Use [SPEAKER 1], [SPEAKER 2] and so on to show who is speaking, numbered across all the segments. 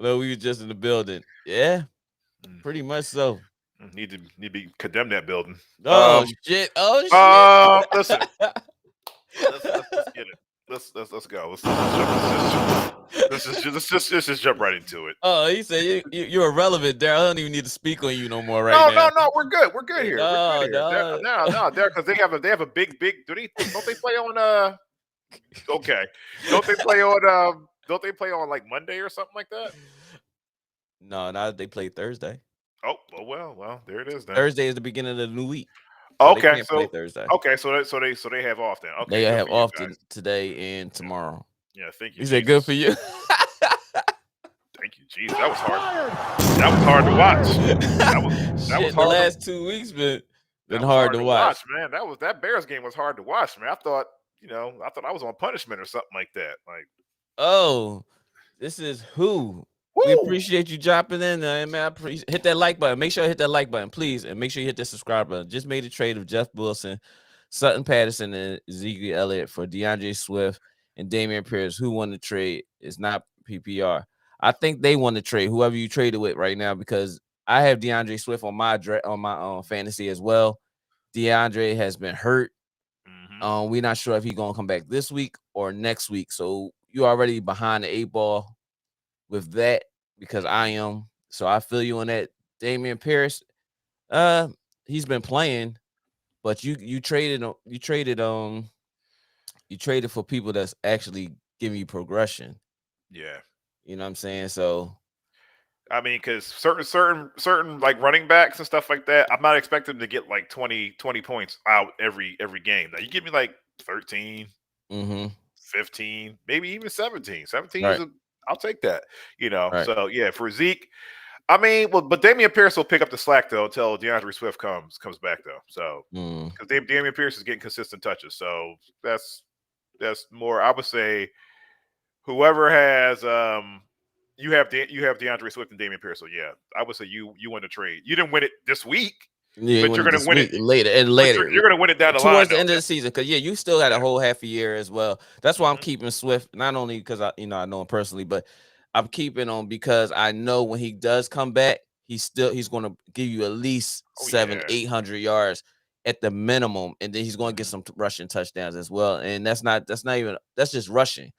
[SPEAKER 1] Well, we were just in the building. Yeah, pretty much so.
[SPEAKER 2] Need to be condemn that building.
[SPEAKER 1] Oh shit! Oh shit!
[SPEAKER 2] Listen. Let's get it. Let's go. Let's just jump right into it.
[SPEAKER 1] Oh, he said you're irrelevant, Daryl. I don't even need to speak on you no more right
[SPEAKER 2] No,
[SPEAKER 1] now.
[SPEAKER 2] no, we're good. We're good here.
[SPEAKER 1] No,
[SPEAKER 2] We're good here. No, Derek, because they have a big. Don't they play on Okay. Don't they play on like Monday or something like that?
[SPEAKER 1] No, now they play Thursday.
[SPEAKER 2] Oh, well, there it is then.
[SPEAKER 1] Thursday is the beginning of the new week. So they can't play Thursday.
[SPEAKER 2] Okay, so they have off then. Okay,
[SPEAKER 1] they have off today and tomorrow.
[SPEAKER 2] Yeah, thank you.
[SPEAKER 1] He said, "Good for you."
[SPEAKER 2] Thank you, Jesus. That was hard. That was hard to watch. That was
[SPEAKER 1] hard. The last 2 weeks been hard to watch.
[SPEAKER 2] Man. That Bears game was hard to watch, man. I thought I was on punishment or something like that. Like,
[SPEAKER 1] oh, this is who.
[SPEAKER 2] Woo!
[SPEAKER 1] We appreciate you dropping in, man. Hit that like button. Make sure you hit that like button, please, and make sure you hit the subscribe button. Just made a trade of Jeff Wilson, Sutton Patterson, and Ezekiel Elliott for DeAndre Swift and Dameon Pierce. Who won the trade? It's not PPR. I think they won the trade. Whoever you traded with right now, because I have DeAndre Swift on my fantasy as well. DeAndre has been hurt. We're not sure if he's gonna come back this week or next week. So you're already behind the 8 ball with that, because I am. So I feel you on that. Dameon Pierce, he's been playing, but you traded for people that's actually giving you progression.
[SPEAKER 2] Yeah.
[SPEAKER 1] You know what I'm saying? So
[SPEAKER 2] I mean, because certain like running backs and stuff like that, I'm not expecting them to get like 20 points out every game. Now you give me like 13, 15, maybe even 17. 17
[SPEAKER 1] right.
[SPEAKER 2] I'll take that.
[SPEAKER 1] Right.
[SPEAKER 2] So yeah, for Zeke, I mean, but Dameon Pierce will pick up the slack though until DeAndre Swift comes back though. So because Dameon Pierce is getting consistent touches, so that's more. I would say whoever has you have DeAndre Swift and Dameon Pierce. So yeah, I would say you win the trade. You didn't win it this week.
[SPEAKER 1] Yeah,
[SPEAKER 2] but you're going to win it
[SPEAKER 1] later.
[SPEAKER 2] You're going to win it down the line
[SPEAKER 1] towards the end of the season, because you still got a whole half a year as well. That's why I'm keeping Swift, not only because I know him personally, but I'm keeping him because I know when he does come back, he's going to give you at least 700-800 yards at the minimum, and then he's going to get some rushing touchdowns as well. And that's just rushing.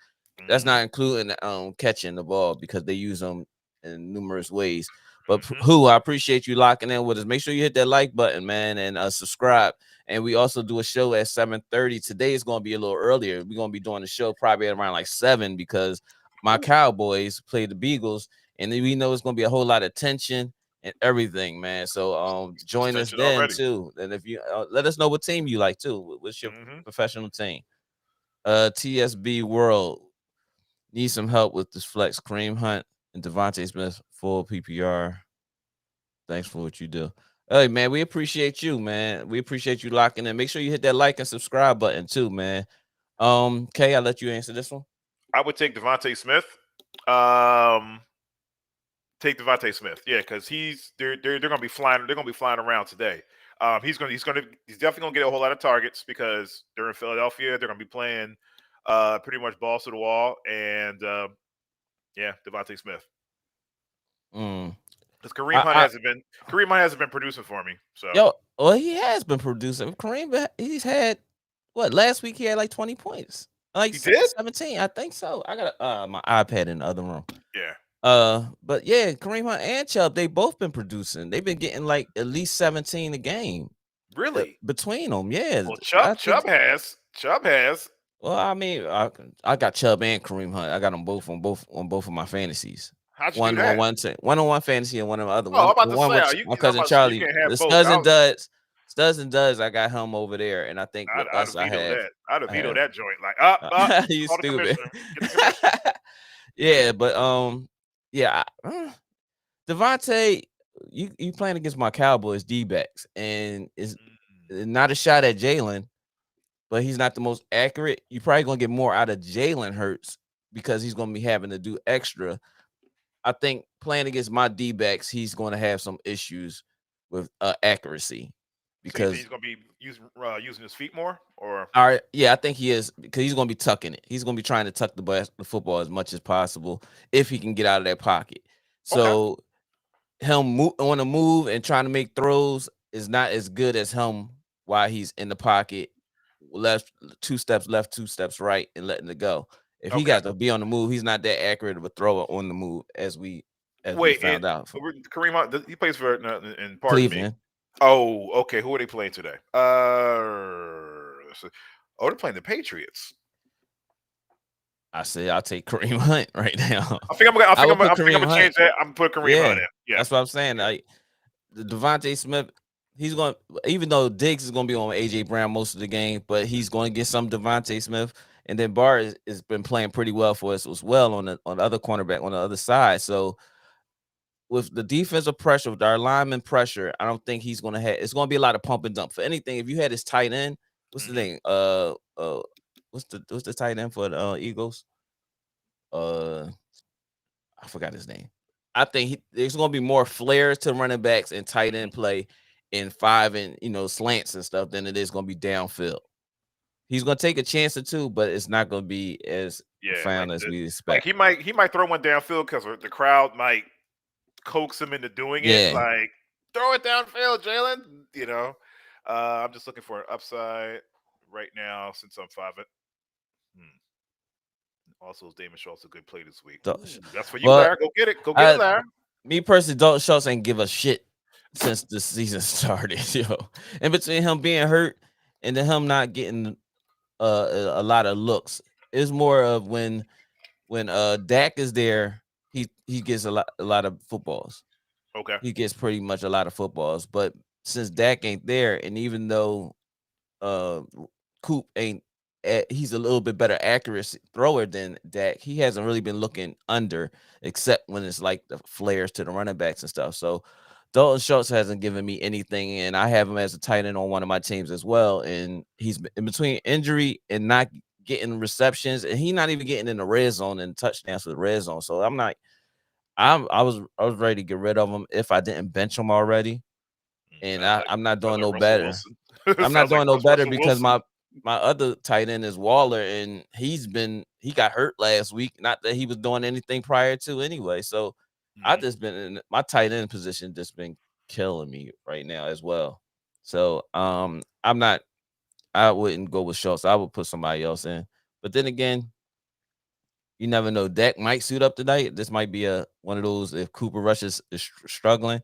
[SPEAKER 1] That's not including catching the ball, because they use them in numerous ways. But I appreciate you locking in with us. Make sure you hit that like button, man, and subscribe. And we also do a show at 7:30. Today is going to be a little earlier. We're going to be doing the show probably at around like 7, because my Cowboys play the Beagles, and we know it's going to be a whole lot of tension and everything, man. So join us then too. And if you let us know what team you like too. What's your professional team? TSB World needs some help with this flex. Kareem Hunt and Devontae Smith full PPR. Thanks for what you do. Hey, man, we appreciate you, man. We appreciate you locking in. Make sure you hit that like and subscribe button too, man. Kay, I'll let you answer this one.
[SPEAKER 2] I would take Devontae Smith. Take Devontae Smith, yeah, because they're gonna be flying. They're gonna be flying around today. He's definitely gonna get a whole lot of targets because they're in Philadelphia. They're gonna be playing pretty much balls to the wall, and yeah, Devontae Smith. Because Kareem Hunt hasn't been producing for me. So
[SPEAKER 1] he has been producing. Kareem, he's had last week he had like 20 points. Like 17, I think so. I got my iPad in the other room.
[SPEAKER 2] Yeah.
[SPEAKER 1] But yeah, Kareem Hunt and Chubb, they both been producing. They've been getting like at least 17 a game.
[SPEAKER 2] Really?
[SPEAKER 1] Between them, yeah.
[SPEAKER 2] Well, Chubb has.
[SPEAKER 1] Well, I mean, I got Chubb and Kareem Hunt. I got them both on both of my fantasies.
[SPEAKER 2] How'd you do that?
[SPEAKER 1] One on one fantasy and one on the other.
[SPEAKER 2] I'm about to
[SPEAKER 1] say, my cousin Charlie, the Studs and Duds. I got him over there, and I think with us,
[SPEAKER 2] I'd have vetoed that joint. Like,
[SPEAKER 1] you stupid. Yeah, but yeah, Devontae, you playing against my Cowboys D-backs, and it's not a shot at Jalen, but he's not the most accurate. You're probably gonna get more out of Jalen Hurts because he's gonna be having to do extra. I think playing against my D-backs, he's going to have some issues with accuracy because
[SPEAKER 2] he's going to be using his feet more. Or
[SPEAKER 1] all right, yeah, I think he is, because he's going to be tucking it. He's going to be trying to tuck the football as much as possible if he can get out of that pocket.
[SPEAKER 2] Okay.
[SPEAKER 1] So him on the move and trying to make throws is not as good as him while he's in the pocket, left 2 steps left, 2 steps right, and letting it go. If he
[SPEAKER 2] Okay.
[SPEAKER 1] got to be on the move, he's not that accurate of a thrower on the move as we
[SPEAKER 2] Wait, and
[SPEAKER 1] found out from
[SPEAKER 2] Kareem Hunt, he plays for, and pardon me.
[SPEAKER 1] Cleveland.
[SPEAKER 2] Oh, okay. Who are they playing today? Oh, they're playing the Patriots.
[SPEAKER 1] I say I'll take Kareem Hunt right now.
[SPEAKER 2] I think I'm gonna. I
[SPEAKER 1] I
[SPEAKER 2] think I'm.
[SPEAKER 1] would
[SPEAKER 2] Gonna,
[SPEAKER 1] put
[SPEAKER 2] I think I'm
[SPEAKER 1] Kareem
[SPEAKER 2] gonna
[SPEAKER 1] Hunt.
[SPEAKER 2] change that. I'm gonna put Kareem Hunt
[SPEAKER 1] Yeah,
[SPEAKER 2] in. Yeah.
[SPEAKER 1] that's what I'm saying. Like the Devontae Smith, he's going. Even though Diggs is going to be on AJ Brown most of the game, but he's going to get some Devontae Smith, and then Barr has been playing pretty well for us as well on the other cornerback on the other side. So with the defensive pressure, with our lineman pressure, I don't think he's going to have. It's going to be a lot of pump and dump. For anything, if you had his tight end, what's the name? What's the tight end for the Eagles? I forgot his name. I think there's going to be more flares to running backs and tight end play in 5 and slants and stuff than it is going to be downfield. He's going to take a chance or two, but it's not going to be as profound as we expect.
[SPEAKER 2] he might throw one downfield because the crowd might coax him into doing it.
[SPEAKER 1] Yeah.
[SPEAKER 2] Like, throw it downfield, Jalen. I'm just looking for an upside right now since I'm 5. Also, Damon Schultz a good play this week. Ooh, that's for you, Larry. Go get it. Go get it, Larry.
[SPEAKER 1] Me personally, Dalton Schultz ain't give a shit since the season started, yo. And between him being hurt and then him not getting a lot of looks, it's more of when Dak is there, he gets a lot of footballs.
[SPEAKER 2] Okay.
[SPEAKER 1] He gets pretty much a lot of footballs. But since Dak ain't there, and even though Coop ain't, he's a little bit better accuracy thrower than Dak, he hasn't really been looking under, except when it's like the flares to the running backs and stuff. So Dalton Schultz hasn't given me anything, and I have him as a tight end on one of my teams as well. And he's in between injury and not getting receptions, and he's not even getting in the red zone and touchdowns for the red zone. So I was ready to get rid of him if I didn't bench him already. And I'm not doing no better. I'm not doing no better because my other tight end is Waller, and he got hurt last week. Not that he was doing anything prior to anyway. So I just been in my tight end position, just been killing me right now as well. So I wouldn't go with Schultz. I would put somebody else in. But then again, you never know. Dak might suit up tonight. This might be one of those, if Cooper Rush is struggling,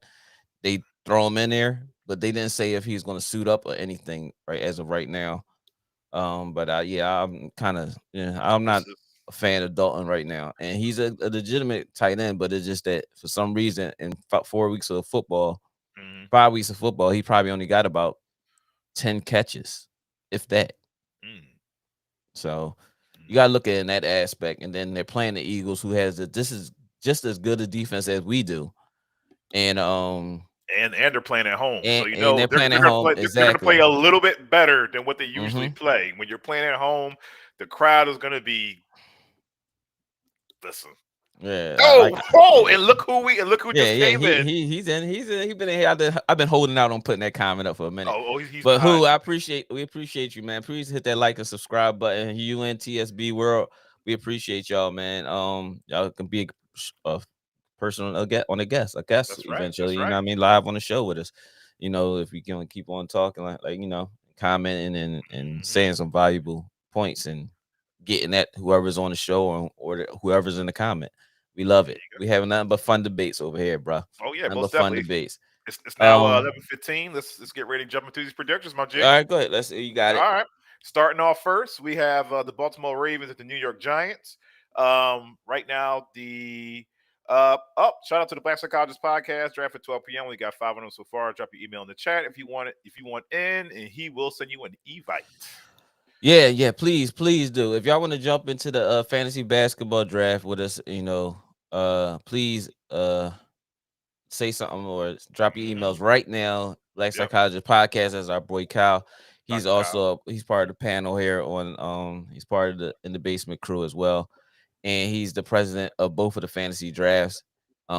[SPEAKER 1] they throw him in there, but they didn't say if he's going to suit up or anything right as of right now. But I'm kind of I'm not a fan of Dalton right now, and he's a legitimate tight end, but it's just that for some reason in 4 weeks of football, 5 weeks of football, he probably only got about 10 catches, if that. So you gotta look at it in that aspect, and then they're playing the Eagles, who has this is just as good a defense as we do, and
[SPEAKER 2] they're playing at home, so
[SPEAKER 1] they're playing at home. Exactly.
[SPEAKER 2] They're gonna play a little bit better than what they usually play. When you're playing at home, the crowd is gonna be. Listen.
[SPEAKER 1] Yeah.
[SPEAKER 2] And look who just came in.
[SPEAKER 1] He's been in here. I've been holding out on putting that comment up for a minute.
[SPEAKER 2] He's
[SPEAKER 1] but who we appreciate you, man. Please hit that like and subscribe button. UNTSB World, we appreciate y'all, man. Y'all can be a person on a guest eventually. You know what I mean, live on the show with us. If we can keep on talking, like commenting and saying some valuable points and getting at whoever's on the show or whoever's in the comment. We love it. We have nothing but fun debates over here, bro.
[SPEAKER 2] Oh yeah,
[SPEAKER 1] most fun debates.
[SPEAKER 2] It's now 11:15. Let's get ready to jump into these predictions, my G.
[SPEAKER 1] All right, go ahead. Let's see. You got it.
[SPEAKER 2] All right. Starting off first, we have the Baltimore Ravens at the New York Giants. Right now, shout out to the Black Psychologist Podcast. Draft at 12 p.m. We got 5 of them so far. Drop your email in the chat if you want in, and he will send you an invite.
[SPEAKER 1] Yeah, please do. If y'all want to jump into the fantasy basketball draft with us, please say something or drop your emails right now. Black Psychologist Podcast as our boy Kyle. He's he's part of the panel here on he's part of the In the Basement crew as well. And he's the president of both of the fantasy drafts.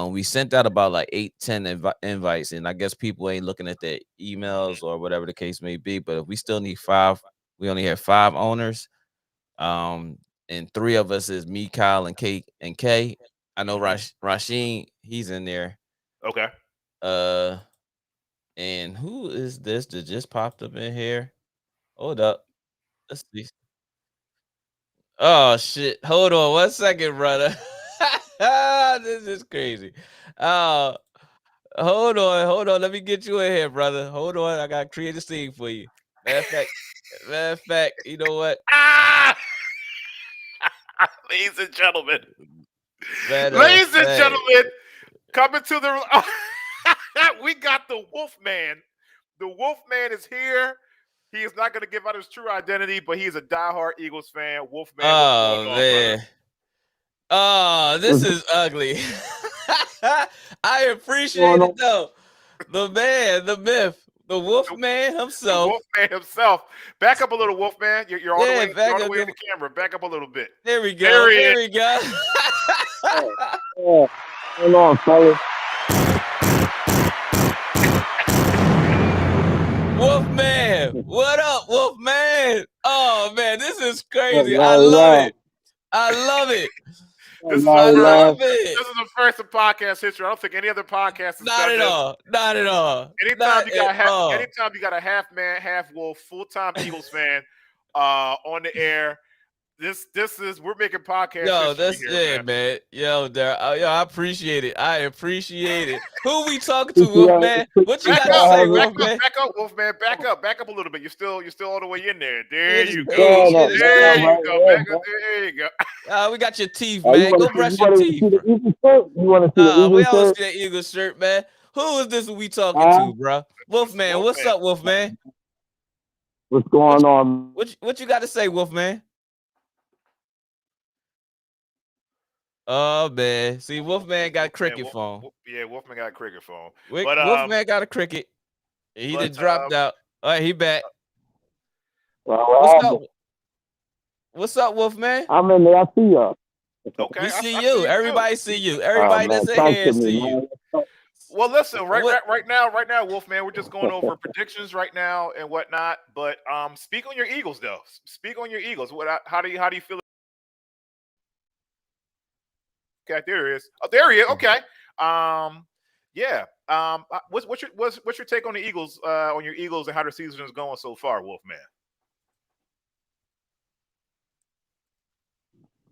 [SPEAKER 1] We sent out about like 8-10 invites, and I guess people ain't looking at their emails or whatever the case may be. But if we still need 5, we only have 5 owners. And 3 of us is me, Kyle, and Kay. I know Rasheen, he's in there.
[SPEAKER 2] Okay.
[SPEAKER 1] And who is this that just popped up in here? Hold up. Let's see. Oh shit. Hold on 1 second, brother. This is crazy. Uh hold on. Let me get you in here, brother. Hold on. I gotta create a scene for you. Matter of fact, you know what?
[SPEAKER 2] Ah! Ladies and gentlemen.
[SPEAKER 1] Ladies
[SPEAKER 2] and gentlemen, coming to the we got the Wolfman. The Wolfman is here. He is not going to give out his true identity, but he is a diehard Eagles fan. Wolfman, what's going on, brother?
[SPEAKER 1] Oh, this is ugly. I appreciate it though. The man, the myth, the Wolfman himself.
[SPEAKER 2] The Wolfman himself. Back up a little, Wolfman. You're all the way, in the camera. Back up a little bit.
[SPEAKER 1] There we go. There we go.
[SPEAKER 3] Hold on, fellas.
[SPEAKER 1] Wolfman, what up, Wolfman? Oh man, this is crazy. I love it. I love it.
[SPEAKER 2] This is the first in podcast history. I don't think any other podcast has
[SPEAKER 1] Not at all. Not at all.
[SPEAKER 2] Anytime you got a half man, half wolf, full-time Eagles fan on the air. This is we're making podcast.
[SPEAKER 1] Yo, that's here, man. Yo, I appreciate it. I appreciate it. Who we talking to, Wolfman? What you got to say, Wolfman?
[SPEAKER 2] Back up, Wolfman. Back up a little bit. You're still all the way in there. There you go.
[SPEAKER 1] There you
[SPEAKER 2] go. Back up. There you go.
[SPEAKER 1] We got your teeth, man. Go brush your teeth.
[SPEAKER 3] You want to see the Eagles
[SPEAKER 1] we
[SPEAKER 3] shirt?
[SPEAKER 1] don't see that Eagles shirt, man. Who is this we talking to, bro? Wolfman, what's up, Wolfman?
[SPEAKER 3] What's going on?
[SPEAKER 1] What you got to say, Wolfman? Oh man, see, Wolfman got a cricket phone.
[SPEAKER 2] Yeah, Wolfman got a cricket phone.
[SPEAKER 1] Wolfman got a cricket. He just dropped out. All right, he back. What's up, Wolfman?
[SPEAKER 3] I'm in there. I see y'all.
[SPEAKER 2] Okay,
[SPEAKER 1] we see you. Everybody see you. Everybody that's in here see you.
[SPEAKER 2] Well, listen, right now, Wolfman, we're just going over predictions right now and whatnot. But speak on your Eagles, though. Speak on your Eagles. How do you feel? Okay, there he is. Oh, there he is. Okay. Yeah. What's your take on the Eagles? On your Eagles and how the season is going so far, Wolfman?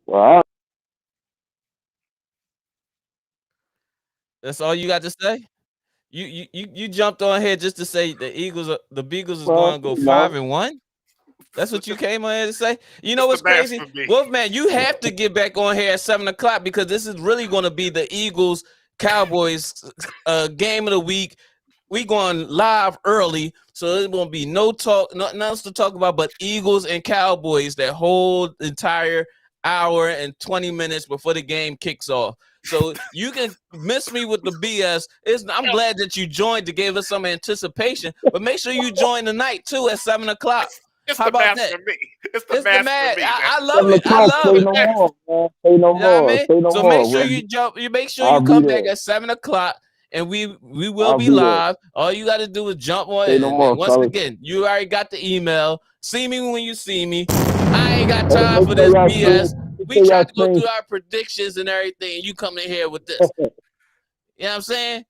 [SPEAKER 3] Well,
[SPEAKER 1] that's all you got to say. You jumped on here just to say the Beagles is going to go 5-1. That's what you came on here to say? You know what's crazy? Wolfman, you have to get back on here at 7 o'clock because this is really going to be the Eagles Cowboys game of the week. We going live early, so there won't be nothing else to talk about but Eagles and Cowboys that whole entire hour and 20 minutes before the game kicks off. So you can miss me with the BS. I'm glad that you joined to give us some anticipation, but make sure you join tonight too at 7 o'clock.
[SPEAKER 2] It's the math for me. It's the math for me.
[SPEAKER 1] I love it. I love it.
[SPEAKER 3] Say no more.
[SPEAKER 1] So make sure you jump. You make sure you come back at 7 o'clock, and we will be live. All you got to do is jump on. And once again, you already got the email. See me when you see me. I ain't got time for this BS. We tried to go through our predictions and everything. You come in here with this. You know what I'm saying?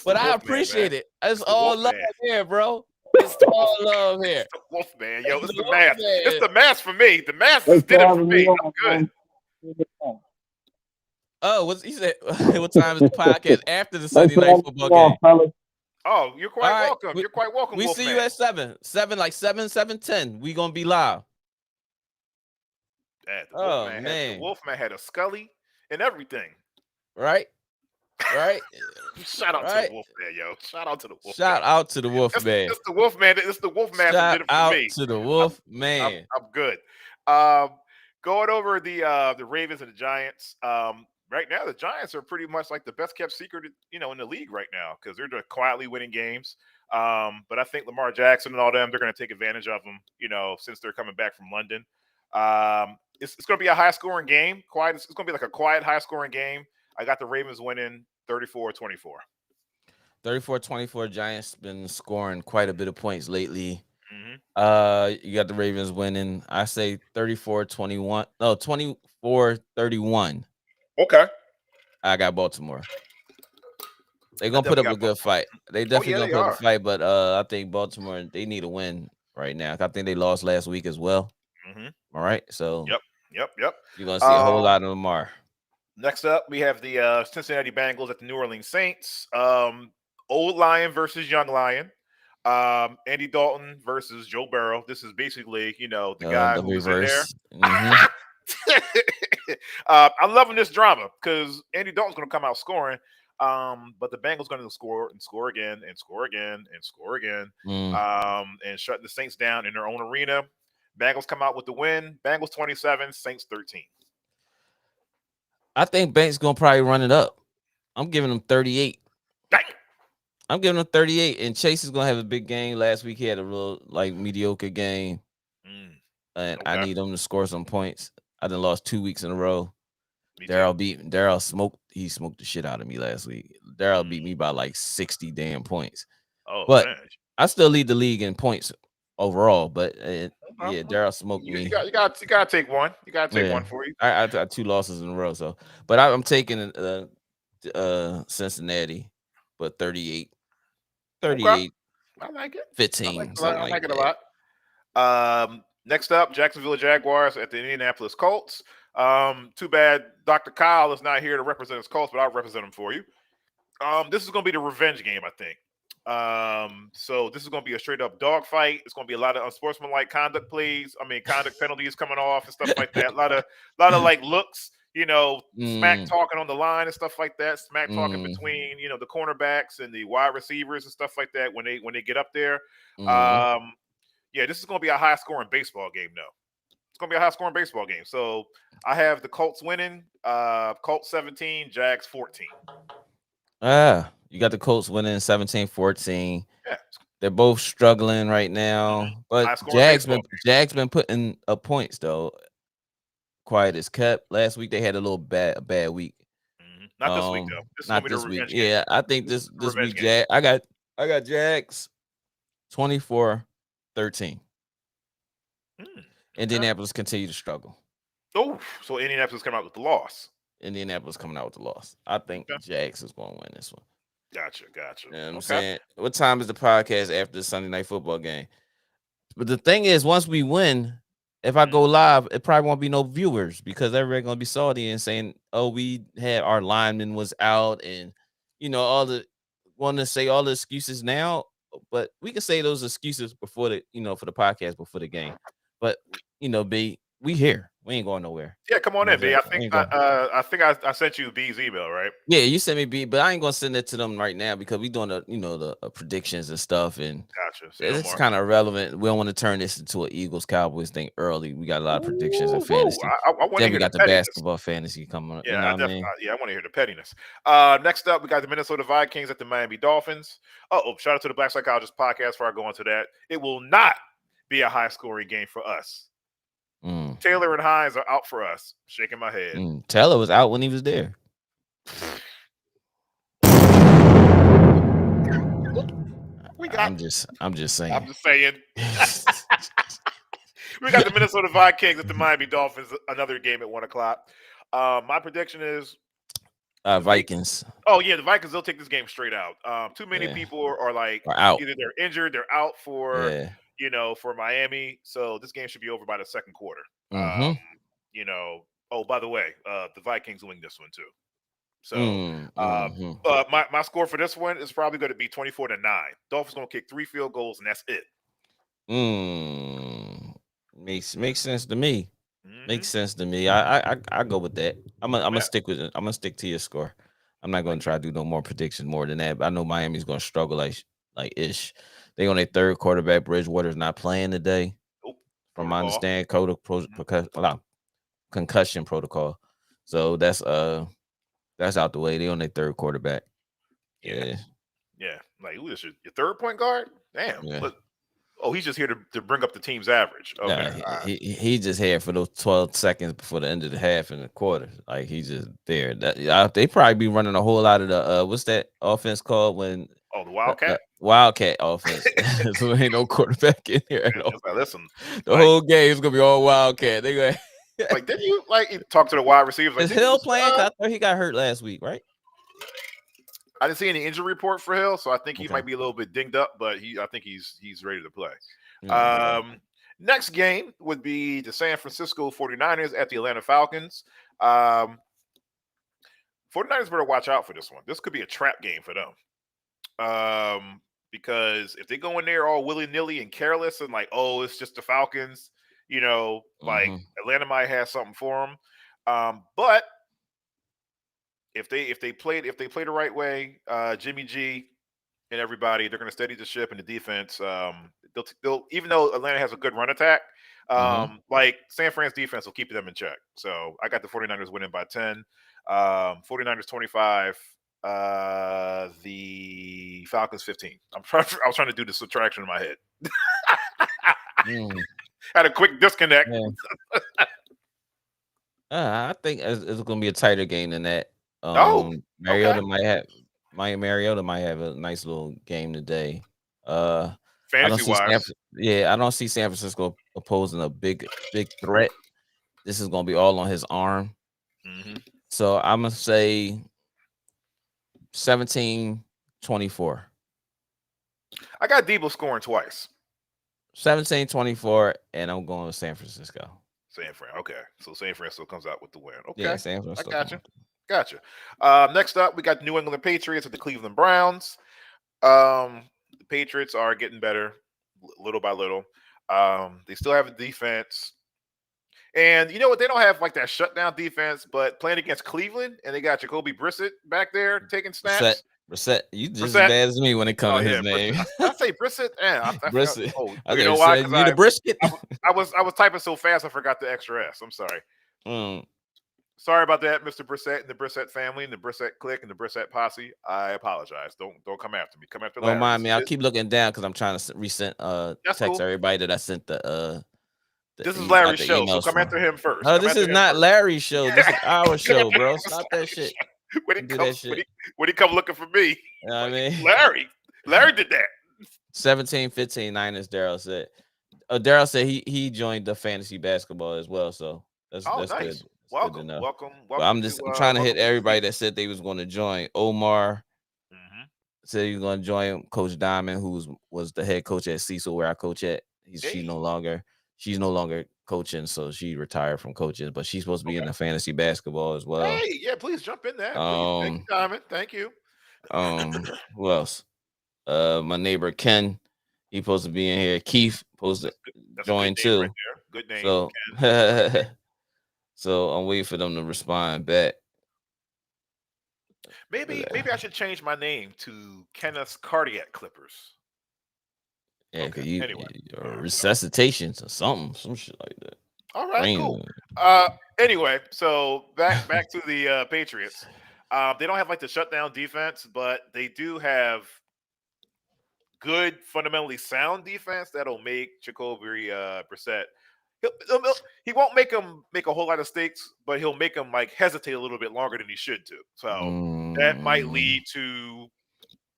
[SPEAKER 1] But I appreciate it. It's all love here, bro. It's all love here.
[SPEAKER 2] It's the Wolfman, yo. It's the mask. It's the mask for me. The mask is did it for me. I'm good.
[SPEAKER 1] Oh, what he said? What time is the podcast after the Sunday night football game?
[SPEAKER 2] Oh, you're quite welcome. You're quite welcome.
[SPEAKER 1] We see you at 7, like 7:10. We gonna be live.
[SPEAKER 2] The Wolfman had a Scully and everything.
[SPEAKER 1] Right.
[SPEAKER 2] Shout out to the Wolfman, yo. Shout out to the Wolfman.
[SPEAKER 1] Shout out to the Wolfman.
[SPEAKER 2] It's the Wolfman. It's the Wolfman that did it for me.
[SPEAKER 1] Shout out to the Wolfman.
[SPEAKER 2] I'm good. Going over the Ravens and the Giants. Right now, the Giants are pretty much like the best kept secret, in the league right now because they're just quietly winning games. But I think Lamar Jackson and all them, they're going to take advantage of them, since they're coming back from London. It's going to be a high scoring game. It's going to be like a quiet, high scoring game. I got the Ravens winning 34-24.
[SPEAKER 1] 34-24. Giants been scoring quite a bit of points lately. Mm-hmm. You got the Ravens winning. I say 34-21. No, 24-31.
[SPEAKER 2] Okay.
[SPEAKER 1] I got Baltimore. They're gonna put up a good fight. They definitely gonna put up a fight, but I think Baltimore, they need a win right now. I think they lost last week as well. All right, so
[SPEAKER 2] Yep.
[SPEAKER 1] you're gonna see a whole lot of Lamar.
[SPEAKER 2] Next up, we have the Cincinnati Bengals at the New Orleans Saints. Old Lion versus Young Lion. Andy Dalton versus Joe Burrow. This is basically, the guy who was in there. I'm loving this drama because Andy Dalton's going to come out scoring, but the Bengals going to score and score again and score again and score again, and shut the Saints down in their own arena. Bengals come out with the win. Bengals 27, Saints 13.
[SPEAKER 1] I think Banks gonna probably run it up. I'm giving him 38.
[SPEAKER 2] Dang.
[SPEAKER 1] I'm giving him 38, and Chase is gonna have a big game. Last week he had a real mediocre game, and I need him to score some points. I done lost 2 weeks in a row. Darryl smoked. He smoked the shit out of me last week. Darryl beat me by like 60 damn points. But man, I still lead the league in points overall. But Darryl smoked me.
[SPEAKER 2] You gotta take one. You gotta take one for you.
[SPEAKER 1] I got 2 losses in a row. So, but I'm taking Cincinnati, but 38.
[SPEAKER 2] I like it.
[SPEAKER 1] 15.
[SPEAKER 2] I like it a lot. Next up, Jacksonville Jaguars at the Indianapolis Colts. Too bad Dr. Kyle is not here to represent his Colts, but I'll represent him for you. This is going to be the revenge game, I think. So this is going to be a straight up dogfight. It's going to be a lot of unsportsmanlike conduct penalties coming off and stuff like that. A lot of like looks, smack talking on the line and stuff like that. Smack talking between, the cornerbacks and the wide receivers and stuff like that when they get up there. This is going to be a high scoring baseball game though. It's going to be a high scoring baseball game. So I have the Colts winning, Colts 17, Jags 14.
[SPEAKER 1] You got the Colts winning 17-14. Yeah. They're both struggling right now. But Jags been putting up points though. Quiet as kept. Last week they had a little bad week.
[SPEAKER 2] Not this week though.
[SPEAKER 1] Not this week. Yeah, I think this week I got Jags 24-13. Indianapolis continue to struggle.
[SPEAKER 2] Oh, so Indianapolis come out with the loss.
[SPEAKER 1] Indianapolis coming out with the loss. I think Jags is going to win this one.
[SPEAKER 2] Gotcha.
[SPEAKER 1] You know what I'm saying? What time is the podcast after the Sunday night football game? But the thing is, once we win, if I go live, it probably won't be no viewers because everybody going to be salty and saying, oh, we had our lineman was out and, want to say all the excuses now. But we can say those excuses before for the podcast before the game. But, B, we here. We ain't going nowhere.
[SPEAKER 2] Yeah, come on in, B. I think I sent you B's email, right?
[SPEAKER 1] Yeah, you sent me B, but I ain't gonna send it to them right now because we doing the predictions and stuff, and
[SPEAKER 2] gotcha.
[SPEAKER 1] It's kind of irrelevant. We don't want to turn this into an Eagles Cowboys thing early. We got a lot of predictions and fantasy. Then we got the basketball fantasy coming up.
[SPEAKER 2] Yeah, I want to hear the pettiness. Next up, we got the Minnesota Vikings at the Miami Dolphins. Shout out to the Black Psychologist podcast before I go into that. It will not be a high scoring game for us. Taylor and Hines are out for us. Shaking my head.
[SPEAKER 1] Taylor was out when he was there. I'm just saying.
[SPEAKER 2] I'm just saying. We got the Minnesota Vikings at the Miami Dolphins. Another game at 1:00. My prediction is
[SPEAKER 1] Vikings.
[SPEAKER 2] The Vikings. They'll take this game straight out. Too many people are
[SPEAKER 1] out.
[SPEAKER 2] Either they're injured, they're out for. For Miami. So this game should be over by the second quarter. By the way, the Vikings win this one too. So my score for this one is probably going to be 24-9. Dolphins going to kick 3 field goals and that's it.
[SPEAKER 1] Makes sense to me. Makes sense to me. I go with that. I'm gonna stick with it. I'm gonna stick to your score. I'm not going to try to do no more predictions more than that. But I know Miami's going to struggle like ish. They on their third quarterback. Bridgewater's not playing today. From my understanding, concussion protocol. So that's out the way. They on their third quarterback.
[SPEAKER 2] Yeah. Like, who is your third point guard? Damn. Yeah. He's just here to bring up the team's average. Okay.
[SPEAKER 1] He just here for those 12 seconds before the end of the half and the quarter. Like, he's just there. They probably be running a whole lot of the what's that offense called when?
[SPEAKER 2] The Wildcat.
[SPEAKER 1] Wildcat offense. So ain't no quarterback in here at all.
[SPEAKER 2] Listen,
[SPEAKER 1] the whole game is gonna be all Wildcat. They gonna
[SPEAKER 2] Like, didn't you talk to the wide receivers? Like,
[SPEAKER 1] Is
[SPEAKER 2] didn't you
[SPEAKER 1] Hill
[SPEAKER 2] just,
[SPEAKER 1] playing? 'Cause I thought he got hurt last week, right?
[SPEAKER 2] I didn't see any injury report for Hill, so I think he
[SPEAKER 1] Okay.
[SPEAKER 2] might be a little bit dinged up, but I think he's ready to play.
[SPEAKER 1] Okay.
[SPEAKER 2] Next game would be the San Francisco 49ers at the Atlanta Falcons. 49ers better watch out for this one. This could be a trap game for them. Because if they go in there all willy-nilly and careless and like, oh, it's just the Falcons, like Atlanta might have something for them. But if they play the right way, Jimmy G and everybody, they're going to steady the ship and the defense. They'll even though Atlanta has a good run attack, like San Fran's defense will keep them in check. So I got the 49ers winning by 10. 49ers 25. The Falcons 15. I was trying to do the subtraction in my head. Had a quick disconnect.
[SPEAKER 1] I think it's going to be a tighter game than that. Mariota might have a nice little game today.
[SPEAKER 2] Fantasy wise,
[SPEAKER 1] I don't see San Francisco opposing a big threat. This is going to be all on his arm. So I'm gonna say 17-24.
[SPEAKER 2] I got Debo scoring twice.
[SPEAKER 1] 17-24, and I'm going with San Francisco.
[SPEAKER 2] San Fran. Okay. So San Francisco comes out with the win. Okay.
[SPEAKER 1] Yeah, San Francisco.
[SPEAKER 2] I gotcha. Next up, we got the New England Patriots at the Cleveland Browns. The Patriots are getting better little by little. They still have a defense. And you know what? They don't have like that shutdown defense, but playing against Cleveland, and they got Jacoby Brissett back there taking snaps.
[SPEAKER 1] Brissett, you just as bad as me when it comes to his name.
[SPEAKER 2] I say Brissett.
[SPEAKER 1] Brissett.
[SPEAKER 2] You know why?
[SPEAKER 1] You need a brisket.
[SPEAKER 2] I was typing so fast I forgot the extra S. I'm sorry. Sorry about that, Mr. Brissett and the Brissett family and the Brissett clique and the Brissett posse. I apologize. Don't come after me. Come after Larry.
[SPEAKER 1] Don't mind me. I'll keep looking down because I'm trying to resend text everybody that I sent the
[SPEAKER 2] this is Larry's show, so come after him first.
[SPEAKER 1] No, this is not Larry's show. This is our show, bro. Stop that shit.
[SPEAKER 2] When he come looking for me,
[SPEAKER 1] you know what I mean?
[SPEAKER 2] Larry did that.
[SPEAKER 1] 17-15 Niners. Daryl said. Daryl said he joined the fantasy basketball as well. So that's
[SPEAKER 2] nice.
[SPEAKER 1] Good.
[SPEAKER 2] Welcome.
[SPEAKER 1] But I'm trying to hit everybody that said they was going to join. Omar said he was going to join. Coach Diamond, who was the head coach at Cecil, where I coach at. She's no longer coaching, so she retired from coaching, but she's supposed to be in the fantasy basketball as well.
[SPEAKER 2] Hey, yeah, please jump in there. Thank you, Diamond. Thank you.
[SPEAKER 1] Who else? My neighbor Ken, he's supposed to be in here. Keith supposed to join too.
[SPEAKER 2] Right there. Good name.
[SPEAKER 1] So,
[SPEAKER 2] Ken.
[SPEAKER 1] So I'm waiting for them to respond back.
[SPEAKER 2] Maybe I should change my name to Kenneth's Cardiac Clippers.
[SPEAKER 1] Yeah, okay. Resuscitations or some shit like that.
[SPEAKER 2] All right, cool. Anyway, so back to the Patriots. They don't have like the shutdown defense, but they do have good, fundamentally sound defense that'll make Jacoby Brissett. He won't make him make a whole lot of mistakes, but he'll make him like hesitate a little bit longer than he should to. So that might lead to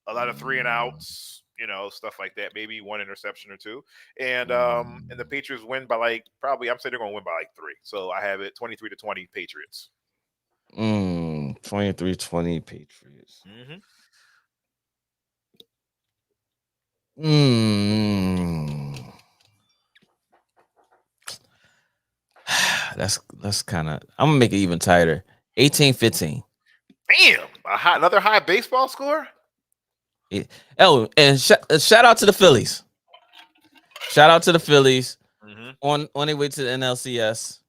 [SPEAKER 2] a lot of 3-and-outs, stuff like that. Maybe one interception or two, and the Patriots win by probably I'm saying they're going to win by 3. So I have it 23-20 Patriots.
[SPEAKER 1] 23-20 Patriots. That's kind of. I'm gonna make it even tighter. 18-15.
[SPEAKER 2] Damn, another high baseball score.
[SPEAKER 1] Yeah. Oh, and shout out to the Phillies. Shout out to the Phillies on their way to the NLCS.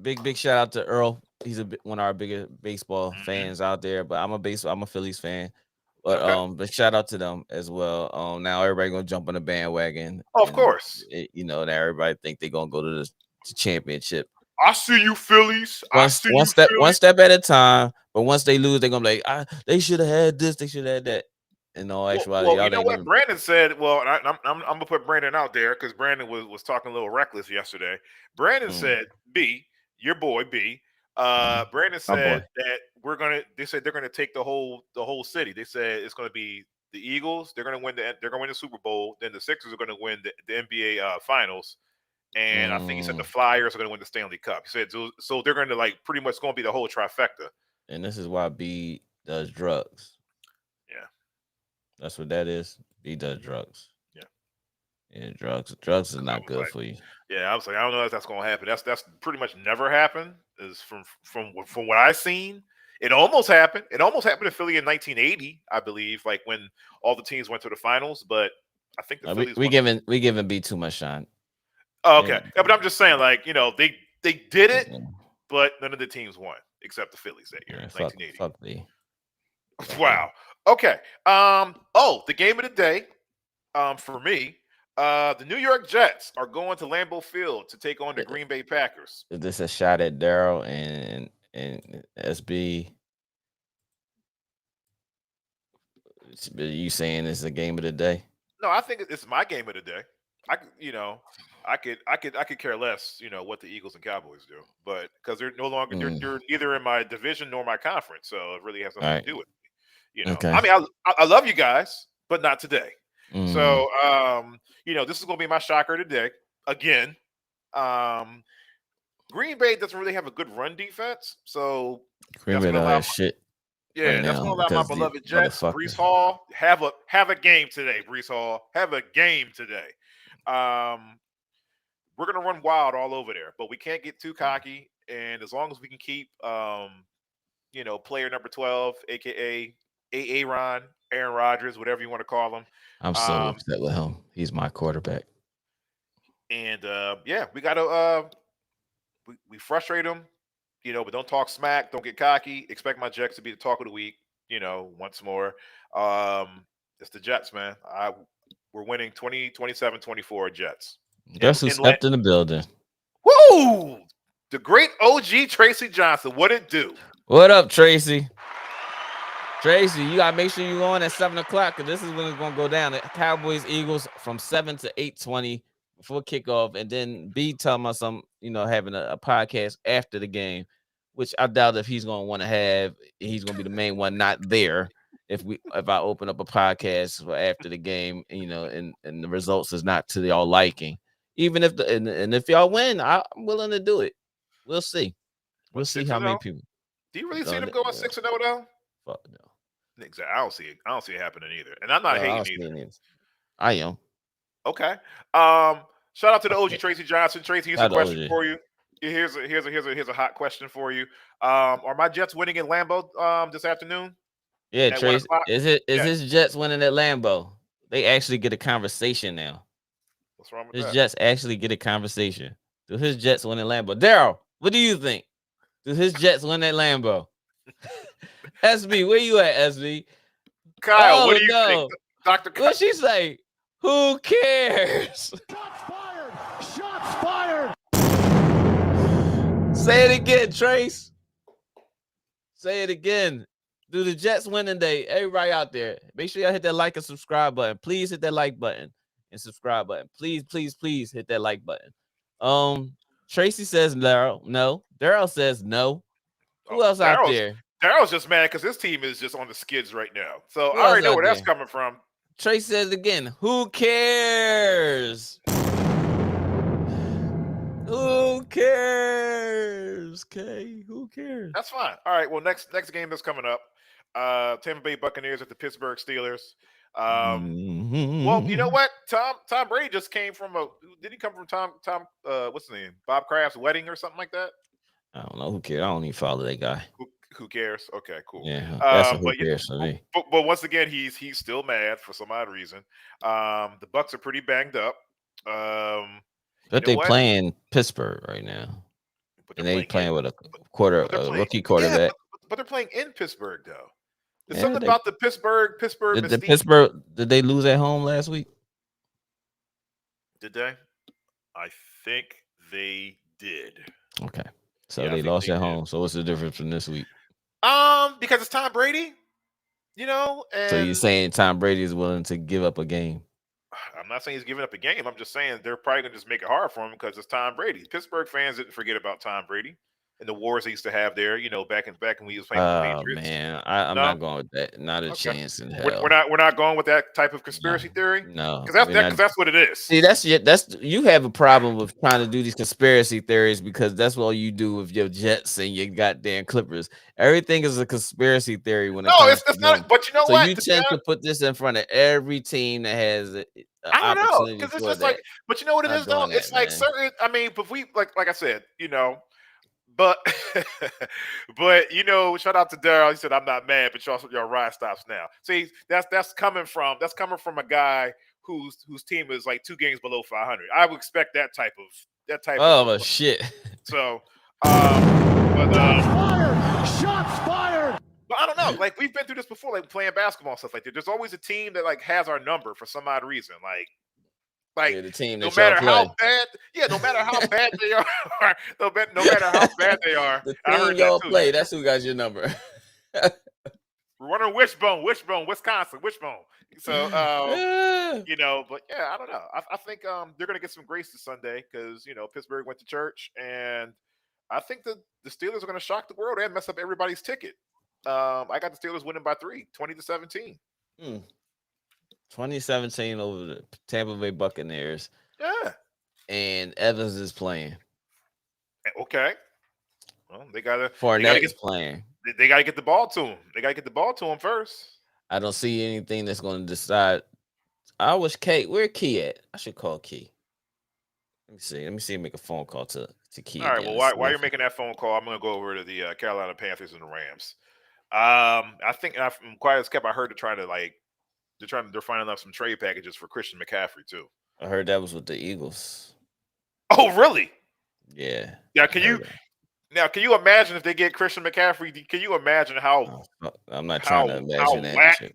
[SPEAKER 1] Big shout out to Earl. He's one of our biggest baseball fans out there. But I'm a Phillies fan. But but shout out to them as well. Now everybody gonna jump on the bandwagon.
[SPEAKER 2] Of course.
[SPEAKER 1] Now everybody think they're gonna go to the championship.
[SPEAKER 2] I see you, Phillies.
[SPEAKER 1] One step at a time. But once they lose, they're gonna be like, they should have had this, they should have had that. In all actuality,
[SPEAKER 2] you know what Brandon said. Well, I'm gonna put Brandon out there because Brandon was talking a little reckless yesterday. Brandon said, B, your boy B. Brandon said that they said they're gonna take the whole city. They said it's gonna be the Eagles. They're gonna win the Super Bowl. Then the Sixers are gonna win the NBA Finals. And I think he said the Flyers are going to win the Stanley Cup. He said so they're going to like pretty much going to be the whole trifecta.
[SPEAKER 1] And this is why B does drugs.
[SPEAKER 2] Yeah,
[SPEAKER 1] that's what that is. B does drugs.
[SPEAKER 2] Yeah,
[SPEAKER 1] drugs is not good for you.
[SPEAKER 2] Yeah, I was like, I don't know if that's going to happen. That's pretty much never happened. Is from what I've seen. It almost happened. It almost happened to Philly in 1980, I believe, like when all the teams went to the finals. But I think the Phillies
[SPEAKER 1] we giving B too much shine.
[SPEAKER 2] Oh, okay, yeah, but I'm just saying, like, they did it, but none of the teams won except the Phillies that year, 1980.
[SPEAKER 1] Fuck B.
[SPEAKER 2] Wow. Okay. The game of the day, for me, the New York Jets are going to Lambeau Field to take on the Green Bay Packers.
[SPEAKER 1] Is this a shot at Daryl and SB? You saying it's the game of the day?
[SPEAKER 2] No, I think it's my game of the day. I could care less, what the Eagles and Cowboys do, but because they're no longer they're neither in my division nor my conference, so it really has nothing to do with me.
[SPEAKER 1] Okay.
[SPEAKER 2] I mean, I love you guys, but not today. So, this is going to be my shocker today. Again, Green Bay doesn't really have a good run defense, so
[SPEAKER 1] Green Bay don't have shit.
[SPEAKER 2] Yeah, that's going to allow my beloved Jets, Breece Hall, have a game today. Breece Hall, have a game today. We're going to run wild all over there, but we can't get too cocky. And as long as we can keep, player number 12, aka Aaron Rodgers, whatever you want to call him.
[SPEAKER 1] I'm so upset with him. He's my quarterback.
[SPEAKER 2] And we got to we frustrate him, but don't talk smack, don't get cocky. Expect my Jets to be the talk of the week, once more. It's the Jets, man. We're winning 27-24 Jets.
[SPEAKER 1] Guess who stepped in the building?
[SPEAKER 2] Woo! The great OG Tracy Johnson. What it do?
[SPEAKER 1] What up, Tracy? Tracy, you gotta make sure you go on at 7:00 because this is when it's gonna go down. The Cowboys Eagles from 7 to 8:20 before kickoff, and then B talking about some, having a podcast after the game, which I doubt if he's gonna want to have. He's gonna be the main one, not there. If I open up a podcast for after the game, and the results is not to y'all liking, even if and if y'all win, I'm willing to do it. We'll see. We'll see how many people.
[SPEAKER 2] Do you really see them going 6-0 though?
[SPEAKER 1] Fuck no.
[SPEAKER 2] Exactly. I don't see it happening either. And I'm not hating either.
[SPEAKER 1] I am.
[SPEAKER 2] Okay. Shout out to the OG Tracy Johnson. Tracy, here's a question for you. Here's a hot question for you. Are my Jets winning in Lambeau this afternoon?
[SPEAKER 1] Yeah, Tracy. Is his Jets winning at Lambeau? They actually get a conversation now.
[SPEAKER 2] What's wrong with
[SPEAKER 1] his
[SPEAKER 2] that?
[SPEAKER 1] Jets actually get a conversation. Do his Jets win at Lambeau? Daryl, what do you think? Do his Jets win at Lambeau? SB, where you at, SB?
[SPEAKER 2] Kyle, what do you think? Dr. Kyle.
[SPEAKER 1] What'd she say? Who cares?
[SPEAKER 4] Shots fired! Shots fired!
[SPEAKER 1] Say it again, Trace. Say it again. Do the Jets win today? Everybody out there, make sure y'all hit that like and subscribe button. Please hit that like button and subscribe button. Please, please, please hit that like button. Tracy says no. Daryl says no. Who else out there?
[SPEAKER 2] Daryl's just mad because his team is just on the skids right now. So I already know where that's coming from.
[SPEAKER 1] Trace says again, who cares? Who cares? Okay, who cares?
[SPEAKER 2] That's fine. All right. Well, next game that's coming up, Tampa Bay Buccaneers at the Pittsburgh Steelers. Well, you know what? Tom Brady just came from did he come from Tom what's his name? Bob Kraft's wedding or something like that?
[SPEAKER 1] I don't know. Who cares? I don't even follow that guy.
[SPEAKER 2] Who cares? Okay, cool.
[SPEAKER 1] Yeah, that's who cares for me.
[SPEAKER 2] But once again, he's still mad for some odd reason. The Bucs are pretty banged up.
[SPEAKER 1] But they playing Pittsburgh right now, and they playing with a rookie quarterback.
[SPEAKER 2] Yeah, but they're playing in Pittsburgh though. There's something about the Pittsburgh.
[SPEAKER 1] Did they lose at home last week?
[SPEAKER 2] Did they? I think they did.
[SPEAKER 1] Okay. So they lost at home. So what's the difference from this week?
[SPEAKER 2] Because it's Tom Brady, and
[SPEAKER 1] so you're saying Tom Brady is willing to give up a game?
[SPEAKER 2] I'm not saying he's giving up a game. I'm just saying they're probably gonna just make it hard for him because it's Tom Brady. Pittsburgh fans didn't forget about Tom Brady. and the wars they used to have there. Back when we was playing with the
[SPEAKER 1] Oh
[SPEAKER 2] Patriots.
[SPEAKER 1] man, I'm
[SPEAKER 2] No,
[SPEAKER 1] not going with that. Not a
[SPEAKER 2] okay.
[SPEAKER 1] chance in
[SPEAKER 2] We're
[SPEAKER 1] hell.
[SPEAKER 2] not we're not going with that type of
[SPEAKER 1] No,
[SPEAKER 2] conspiracy theory
[SPEAKER 1] no,
[SPEAKER 2] because
[SPEAKER 1] we're not.
[SPEAKER 2] that's what it is.
[SPEAKER 1] See, that's you have a problem with trying to do these conspiracy theories because that's what you do with your Jets and your goddamn Clippers. Everything is a conspiracy theory when it
[SPEAKER 2] No,
[SPEAKER 1] comes to
[SPEAKER 2] it's
[SPEAKER 1] them.
[SPEAKER 2] not. But you know
[SPEAKER 1] So
[SPEAKER 2] what?
[SPEAKER 1] you tend to put this in front of every team that has an
[SPEAKER 2] I don't know
[SPEAKER 1] opportunity
[SPEAKER 2] because it's
[SPEAKER 1] for
[SPEAKER 2] just like.
[SPEAKER 1] that.
[SPEAKER 2] But you know what it
[SPEAKER 1] Not
[SPEAKER 2] is though?
[SPEAKER 1] doing that,
[SPEAKER 2] It's like
[SPEAKER 1] man.
[SPEAKER 2] certain. I mean, but we like I said, But but shout out to Daryl. He said I'm not mad, but your ride stops now. See, that's coming from a guy whose team is like 2 games below 500. I would expect that type of
[SPEAKER 1] Oh
[SPEAKER 2] report.
[SPEAKER 1] shit.
[SPEAKER 2] So
[SPEAKER 4] Shots fired! Shots fired!
[SPEAKER 2] but I don't know. Like we've been through this before, like playing basketball and stuff like that. There's always a team that like has our number for some odd reason. Like
[SPEAKER 1] Yeah, the team
[SPEAKER 2] no
[SPEAKER 1] that y'all
[SPEAKER 2] matter how
[SPEAKER 1] play.
[SPEAKER 2] bad, no matter how bad they are, no matter how bad they are.
[SPEAKER 1] The
[SPEAKER 2] I
[SPEAKER 1] team
[SPEAKER 2] heard that
[SPEAKER 1] y'all
[SPEAKER 2] too.
[SPEAKER 1] play, that's who got your number.
[SPEAKER 2] Runner Wishbone, Wisconsin, Wishbone. So, but yeah, I don't know. I think they're going to get some grace this Sunday because Pittsburgh went to church, and I think the Steelers are going to shock the world and mess up everybody's ticket. I got the Steelers winning by 3, 20-17.
[SPEAKER 1] 2017 over the Tampa Bay Buccaneers.
[SPEAKER 2] Yeah.
[SPEAKER 1] And Evans is playing.
[SPEAKER 2] Okay. Well, they gotta
[SPEAKER 1] Fournette playing.
[SPEAKER 2] They gotta get the ball to him. They gotta get the ball to him first.
[SPEAKER 1] I don't see anything that's going to decide. I wish where Key at? I should call Key. Let me see. Make a phone call to Key.
[SPEAKER 2] All right.
[SPEAKER 1] Again.
[SPEAKER 2] Well, while you're making that phone call, I'm gonna go over to the Carolina Panthers and the Rams. I think from quiet as kept, I heard they're finding out some trade packages for Christian McCaffrey too.
[SPEAKER 1] I heard that was with the Eagles.
[SPEAKER 2] Oh, really?
[SPEAKER 1] Yeah.
[SPEAKER 2] Yeah. Can you imagine if they get Christian McCaffrey? Can you imagine how?
[SPEAKER 1] I'm not trying to imagine
[SPEAKER 2] that.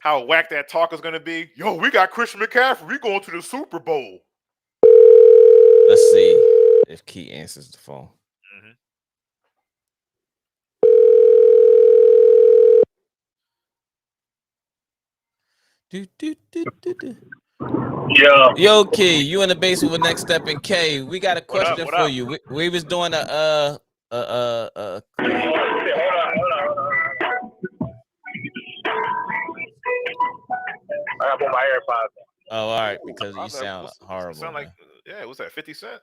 [SPEAKER 2] How whack that talk is going to be? Yo, we got Christian McCaffrey. We going to the Super Bowl.
[SPEAKER 1] Let's see if Key answers the phone. Yo, Key, you in the basement with Next Step and K. We got a question for you. We was doing a
[SPEAKER 5] Hold on. I gotta put my AirPods in.
[SPEAKER 1] Oh, all right, because you sound horrible.
[SPEAKER 2] Sound like what's that? 50 Cent?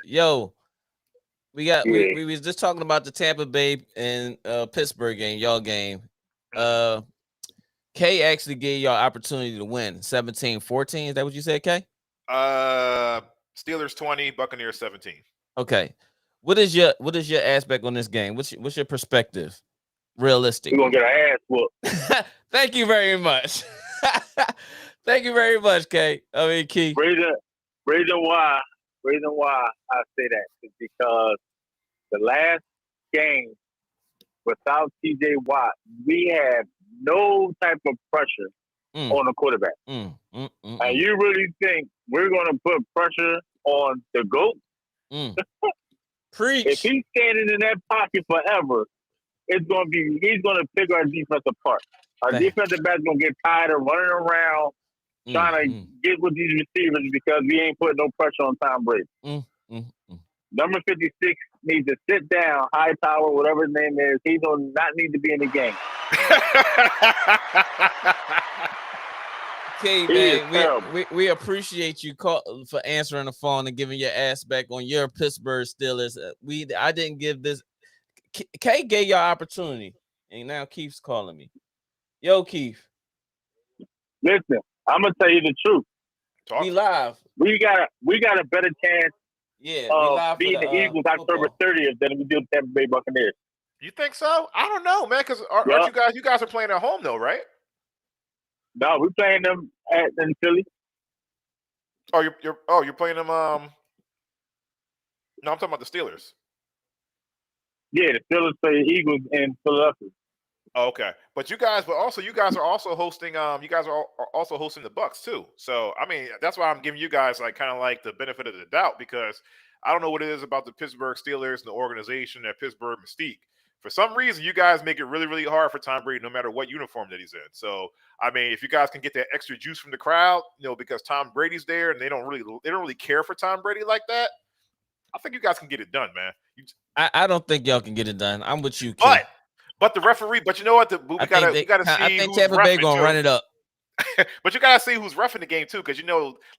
[SPEAKER 1] Yo, we was just talking about the Tampa Bay and Pittsburgh game, y'all game. K actually gave y'all opportunity to win 17-14. Is that what you said, K?
[SPEAKER 2] Steelers 20, Buccaneers 17.
[SPEAKER 1] Okay. What is your aspect on this game? What's your perspective? Realistic.
[SPEAKER 5] We're gonna get our ass whooped.
[SPEAKER 1] Thank you very much. Thank you very much, Kay. I mean, Key.
[SPEAKER 5] Reason why I say that is because the last game without TJ Watt, we had no type of pressure on the quarterback. And you really think we're going to put pressure on the GOAT?
[SPEAKER 1] Preach.
[SPEAKER 5] If he's standing in that pocket forever, he's going to pick our defense apart. Our defensive back's going to get tired of running around trying to get with these receivers because we ain't putting no pressure on Tom Brady. Number 56 needs to sit down, Hightower, whatever his name is. He does not need to be in the game.
[SPEAKER 1] Okay, man, we appreciate you for answering the phone and giving your ass back on your Pittsburgh Steelers. I didn't give this. Kay gave y'all opportunity, and now Keith's calling me. Yo, Keith.
[SPEAKER 5] Listen, I'm gonna tell you the truth.
[SPEAKER 1] We live.
[SPEAKER 5] We got a better chance.
[SPEAKER 1] Yeah,
[SPEAKER 5] of beating the Eagles October 30th than we do the Tampa Bay Buccaneers.
[SPEAKER 2] You think so? I don't know, man. Because aren't you guys are playing at home though, right?
[SPEAKER 5] No, we're playing them in Philly.
[SPEAKER 2] Oh, you're playing them. No, I'm talking about the Steelers.
[SPEAKER 5] Yeah, the Steelers play the Eagles in Philadelphia.
[SPEAKER 2] Oh, okay, but you guys are also hosting. You guys are also hosting the Bucks too. So I mean, that's why I'm giving you guys kind of the benefit of the doubt because I don't know what it is about the Pittsburgh Steelers and the organization, that Pittsburgh mystique. For some reason, you guys make it really, really hard for Tom Brady, no matter what uniform that he's in. So, I mean, if you guys can get that extra juice from the crowd, because Tom Brady's there and they don't really care for Tom Brady like that, I think you guys can get it done, man.
[SPEAKER 1] I don't think y'all can get it done. I'm with you, Key.
[SPEAKER 2] But the referee, but you know what? We gotta see.
[SPEAKER 1] I think
[SPEAKER 2] who's
[SPEAKER 1] Tampa Bay
[SPEAKER 2] reffing,
[SPEAKER 1] gonna run it up.
[SPEAKER 2] But you gotta see who's reffing the game too, because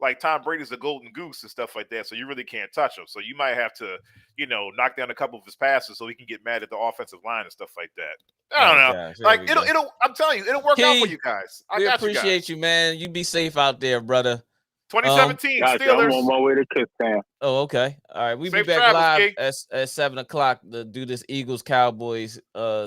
[SPEAKER 2] like Tom Brady's a golden goose and stuff like that, so you really can't touch him. So you might have to, knock down a couple of his passes so he can get mad at the offensive line and stuff like that. I don't know. Like it'll. I'm telling you, it'll work out for you guys.
[SPEAKER 1] We appreciate you, man. You be safe out there, brother.
[SPEAKER 2] 2017 Steelers.
[SPEAKER 5] I'm on my way to Kutztown.
[SPEAKER 1] Oh, okay. All right. We'll be back live at 7:00 to do this Eagles Cowboys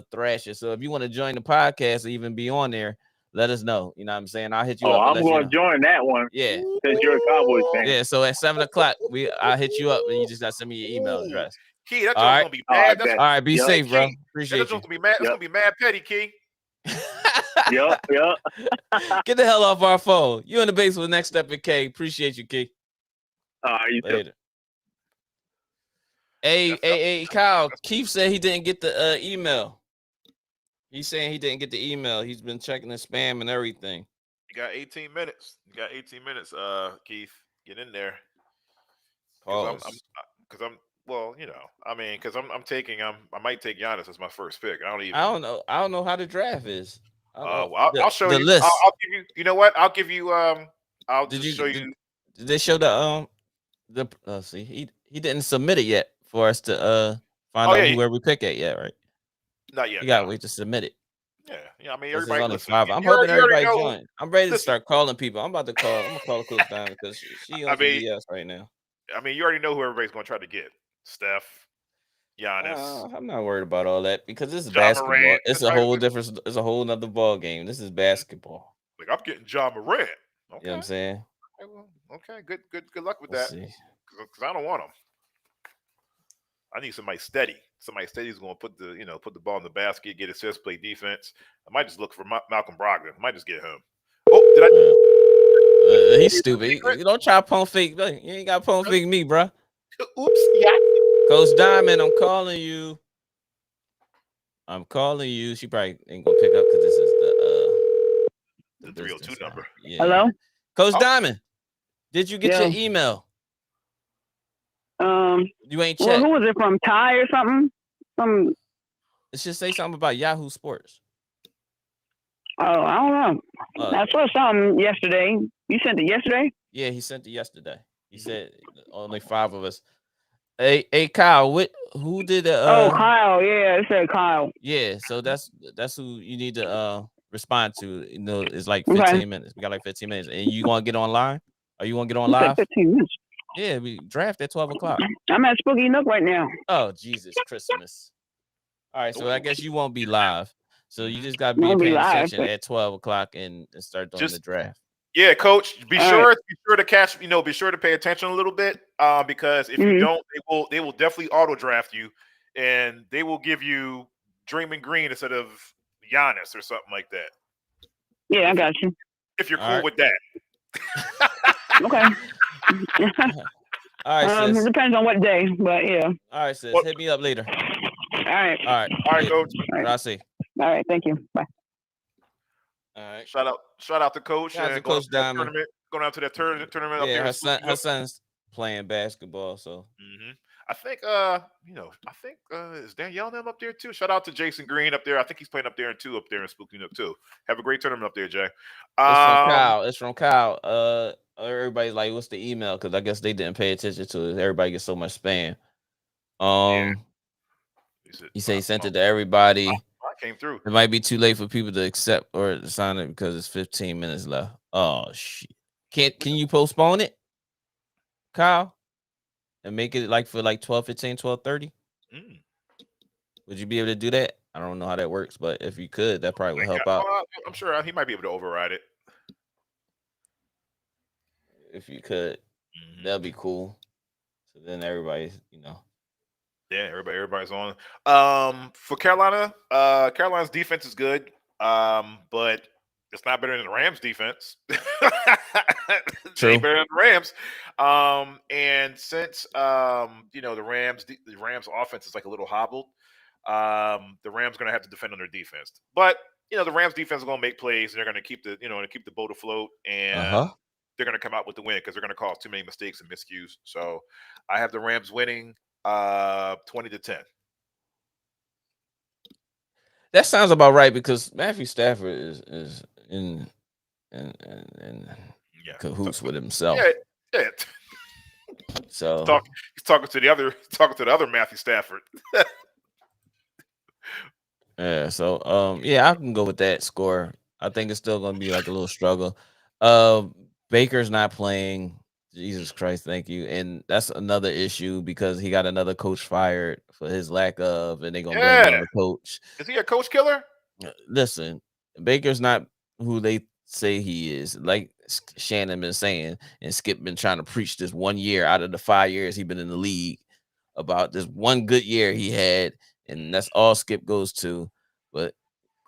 [SPEAKER 1] thrasher. So if you want to join the podcast or even be on there, let us know. You know what I'm saying? I'll hit you up.
[SPEAKER 5] I'm going to join that one.
[SPEAKER 1] Yeah.
[SPEAKER 5] Since you're a Cowboys fan.
[SPEAKER 1] Yeah. So at 7:00, I'll hit you up and you just got to send me your email address.
[SPEAKER 2] Key, that's gonna be mad.
[SPEAKER 1] All right. Be safe, bro. Appreciate
[SPEAKER 2] that's
[SPEAKER 1] you.
[SPEAKER 2] Gonna be mad. That's gonna be mad petty, Key.
[SPEAKER 5] Yep.
[SPEAKER 1] Get the hell off our phone. You in the basement with Next Step and K. Appreciate you, Key.
[SPEAKER 5] You
[SPEAKER 1] later. Hey, Kyle. Keith said he didn't get the email. He's saying he didn't get the email. He's been checking the spam and everything.
[SPEAKER 2] You got 18 minutes. Keith. Get in there.
[SPEAKER 1] Pause.
[SPEAKER 2] I might take Giannis as my first pick. I don't know.
[SPEAKER 1] I don't know how the draft is.
[SPEAKER 2] I'll show
[SPEAKER 1] the
[SPEAKER 2] you.
[SPEAKER 1] list.
[SPEAKER 2] I'll give you. You know what? I'll give you. Show you.
[SPEAKER 1] Did they show the see, he didn't submit it yet for us to find out where we pick at yet, right?
[SPEAKER 2] Not yet.
[SPEAKER 1] You gotta wait to submit it.
[SPEAKER 2] Yeah. I mean, everybody.
[SPEAKER 1] Only 5. I'm hoping everybody join. I'm ready to start calling people. I'm gonna call Coach down because she on BS right now.
[SPEAKER 2] I mean, you already know who everybody's gonna try to get. Steph, Giannis.
[SPEAKER 1] I'm not worried about all that because this is basketball. Morant. It's a whole different. It's a whole nother ball game. This is basketball.
[SPEAKER 2] Like I'm getting Ja Morant. Okay.
[SPEAKER 1] You know what I'm saying?
[SPEAKER 2] Okay. Good luck with that. Because I don't want him. I need somebody steady. Somebody steady is going to put the ball in the basket, get assists, play defense. I might just look for Malcolm Brogdon. I might just get him. Oh, did I?
[SPEAKER 1] He's stupid. You don't try to pump fake. You ain't got to pump fake me, bro.
[SPEAKER 2] Oops. Yeah.
[SPEAKER 1] Coach Diamond, I'm calling you. She probably ain't gonna pick up because this is
[SPEAKER 2] the 302 number.
[SPEAKER 6] Yeah. Hello,
[SPEAKER 1] Coach Diamond. Did you get your email? You ain't checked.
[SPEAKER 6] Well, who was it from? Ty or something?
[SPEAKER 1] It should say something about Yahoo Sports.
[SPEAKER 6] Oh, I don't know. I saw something yesterday. You sent it yesterday?
[SPEAKER 1] Yeah, he sent it yesterday. He said only 5 of us. Hey, Kyle, who did it?
[SPEAKER 6] Kyle. Yeah, it said Kyle.
[SPEAKER 1] Yeah, so that's who you need to respond to. It's like 15 minutes. We got like 15 minutes. And you want to get online? Are you want to get on live?
[SPEAKER 6] 15 minutes.
[SPEAKER 1] Yeah, we draft at 12:00.
[SPEAKER 6] I'm at Spooky Nook right now.
[SPEAKER 1] Oh, Jesus Christmas. All right, so I guess you won't be live. So you just got to be paying attention at 12:00 and start doing the draft.
[SPEAKER 2] Yeah, Coach. Be sure to catch. Be sure to pay attention a little bit, because if you don't, they will definitely auto draft you, and they will give you Draymond Green instead of Giannis or something like that.
[SPEAKER 6] Yeah, I got you.
[SPEAKER 2] If you're cool with that.
[SPEAKER 6] Okay.
[SPEAKER 1] All right, sis.
[SPEAKER 6] It depends on what day, but yeah.
[SPEAKER 1] All right, sis. Hit me up later.
[SPEAKER 6] All right,
[SPEAKER 2] Coach.
[SPEAKER 1] I'll see.
[SPEAKER 6] All right, thank you. Bye.
[SPEAKER 1] All right.
[SPEAKER 2] Shout out to Coach.
[SPEAKER 1] And Coach Diamond.
[SPEAKER 2] Going out to that tournament up
[SPEAKER 1] yeah,
[SPEAKER 2] there.
[SPEAKER 1] Her son's playing basketball, so.
[SPEAKER 2] I think is Danielle them up there too? Shout out to Jason Green up there. I think he's playing up there in Spooky Nook too. Have a great tournament up there, Jay.
[SPEAKER 1] It's from Kyle. Everybody's like, what's the email? Because I guess they didn't pay attention to it. Everybody gets so much spam. He said he sent it to everybody.
[SPEAKER 2] I came through.
[SPEAKER 1] It might be too late for people to accept or sign it because it's 15 minutes left. Oh shit! Can you postpone it, Kyle, and make it like for like 12:15, 12:30? Would you be able to do that? I don't know how that works, but if you could, that probably would help out.
[SPEAKER 2] I'm sure he might be able to override it.
[SPEAKER 1] If you could, that'd be cool. So then everybody's,
[SPEAKER 2] Yeah, everybody's on. For Carolina, Carolina's defense is good, but it's not better than the Rams' defense.
[SPEAKER 1] True.
[SPEAKER 2] It's better than the Rams. And since the Rams' offense is like a little hobbled, the Rams are going to have to defend on their defense. But the Rams defense is going to make plays, and they're going to keep the boat afloat, and they're going to come out with the win because they're going to cause too many mistakes and miscues. So I have the Rams winning 20-10.
[SPEAKER 1] That sounds about right because Matthew Stafford is in cahoots with himself.
[SPEAKER 2] Yeah.
[SPEAKER 1] So
[SPEAKER 2] he's talking to the other Matthew Stafford.
[SPEAKER 1] Yeah, so I can go with that score. I think it's still gonna be like a little struggle. Baker's not playing. Jesus Christ, thank you. And that's another issue because he got another coach fired for his lack of, and they're gonna blame it on the coach.
[SPEAKER 2] Is he a coach killer?
[SPEAKER 1] Listen, Baker's not who they say he is. Like Shannon been saying, and Skip been trying to preach this 1 year out of the 5 years he been in the league about this one good year he had. And that's all Skip goes to. But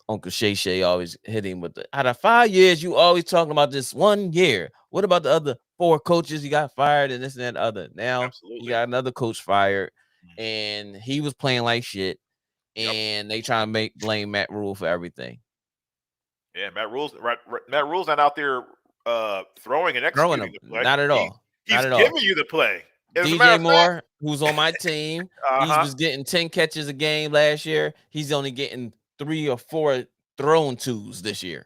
[SPEAKER 1] Uncle Shay always hit him with out of 5 years, you always talking about this 1 year. What about the other 4 coaches he got fired and this and that other? Now he got another coach fired, and he was playing like shit. And they trying to blame Matt Rule for everything.
[SPEAKER 2] Yeah, Matt Rule's not out there throwing and executing the play.
[SPEAKER 1] Not at all.
[SPEAKER 2] He's giving you the play.
[SPEAKER 1] DJ Moore, who's on my team, he was getting 10 catches a game last year. He's only getting 3 or 4 thrown twos this year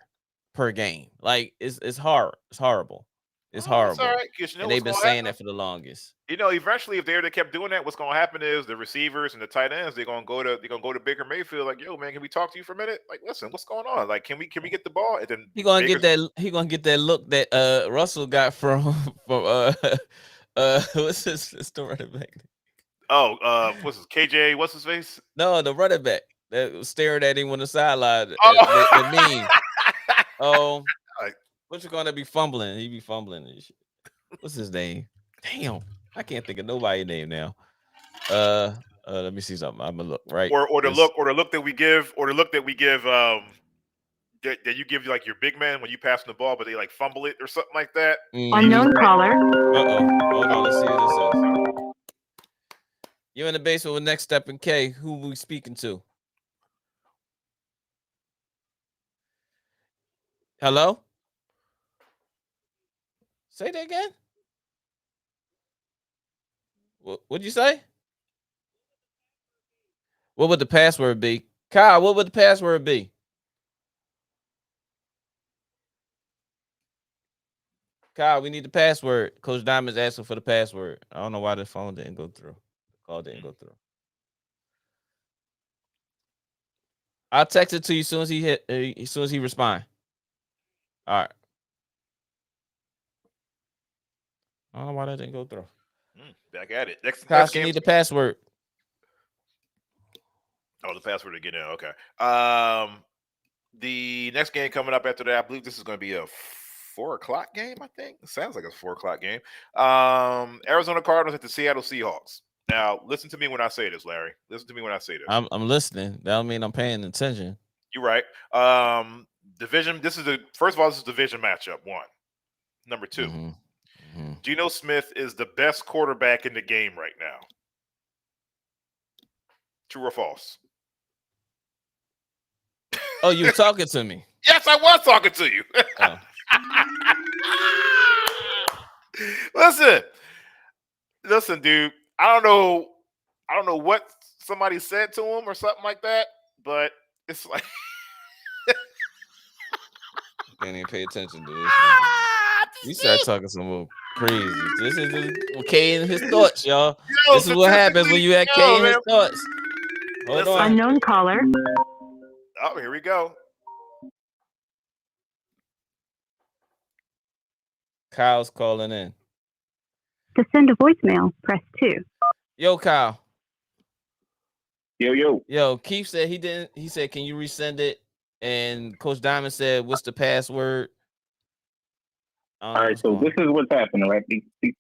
[SPEAKER 1] per game. Like it's hard. It's horrible. It's horrible.
[SPEAKER 2] All right,
[SPEAKER 1] and they've been saying that for the longest.
[SPEAKER 2] Eventually, if they kept doing that, what's going to happen is the receivers and the tight ends they're going to go to Baker Mayfield like, yo, man, can we talk to you for a minute? Like, listen, what's going on? Like, can we get the ball? And then
[SPEAKER 1] he gonna get that look that Russell got from what's the running back?
[SPEAKER 2] What's his KJ? What's his face?
[SPEAKER 1] No, the running back that was staring at him on the sideline. The meme. Oh, what you gonna be fumbling? He be fumbling and shit. What's his name? Damn, I can't think of nobody's name now. Let me see something. I'm gonna look right.
[SPEAKER 2] Or the look that we give that you give like your big man when you pass the ball, but they like fumble it or something like that.
[SPEAKER 6] Unknown caller.
[SPEAKER 1] Hold on, let's see this is. You're in the basement with Next Step and K. Who we speaking to? Hello? Say that again. What'd you say? What would the password be? Kyle, what would the password be? Kyle, we need the password. Coach Diamond's asking for the password. I don't know why the phone didn't go through. The call didn't go through. I'll text it to you as soon as he respond. All right. I don't know why that didn't go through.
[SPEAKER 2] Back at it. Next
[SPEAKER 1] you need the password.
[SPEAKER 2] Oh, the password to get in. Okay. The next game coming up after that, I believe this is going to be a 4:00 game. I think it sounds like a 4:00 game. Arizona Cardinals at the Seattle Seahawks. Now, listen to me when I say this, Larry. Listen to me when I say this.
[SPEAKER 1] I'm listening. That don't mean I'm paying attention.
[SPEAKER 2] You're right. Division. This is first of all, this is a division matchup. 1. Number 2. Geno Smith is the best quarterback in the game right now. True or false?
[SPEAKER 1] Oh, you were talking to me?
[SPEAKER 2] Yes, I was talking to you. Oh. Listen, dude. I don't know what somebody said to him or something like that, but it's like
[SPEAKER 1] can't even pay attention to this. You start talking some more crazy. This is K in his thoughts, y'all. This is what happens when you have K in his thoughts. Hold on.
[SPEAKER 6] Unknown caller.
[SPEAKER 2] Oh, here we go.
[SPEAKER 1] Kyle's calling in.
[SPEAKER 6] To send a voicemail, press 2.
[SPEAKER 1] Yo, Kyle.
[SPEAKER 5] Yo.
[SPEAKER 1] Keith said he didn't. He said, "Can you resend it?" And Coach Diamond said, "What's the password?"
[SPEAKER 5] All right, so this is what's happening, right? Because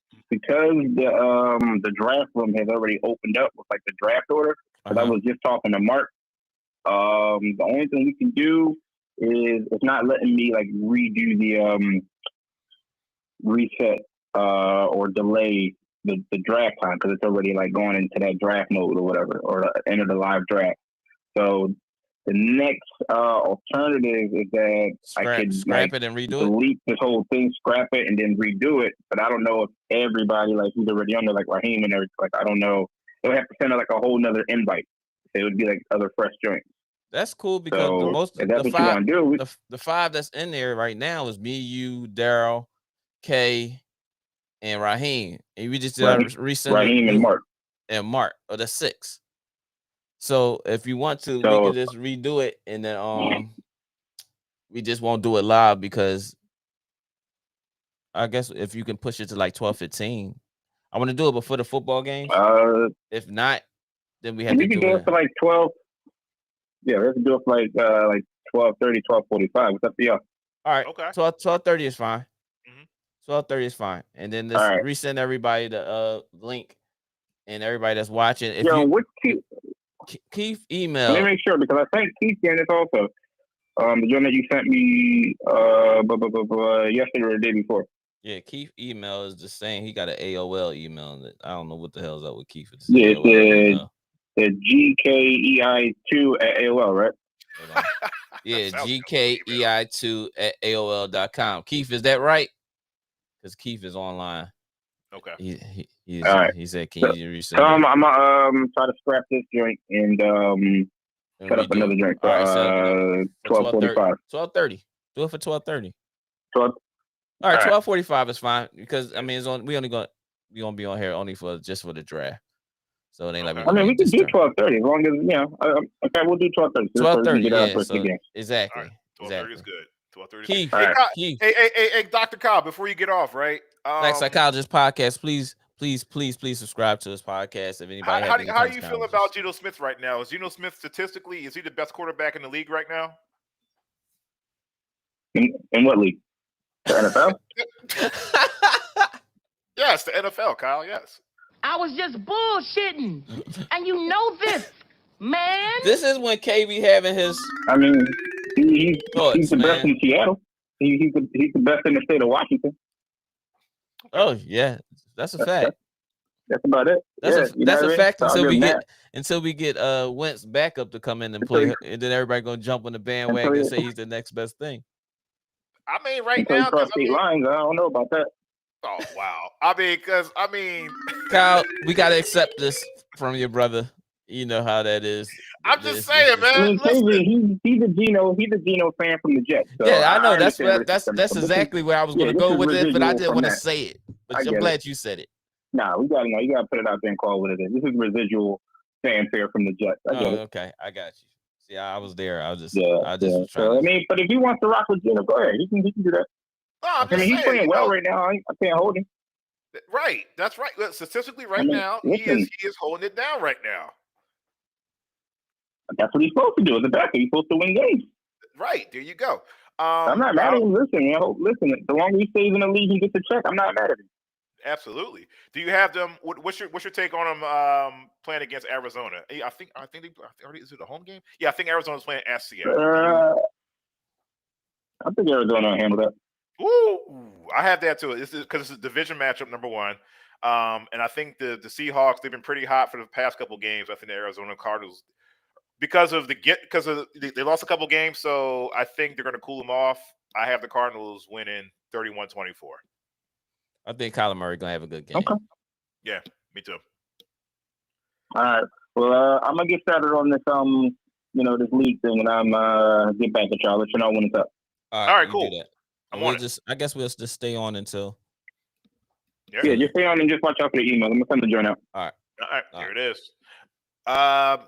[SPEAKER 5] the draft room has already opened up with like the draft order. Because I was just talking to Mark. The only thing we can do is it's not letting me like redo the reset or delay the draft time because it's already like going into that draft mode or whatever, or enter the live draft. So the next alternative is that I could
[SPEAKER 1] scrap it and redo it.
[SPEAKER 5] Delete this whole thing, scrap it, and then redo it. But I don't know if everybody who's already on there, like Raheem and everything. I don't know. They would have to send out a whole nother invite. It would be other fresh joints.
[SPEAKER 1] That's cool because the five that's in there right now is me, you, Daryl, Kay, and Raheem. And we just did
[SPEAKER 5] Raheem and Mark.
[SPEAKER 1] And Mark, or the 6. So if you want to, we can just redo it, and then we just won't do it live because I guess if you can push it to 12:15, I want to do it before the football games. If not, then we have to do it
[SPEAKER 5] for 12. Yeah, we have to do it for 12:30, 12:45. What's up to y'all?
[SPEAKER 1] All right. Okay. 12:30 is fine. 12:30 is fine, and then just resend everybody the link, and everybody that's watching.
[SPEAKER 5] What's
[SPEAKER 1] Keith email?
[SPEAKER 5] Let me make sure because I sent Keith in this also. The one that you sent me yesterday or the day before.
[SPEAKER 1] Yeah, Keith email is just saying he got an AOL email. That I don't know what the hell's up with Keith.
[SPEAKER 5] Yeah, it's the GKEI2 at AOL, right?
[SPEAKER 1] Yeah, GKEI2 at AOL.com. Keith, is that right? Because Keith is online.
[SPEAKER 2] Okay.
[SPEAKER 1] He said, "Can you resend?"
[SPEAKER 5] I'm gonna try to scrap this joint and set up another joint for 12:45.
[SPEAKER 1] 12:30. Do it for 12:30.
[SPEAKER 5] 12.
[SPEAKER 1] All right, 12:45 is fine because I mean we gonna be on here only for the draft. So it ain't like
[SPEAKER 5] we can do 12:30 as long as okay, we'll do 12:30.
[SPEAKER 1] 12:30. Yeah, exactly.
[SPEAKER 2] 12:30 is good. 12:30.
[SPEAKER 1] Keith,
[SPEAKER 2] hey, Dr. Kyle, before you get off, right?
[SPEAKER 1] Black Psychologist Podcast, please subscribe to this podcast. If anybody,
[SPEAKER 2] how do you feel about Geno Smith right now? Is Geno Smith statistically, is he the best quarterback in the league right now?
[SPEAKER 5] In what league? The
[SPEAKER 2] NFL? Yes, the NFL, Kyle. Yes.
[SPEAKER 7] I was just bullshitting, and you know this, man.
[SPEAKER 1] This is when KB having his.
[SPEAKER 5] I mean, he's the best in Seattle. He's the best in the state of Washington.
[SPEAKER 1] Oh yeah, that's a fact.
[SPEAKER 5] That's about it.
[SPEAKER 1] That's a fact until we get Wentz backup to come in and play, and then everybody gonna jump on the bandwagon and say he's the next best thing.
[SPEAKER 2] I mean, right now,
[SPEAKER 5] lines. I don't know about that.
[SPEAKER 2] Oh wow! I mean,
[SPEAKER 1] Kyle, we gotta accept this from your brother. You know how that is.
[SPEAKER 2] I'm just saying, man.
[SPEAKER 5] I mean, he's a Geno fan from the Jets. So
[SPEAKER 1] yeah, I know that's exactly where I was going to go with it, but I didn't want to say it. But I'm glad you said it.
[SPEAKER 5] Nah, you gotta put it out there and call it what it is. This is residual fanfare from the Jets.
[SPEAKER 1] Okay, I got you. See, I was there. I was just
[SPEAKER 5] So, I mean, but if he wants to rock with Geno, go ahead. He can do that.
[SPEAKER 2] No,
[SPEAKER 5] he's playing well right now. I can't hold him.
[SPEAKER 2] Right, that's right. Statistically, now, he is holding it down right now.
[SPEAKER 5] That's what he's supposed to do as a backup. He's supposed to win games.
[SPEAKER 2] Right, there you go.
[SPEAKER 5] I'm not mad at him. Listen, the longer he stays in the league and gets a check, I'm not mad at him.
[SPEAKER 2] Absolutely. Do you have them? What's your take on them playing against Arizona? I think they already, is it a home game? Yeah, I think Arizona's playing at Seattle.
[SPEAKER 5] I think Arizona will handle that.
[SPEAKER 2] Ooh, I have that too. This is because it's a division matchup, number one. And I think the Seahawks, they've been pretty hot for the past couple games. I think the Arizona Cardinals, because they lost a couple games, so I think they're going to cool them off. I have the Cardinals winning 31-24.
[SPEAKER 1] I think Kyler Murray gonna have a good game.
[SPEAKER 5] Okay.
[SPEAKER 2] Yeah, me too.
[SPEAKER 5] All right. Well, I'm gonna get started on this this league thing, and I'm get back at y'all. Let you know when it's up.
[SPEAKER 2] All right, cool.
[SPEAKER 1] I guess we'll just stay on until.
[SPEAKER 5] Yeah, just stay on and just watch out for the email. I'm gonna send the joint out.
[SPEAKER 2] All right. There it is. That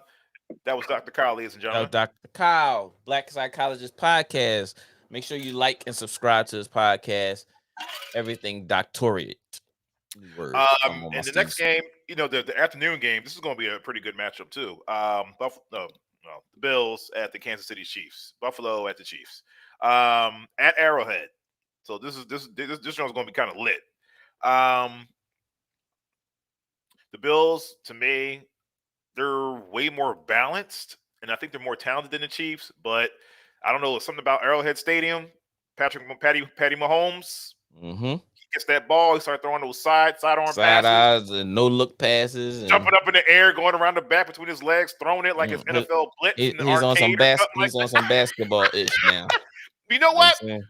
[SPEAKER 2] was Dr. Kyle, ladies and gentlemen.
[SPEAKER 1] Dr. Kyle, Black Psychologist Podcast. Make sure you like and subscribe to this podcast. Everything doctorate.
[SPEAKER 2] And the next game, the afternoon game, this is going to be a pretty good matchup too. The Bills at the Kansas City Chiefs. Buffalo at the Chiefs. At Arrowhead. So this one's going to be kind of lit. The Bills, to me, they're way more balanced, and I think they're more talented than the Chiefs. But I don't know, something about Arrowhead Stadium. Patty Mahomes.
[SPEAKER 1] Mm-hmm.
[SPEAKER 2] gets that ball, he starts throwing those sidearm
[SPEAKER 1] side
[SPEAKER 2] passes,
[SPEAKER 1] eyes and no look passes, and
[SPEAKER 2] jumping up in the air, going around the back between his legs, throwing it like it's NFL blitz in the
[SPEAKER 1] he's on some
[SPEAKER 2] arcade or something
[SPEAKER 1] he's
[SPEAKER 2] like
[SPEAKER 1] on some basketball ish now.
[SPEAKER 2] You know what?
[SPEAKER 1] You know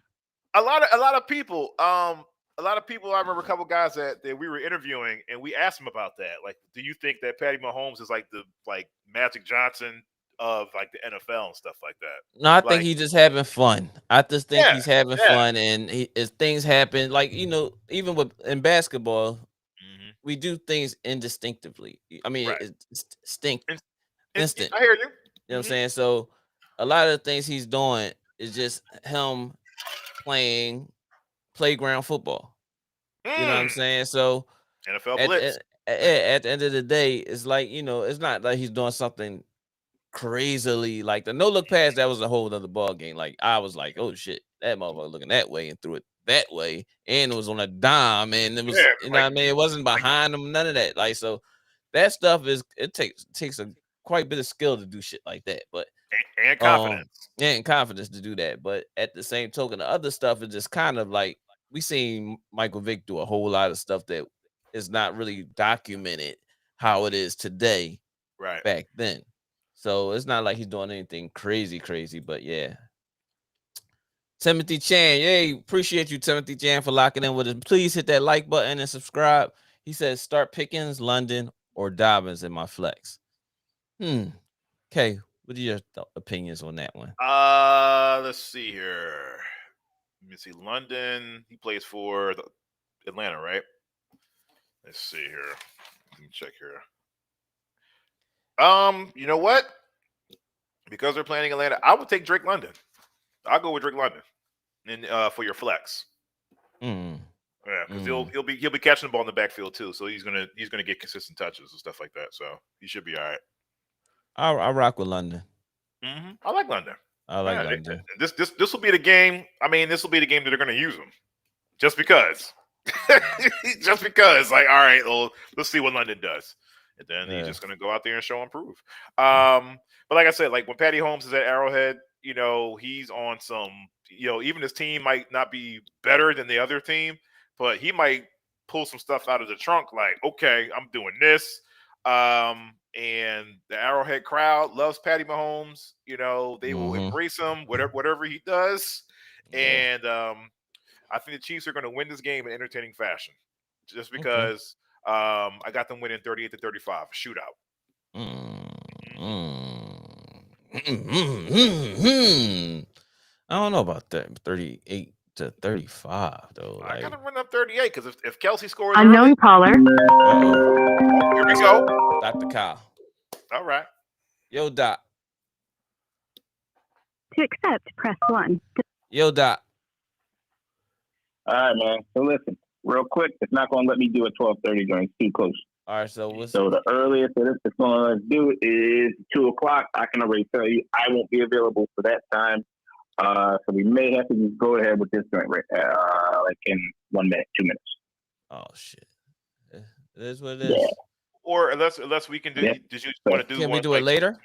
[SPEAKER 2] A lot of people, I remember a couple guys that we were interviewing, and we asked them about that. Like, do you think that Patty Mahomes is like the Magic Johnson of like the NFL and stuff like that?
[SPEAKER 1] No, I think he's just having fun. I just think he's having
[SPEAKER 2] yeah.
[SPEAKER 1] fun, and as things happen, like even in basketball, we do things indistinctively. I mean, it's instant.
[SPEAKER 2] I hear you.
[SPEAKER 1] You know what I'm saying? So a lot of the things he's doing is just him playing playground football. You know what I'm saying? So
[SPEAKER 2] NFL blitz.
[SPEAKER 1] At the end of the day, it's like, it's not like he's doing something crazily like the no look pass. That was a whole other ball game. Like, I was like, oh shit, that motherfucker looking that way and threw it that way, and it was on a dime, and it was what I mean, it wasn't behind him, none of that. Like, so that stuff takes a quite bit of skill to do shit like that, but
[SPEAKER 2] and confidence.
[SPEAKER 1] And confidence to do that. But at the same token, the other stuff is just kind of like we seen Michael Vick do a whole lot of stuff that is not really documented how it is today,
[SPEAKER 2] right?
[SPEAKER 1] Back then. So it's not like he's doing anything crazy, but yeah. Timothy Chan, yay, appreciate you, Timothy Chan, for locking in with us. Please hit that like button and subscribe. He says, start Pickens, London, or Dobbins in my flex. Okay, what are your opinions on that one?
[SPEAKER 2] Let's see here. Let me see. London, he plays for Atlanta, right? Let's see here. Let me check here. You know what? Because they're playing Atlanta, I would take Drake London. I'll go with Drake London, and for your flex. Yeah, because he'll be catching the ball in the backfield too, so he's gonna get consistent touches and stuff like that. So he should be all right.
[SPEAKER 1] I'll rock with London.
[SPEAKER 2] I like London.
[SPEAKER 1] London.
[SPEAKER 2] This will be the game. I mean, this will be the game that they're going to use him, just because. Just because, like, all right, well, let's see what London does, and then he's just going to go out there and show and prove. But like I said, like when Patty Holmes is at Arrowhead, he's on some. Even his team might not be better than the other team, but he might pull some stuff out of the trunk. Like, okay, I'm doing this. And the Arrowhead crowd loves Patty Mahomes. They will embrace him, whatever he does. And I think the Chiefs are going to win this game in entertaining fashion, just because I got them winning 38-35, shootout.
[SPEAKER 1] I don't know about that. 38-35 though.
[SPEAKER 2] I got them winning up 38 because if Kelsey scores,
[SPEAKER 8] unknown caller.
[SPEAKER 2] Here we go,
[SPEAKER 1] Dr. Kyle.
[SPEAKER 2] All right,
[SPEAKER 1] yo, Doc.
[SPEAKER 8] To accept, press 1.
[SPEAKER 1] Yo, Doc.
[SPEAKER 5] All right, man. So listen, real quick, it's not going to let me do it 12:30 during. It's too close.
[SPEAKER 1] All right, so
[SPEAKER 5] the earliest that it's going to let us do it is 2 o'clock. I can already tell you I won't be available for that time. So we may have to just go ahead with this joint right like in 1 minute, 2 minutes.
[SPEAKER 1] Oh shit! It is what it is.
[SPEAKER 5] Yeah.
[SPEAKER 2] Or unless we can do. Yeah. Did you want to do?
[SPEAKER 1] Can we do it later?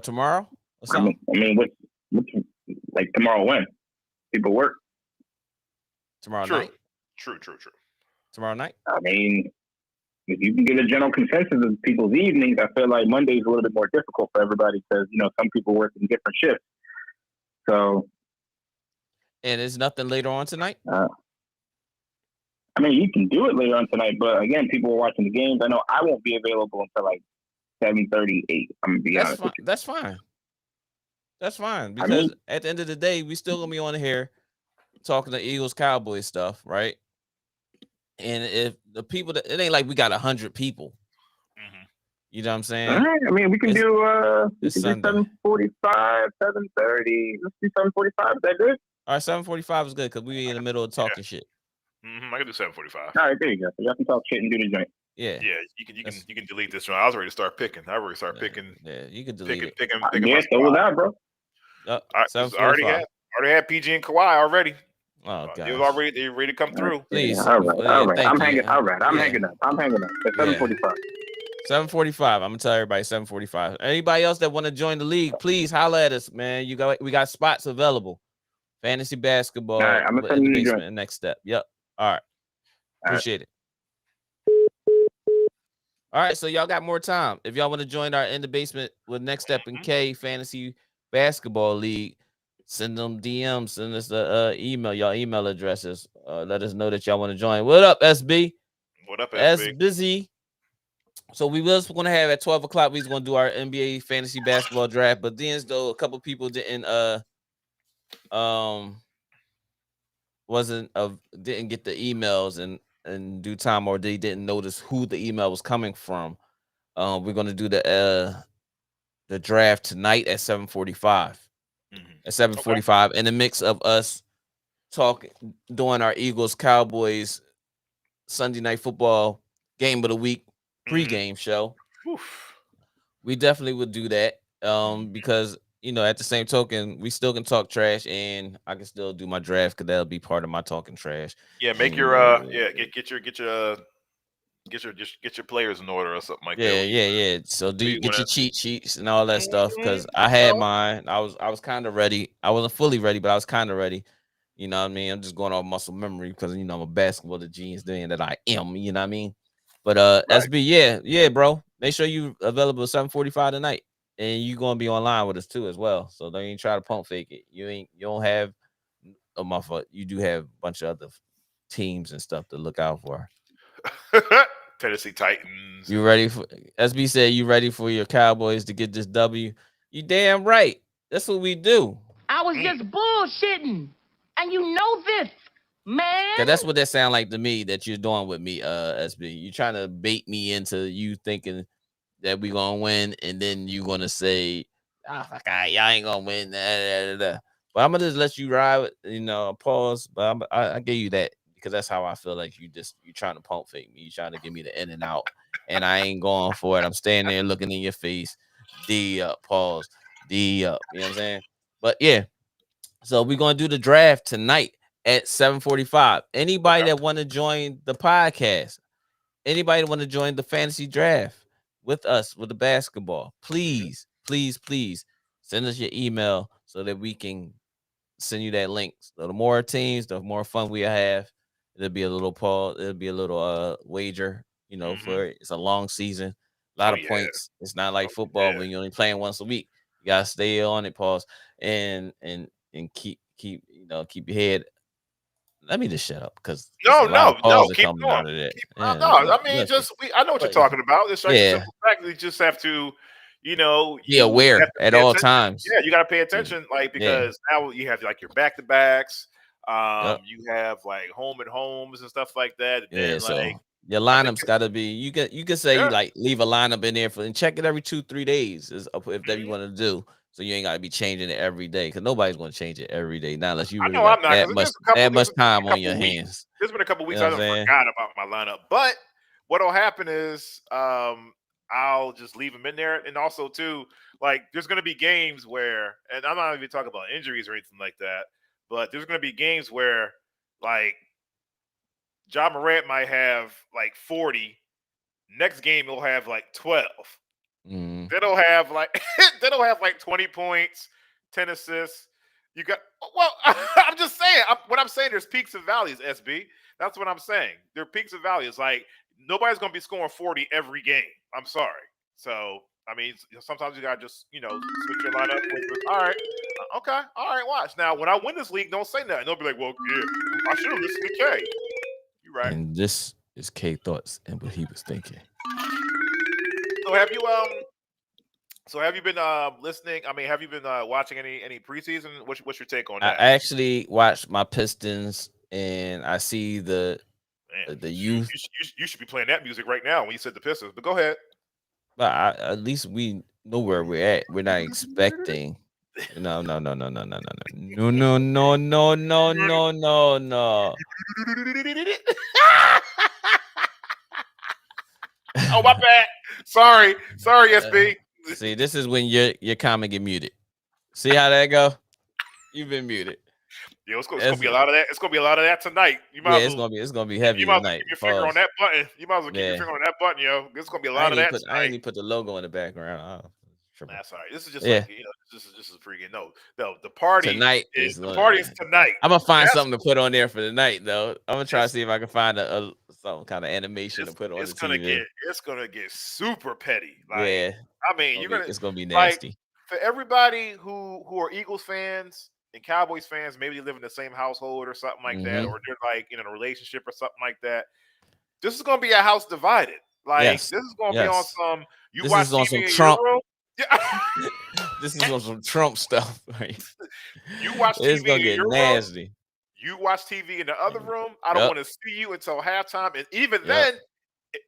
[SPEAKER 1] Tomorrow?
[SPEAKER 5] I mean, what like tomorrow when people work?
[SPEAKER 1] Tomorrow night.
[SPEAKER 2] True.
[SPEAKER 1] Tomorrow night.
[SPEAKER 5] I mean, if you can get a general consensus of people's evenings, I feel like Monday's a little bit more difficult for everybody because some people work in different shifts. So.
[SPEAKER 1] And there's nothing later on tonight.
[SPEAKER 5] I mean, you can do it later on tonight, but again, people are watching the games. I know I won't be available until like 7:38. I'm gonna be honest with you.
[SPEAKER 1] That's fine. That's fine because at the end of the day, we still gonna be on here talking the Eagles Cowboys stuff, right? And if the people it ain't like we got 100 people. You know what I'm saying?
[SPEAKER 5] All right. I mean, we can do 7:45, 7:30. Let's do 7:45. Is that good?
[SPEAKER 1] All right, 7:45 is good because we in the middle of talking shit.
[SPEAKER 2] I can do 7:45.
[SPEAKER 5] All right, there you go. So y'all can talk shit and do the joint.
[SPEAKER 1] Yeah.
[SPEAKER 2] You can delete this one. I was ready to start picking. I already started picking.
[SPEAKER 1] Yeah, you can delete it.
[SPEAKER 2] Picking
[SPEAKER 5] yeah, throw it out, bro.
[SPEAKER 2] Already had PG and Kawhi already.
[SPEAKER 1] Oh god,
[SPEAKER 2] they were ready to come through.
[SPEAKER 1] Please,
[SPEAKER 5] all right. I'm hanging up. I'm hanging up. It's 7:45.
[SPEAKER 1] 7:45. I'm gonna tell everybody 7:45. Anybody else that want to join the league, please holla at us, man. We got spots available. Fantasy basketball.
[SPEAKER 5] All right, I'm gonna send you the
[SPEAKER 1] next step. Yep. All right. Appreciate it. All right, so y'all got more time. If y'all want to join our In the Basement with Next Step in K Fantasy Basketball League, send them DMs, send us the email, y'all email addresses. Let us know that y'all want to join. What up, SB?
[SPEAKER 2] What up,
[SPEAKER 1] That's
[SPEAKER 2] SB?
[SPEAKER 1] busy. So we was going to have at 12 o'clock, we was going to do our NBA fantasy basketball draft, but then though a couple people didn't didn't get the emails in due time, or they didn't notice who the email was coming from. We're going to do the draft tonight at 7:45. At 7:45, in the mix of us doing our Eagles Cowboys Sunday night football game of the week pregame show. We definitely would do that because at the same token, we still can talk trash, and I can still do my draft because that'll be part of my talking trash.
[SPEAKER 2] Yeah, make your get your players in order or something like that.
[SPEAKER 1] Yeah. So get your cheat sheets and all that stuff, because I had mine. I was kind of ready. I wasn't fully ready, but I was kind of ready. You know what I mean? I'm just going off muscle memory because I'm a basketball genius doing that I am. You know what I mean? But SB, yeah, bro. Make sure you available at 7:45 tonight, and you gonna be online with us too as well. So don't even try to pump fake it. You don't have a motherfucker. You do have a bunch of other teams and stuff to look out for.
[SPEAKER 2] Tennessee Titans.
[SPEAKER 1] You ready for SB said you ready for your Cowboys to get this W? You damn right. That's what we do.
[SPEAKER 7] I was just bullshitting. And you know this, man.
[SPEAKER 1] Cause that's what that sound like to me that you're doing with me, SB. You trying to bait me into you thinking that we gonna win, and then you gonna say, fuck, y'all ain't gonna win. But I'm gonna just let you ride, pause. But I gave you that because that's how I feel like you trying to pump fake me. You trying to give me the in and out, and I ain't going for it. I'm standing there looking in your face. D up, pause. D up. You know what I'm saying? But yeah. So we're gonna do the draft tonight at 7:45. Anybody that want to join the podcast, anybody that want to join the fantasy draft with us with the basketball, please send us your email so that we can send you that link. So the more teams, the more fun we have. It'll be a little pause. It'll be a little wager. For it. It's a long season, a lot of points. It's not like football when you're only playing once a week. You gotta stay on it, pause, and keep your head. Let me just shut up because
[SPEAKER 2] no,
[SPEAKER 1] keep going. Out of that.
[SPEAKER 2] I mean, I know what you're talking about. It's like a simple fact. We just have to,
[SPEAKER 1] be aware at all times.
[SPEAKER 2] Yeah, you got to pay attention, because now you have like your back to backs. You have like home and homes and stuff like that. And
[SPEAKER 1] so your lineup's got to be. You can say like leave a lineup in there and check it every 2-3 days if that you want to do. So you ain't got to be changing it every day because nobody's going to change it every day. Not unless you really got that much time on your hands.
[SPEAKER 2] There's been a couple weeks I forgot about my lineup. But what'll happen is I'll just leave them in there. And also, too, like there's going to be games where, and I'm not even talking about injuries or anything like that, but there's going to be games where like John Morant might have like 40. Next game, he'll have like 12. They don't have like 20 points, 10 assists. You got I'm just saying. What I'm saying, there's peaks and valleys. SB, that's what I'm saying. There are peaks and valleys. Like nobody's gonna be scoring 40 every game. I'm sorry. So I mean, sometimes you gotta just switch your lineup. All right, okay, all right. Watch now. When I win this league, don't say nothing. They'll be like, "Well, yeah, I should have listened to K." You're right.
[SPEAKER 1] And this is K thoughts and what he was thinking.
[SPEAKER 2] So have you been listening? I mean, have you been watching any preseason? What's your take on that?
[SPEAKER 1] I actually watched my Pistons, and I see the youth.
[SPEAKER 2] You should be playing that music right now when you said the Pistons. But go ahead.
[SPEAKER 1] But at least we know where we're at. We're not expecting. No.
[SPEAKER 2] Oh, my bad. Sorry, SB.
[SPEAKER 1] See, this is when your comment get muted. See how that go? You've been muted.
[SPEAKER 2] Yeah, it's gonna be a lot of that. It's gonna be a lot of that tonight.
[SPEAKER 1] It's gonna be heavy tonight.
[SPEAKER 2] Keep your finger on that button. You might as well keep your finger on that button, yo. It's gonna be a lot of that.
[SPEAKER 1] I ain't even put the logo in the background.
[SPEAKER 2] That's all right. This is just like this is freaking no. The party
[SPEAKER 1] tonight
[SPEAKER 2] is tonight.
[SPEAKER 1] I'm gonna find something to put on there for the night though. I'm gonna try to see if I can find some kind of animation to put on the TV.
[SPEAKER 2] It's gonna get super petty. Like,
[SPEAKER 1] Yeah,
[SPEAKER 2] I mean,
[SPEAKER 1] it's gonna be
[SPEAKER 2] like
[SPEAKER 1] nasty.
[SPEAKER 2] for everybody who are Eagles fans and Cowboys fans, maybe they live in the same household or something like that, or they're like in a relationship or something like that. This is gonna be a house divided. Like,
[SPEAKER 1] Yes.
[SPEAKER 2] this is gonna be on some. You
[SPEAKER 1] This
[SPEAKER 2] watch
[SPEAKER 1] is on
[SPEAKER 2] TV
[SPEAKER 1] some
[SPEAKER 2] in
[SPEAKER 1] Trump.
[SPEAKER 2] your room. Yeah.
[SPEAKER 1] This is on some Trump stuff. Right?
[SPEAKER 2] You watch
[SPEAKER 1] It's
[SPEAKER 2] TV
[SPEAKER 1] gonna
[SPEAKER 2] in
[SPEAKER 1] get
[SPEAKER 2] your room.
[SPEAKER 1] nasty.
[SPEAKER 2] You watch TV in the other room. I don't want to see you until halftime, and even then,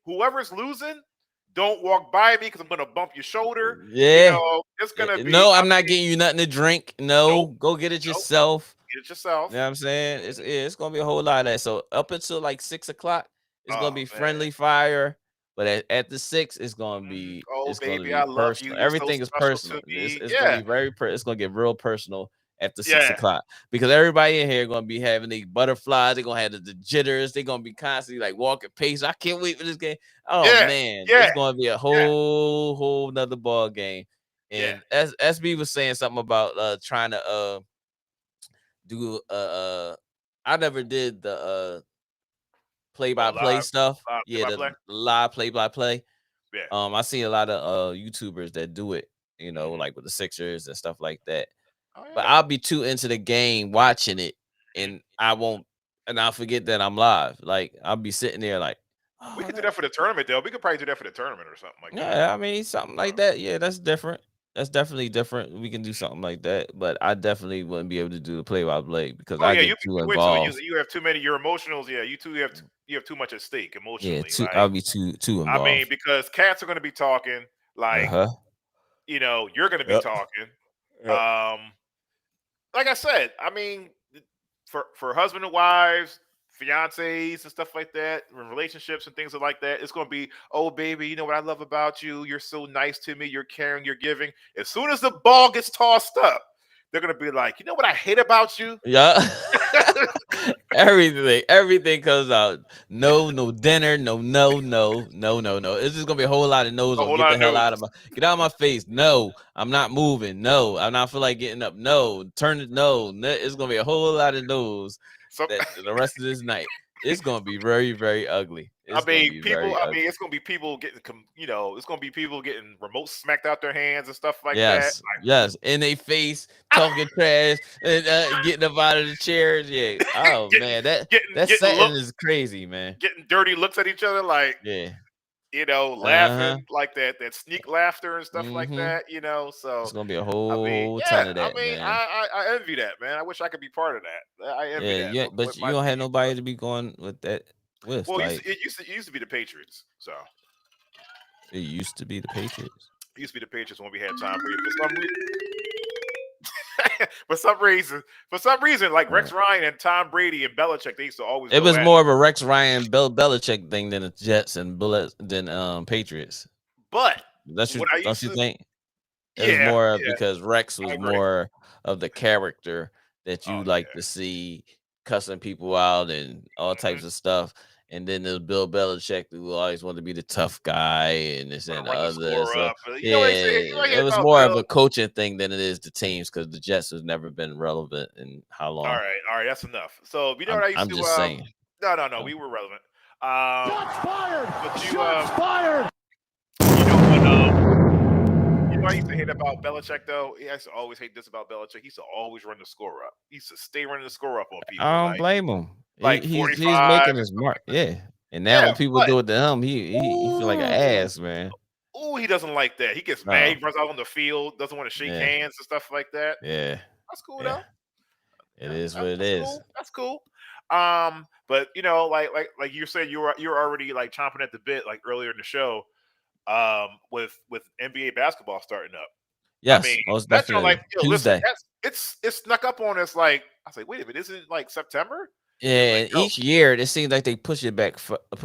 [SPEAKER 2] whoever's losing, don't walk by me because I'm gonna bump your shoulder.
[SPEAKER 1] Yeah.
[SPEAKER 2] You know, it's gonna be.
[SPEAKER 1] No, I'm not getting you nothing to drink. No,
[SPEAKER 2] Nope.
[SPEAKER 1] go get it yourself.
[SPEAKER 2] Get it yourself.
[SPEAKER 1] You know what I'm saying? It's gonna be a whole lot of that. So up until like 6 o'clock, it's gonna be friendly fire. But at the 6, it's gonna be
[SPEAKER 2] baby,
[SPEAKER 1] gonna
[SPEAKER 2] I
[SPEAKER 1] be
[SPEAKER 2] love
[SPEAKER 1] personal.
[SPEAKER 2] you. You're
[SPEAKER 1] Everything
[SPEAKER 2] so
[SPEAKER 1] is
[SPEAKER 2] special
[SPEAKER 1] personal.
[SPEAKER 2] to me.
[SPEAKER 1] It's gonna be it's gonna get real personal after 6
[SPEAKER 2] Yeah.
[SPEAKER 1] o'clock because everybody in here gonna be having these butterflies. They're gonna have the jitters. They're gonna be constantly like walking pace. I can't wait for this game. Oh man, it's gonna be a whole nother ball game. And as SB was saying something about trying to do I never did the play-by-play stuff. The live play-by-play.
[SPEAKER 2] Yeah.
[SPEAKER 1] I see a lot of YouTubers that do it, you know, like with the Sixers and stuff like that. But I'll be too into the game watching it, and I'll forget that I'm live. Like I'll be sitting there like,
[SPEAKER 2] we could do that for the tournament, though. We could probably do that for the tournament or something like that.
[SPEAKER 1] Yeah, I mean something like that. Yeah, that's different. That's definitely different. We can do something like that, but I definitely wouldn't be able to do the play-by-play because I get too involved.
[SPEAKER 2] You have too many. Your emotionals, you have too much at stake emotionally.
[SPEAKER 1] Yeah, I'll be too involved.
[SPEAKER 2] I mean, because cats are going to be talking, like you know, you're going to be talking. Like I said, I mean, for husband and wives, fiancés and stuff like that, relationships and things like that, it's going to be, oh baby, you know what I love about you? You're so nice to me. You're caring. You're giving. As soon as the ball gets tossed up, they're going to be like, you know what I hate about you?
[SPEAKER 1] Yeah. Everything comes out. No dinner. No. It's just gonna be a whole lot of no's. Get the hell out of my face. No, I'm not moving. No, I'm not feel like getting up. No, turn it. No, it's gonna be a whole lot of no's the rest of this night. It's gonna be very, very ugly.
[SPEAKER 2] It's gonna be people getting, you know, it's gonna be people getting remotes smacked out their hands and stuff like that.
[SPEAKER 1] Yes, in their face, talking trash, and getting up out of the chairs. Yeah. Oh man, that setting is crazy, man.
[SPEAKER 2] Getting dirty looks at each other, like you know, laughing like that sneak laughter and stuff like that. You know, so
[SPEAKER 1] it's gonna be a whole ton of that.
[SPEAKER 2] I mean,
[SPEAKER 1] man.
[SPEAKER 2] I envy that, man. I wish I could be part of that. I envy that.
[SPEAKER 1] Yeah, but you don't have nobody to be going with that.
[SPEAKER 2] Well,
[SPEAKER 1] like,
[SPEAKER 2] it used to be the Patriots. So
[SPEAKER 1] it used to be the Patriots.
[SPEAKER 2] It used to be the Patriots when we had Tom Brady. For some reason, like Rex Ryan and Tom Brady and Belichick, they used to always.
[SPEAKER 1] It was more of a Rex Ryan, Belichick thing than the Jets and Patriots.
[SPEAKER 2] But
[SPEAKER 1] don't you think? It was more because Rex was more of the character that you like to see, cussing people out and all types of stuff. And then there's Bill Belichick, who always wanted to be the tough guy and this and the other. So, it was more of a coaching thing than it is the teams because the Jets has never been relevant in how long.
[SPEAKER 2] All right, that's enough. So you know what I used
[SPEAKER 1] I'm
[SPEAKER 2] to.
[SPEAKER 1] Just saying.
[SPEAKER 2] No, we were relevant.
[SPEAKER 4] Shots fired!
[SPEAKER 2] But
[SPEAKER 4] Shots fired!
[SPEAKER 2] You know what I used to hate about Belichick, though? He used to always hate this about Belichick. He used to always run the score up. He used to stay running the score up on people.
[SPEAKER 1] I don't blame him.
[SPEAKER 2] Like
[SPEAKER 1] he's making his mark. Yeah. And now when people do it to him, he feel like an ass, man.
[SPEAKER 2] Oh, he doesn't like that. He gets mad. He runs out on the field, doesn't want to shake hands and stuff like that.
[SPEAKER 1] Yeah.
[SPEAKER 2] That's cool, though.
[SPEAKER 1] It is what it is.
[SPEAKER 2] Cool. That's cool. But you know, like you said, you're already like chomping at the bit, like earlier in the show, with NBA basketball starting up.
[SPEAKER 1] Yes,
[SPEAKER 2] I mean,
[SPEAKER 1] most definitely.
[SPEAKER 2] Like,
[SPEAKER 1] Tuesday.
[SPEAKER 2] Listen, it's snuck up on us. Like I was like, wait a minute, isn't it like September?
[SPEAKER 1] Yeah, and each year it seems like they push it back.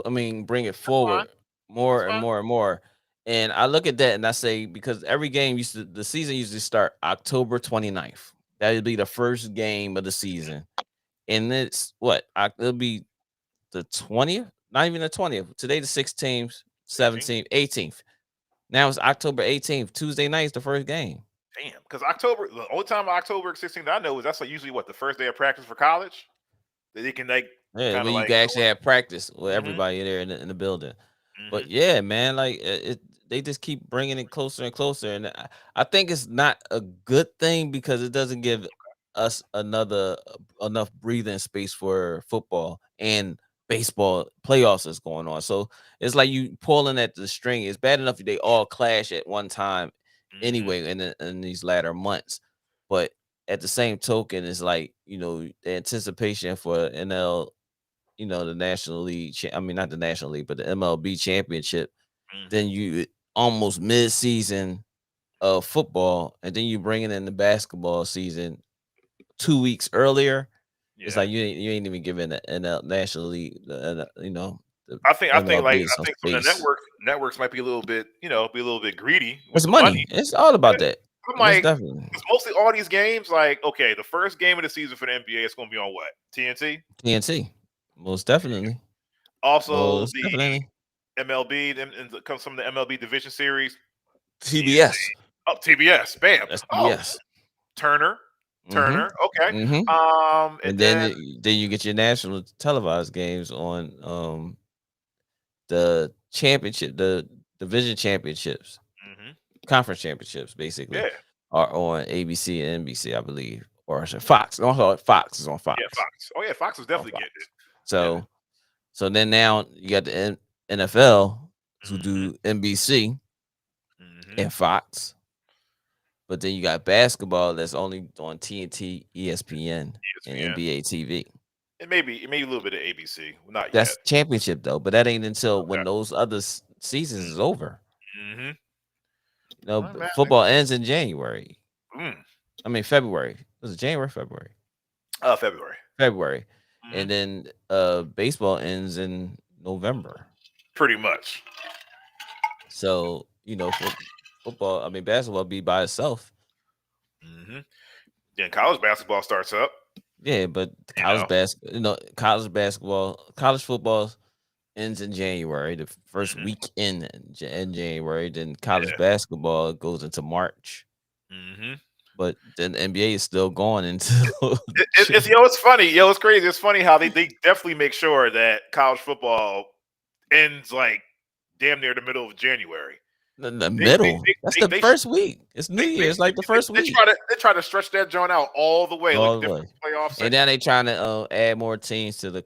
[SPEAKER 1] Bring it forward more and more and more. And I look at that and I say, because every game the season used to start October 29th. That would be the first game of the season. And it's it'll be the 20th, not even the 20th. Today the 16th, 17th, 18th. Now it's October 18th. Tuesday night is the first game.
[SPEAKER 2] Damn, because the only time October 16th I know is that's like usually the first day of practice for college. That they can
[SPEAKER 1] Yeah,
[SPEAKER 2] kind
[SPEAKER 1] where
[SPEAKER 2] of
[SPEAKER 1] you
[SPEAKER 2] like
[SPEAKER 1] can actually have practice with
[SPEAKER 2] mm-hmm,
[SPEAKER 1] everybody there in the building.
[SPEAKER 2] mm-hmm,
[SPEAKER 1] But yeah, man, like they just keep bringing it closer and closer, and I think it's not a good thing because it doesn't give us enough breathing space for football and baseball playoffs that's going on. So it's like you pulling at the string. It's bad enough they all clash at one time
[SPEAKER 2] mm-hmm.
[SPEAKER 1] anyway in these latter months, but at the same token, it's like the anticipation for NL, the National League. I mean, not the National League, but the MLB championship.
[SPEAKER 2] Mm-hmm.
[SPEAKER 1] Then you almost mid-season of football, and then you bringing in the basketball season 2 weeks earlier. It's
[SPEAKER 2] Yeah.
[SPEAKER 1] like you ain't even giving the NL National League, the
[SPEAKER 2] I think
[SPEAKER 1] MLB some
[SPEAKER 2] from the
[SPEAKER 1] space.
[SPEAKER 2] networks might be a little bit, be a little bit greedy with
[SPEAKER 1] It's
[SPEAKER 2] the money.
[SPEAKER 1] money. It's all about
[SPEAKER 2] Yeah.
[SPEAKER 1] that.
[SPEAKER 2] I'm
[SPEAKER 1] Most
[SPEAKER 2] like,
[SPEAKER 1] definitely.
[SPEAKER 2] it's mostly all these games. Like, okay, the first game of the season for the NBA is going to be on what? TNT.
[SPEAKER 1] TNT. Most definitely.
[SPEAKER 2] Also,
[SPEAKER 1] Most
[SPEAKER 2] the
[SPEAKER 1] definitely.
[SPEAKER 2] MLB and comes from the MLB Division Series.
[SPEAKER 1] TBS.
[SPEAKER 2] Oh, TBS. Bam.
[SPEAKER 1] That's
[SPEAKER 2] Oh,
[SPEAKER 1] TBS.
[SPEAKER 2] Turner.
[SPEAKER 1] Mm-hmm.
[SPEAKER 2] Okay.
[SPEAKER 1] Mm-hmm.
[SPEAKER 2] And
[SPEAKER 1] And then
[SPEAKER 2] then
[SPEAKER 1] then you get your national televised games on the championship, the division championships,
[SPEAKER 2] mhm,
[SPEAKER 1] conference championships, basically,
[SPEAKER 2] yeah,
[SPEAKER 1] are on ABC and NBC, I believe, or is it Fox? No, Fox is on
[SPEAKER 2] yeah,
[SPEAKER 1] Fox.
[SPEAKER 2] Fox. Oh yeah, Fox is
[SPEAKER 1] On
[SPEAKER 2] definitely getting
[SPEAKER 1] Fox.
[SPEAKER 2] it. Yeah.
[SPEAKER 1] So then now you got the NFL who
[SPEAKER 2] Mhm.
[SPEAKER 1] do NBC
[SPEAKER 2] Mhm.
[SPEAKER 1] and Fox, but then you got basketball that's only on TNT, ESPN, and
[SPEAKER 2] ESPN.
[SPEAKER 1] NBA TV.
[SPEAKER 2] It may be a little bit of ABC. Not yet.
[SPEAKER 1] That's championship though, but that ain't until
[SPEAKER 2] Okay.
[SPEAKER 1] when those other seasons is over.
[SPEAKER 2] Mhm. Well,
[SPEAKER 1] But
[SPEAKER 2] man.
[SPEAKER 1] football ends in January.
[SPEAKER 2] Mm.
[SPEAKER 1] I mean February. Was it January, February?
[SPEAKER 2] February.
[SPEAKER 1] February.
[SPEAKER 2] Mhm.
[SPEAKER 1] And then baseball ends in November.
[SPEAKER 2] Pretty much.
[SPEAKER 1] So, for football, I mean basketball be by itself.
[SPEAKER 2] Mhm. Then college basketball starts up.
[SPEAKER 1] Yeah, but
[SPEAKER 2] You know.
[SPEAKER 1] college football ends in January, the first
[SPEAKER 2] Mhm.
[SPEAKER 1] week in January. Then college
[SPEAKER 2] Yeah.
[SPEAKER 1] basketball goes into March.
[SPEAKER 2] Mhm.
[SPEAKER 1] But then the NBA is still going until
[SPEAKER 2] It's funny. It's crazy. It's funny how they definitely make sure that college football ends like damn near the middle of January.
[SPEAKER 1] the
[SPEAKER 2] They they
[SPEAKER 1] middle.
[SPEAKER 2] they
[SPEAKER 1] That's
[SPEAKER 2] they
[SPEAKER 1] the
[SPEAKER 2] they,
[SPEAKER 1] first week. It's New
[SPEAKER 2] they, they,
[SPEAKER 1] Year's, like the first
[SPEAKER 2] they
[SPEAKER 1] week.
[SPEAKER 2] try to stretch that joint out all the way, like
[SPEAKER 1] All the way.
[SPEAKER 2] different playoff
[SPEAKER 1] And now
[SPEAKER 2] sections.
[SPEAKER 1] they trying to add more teams to the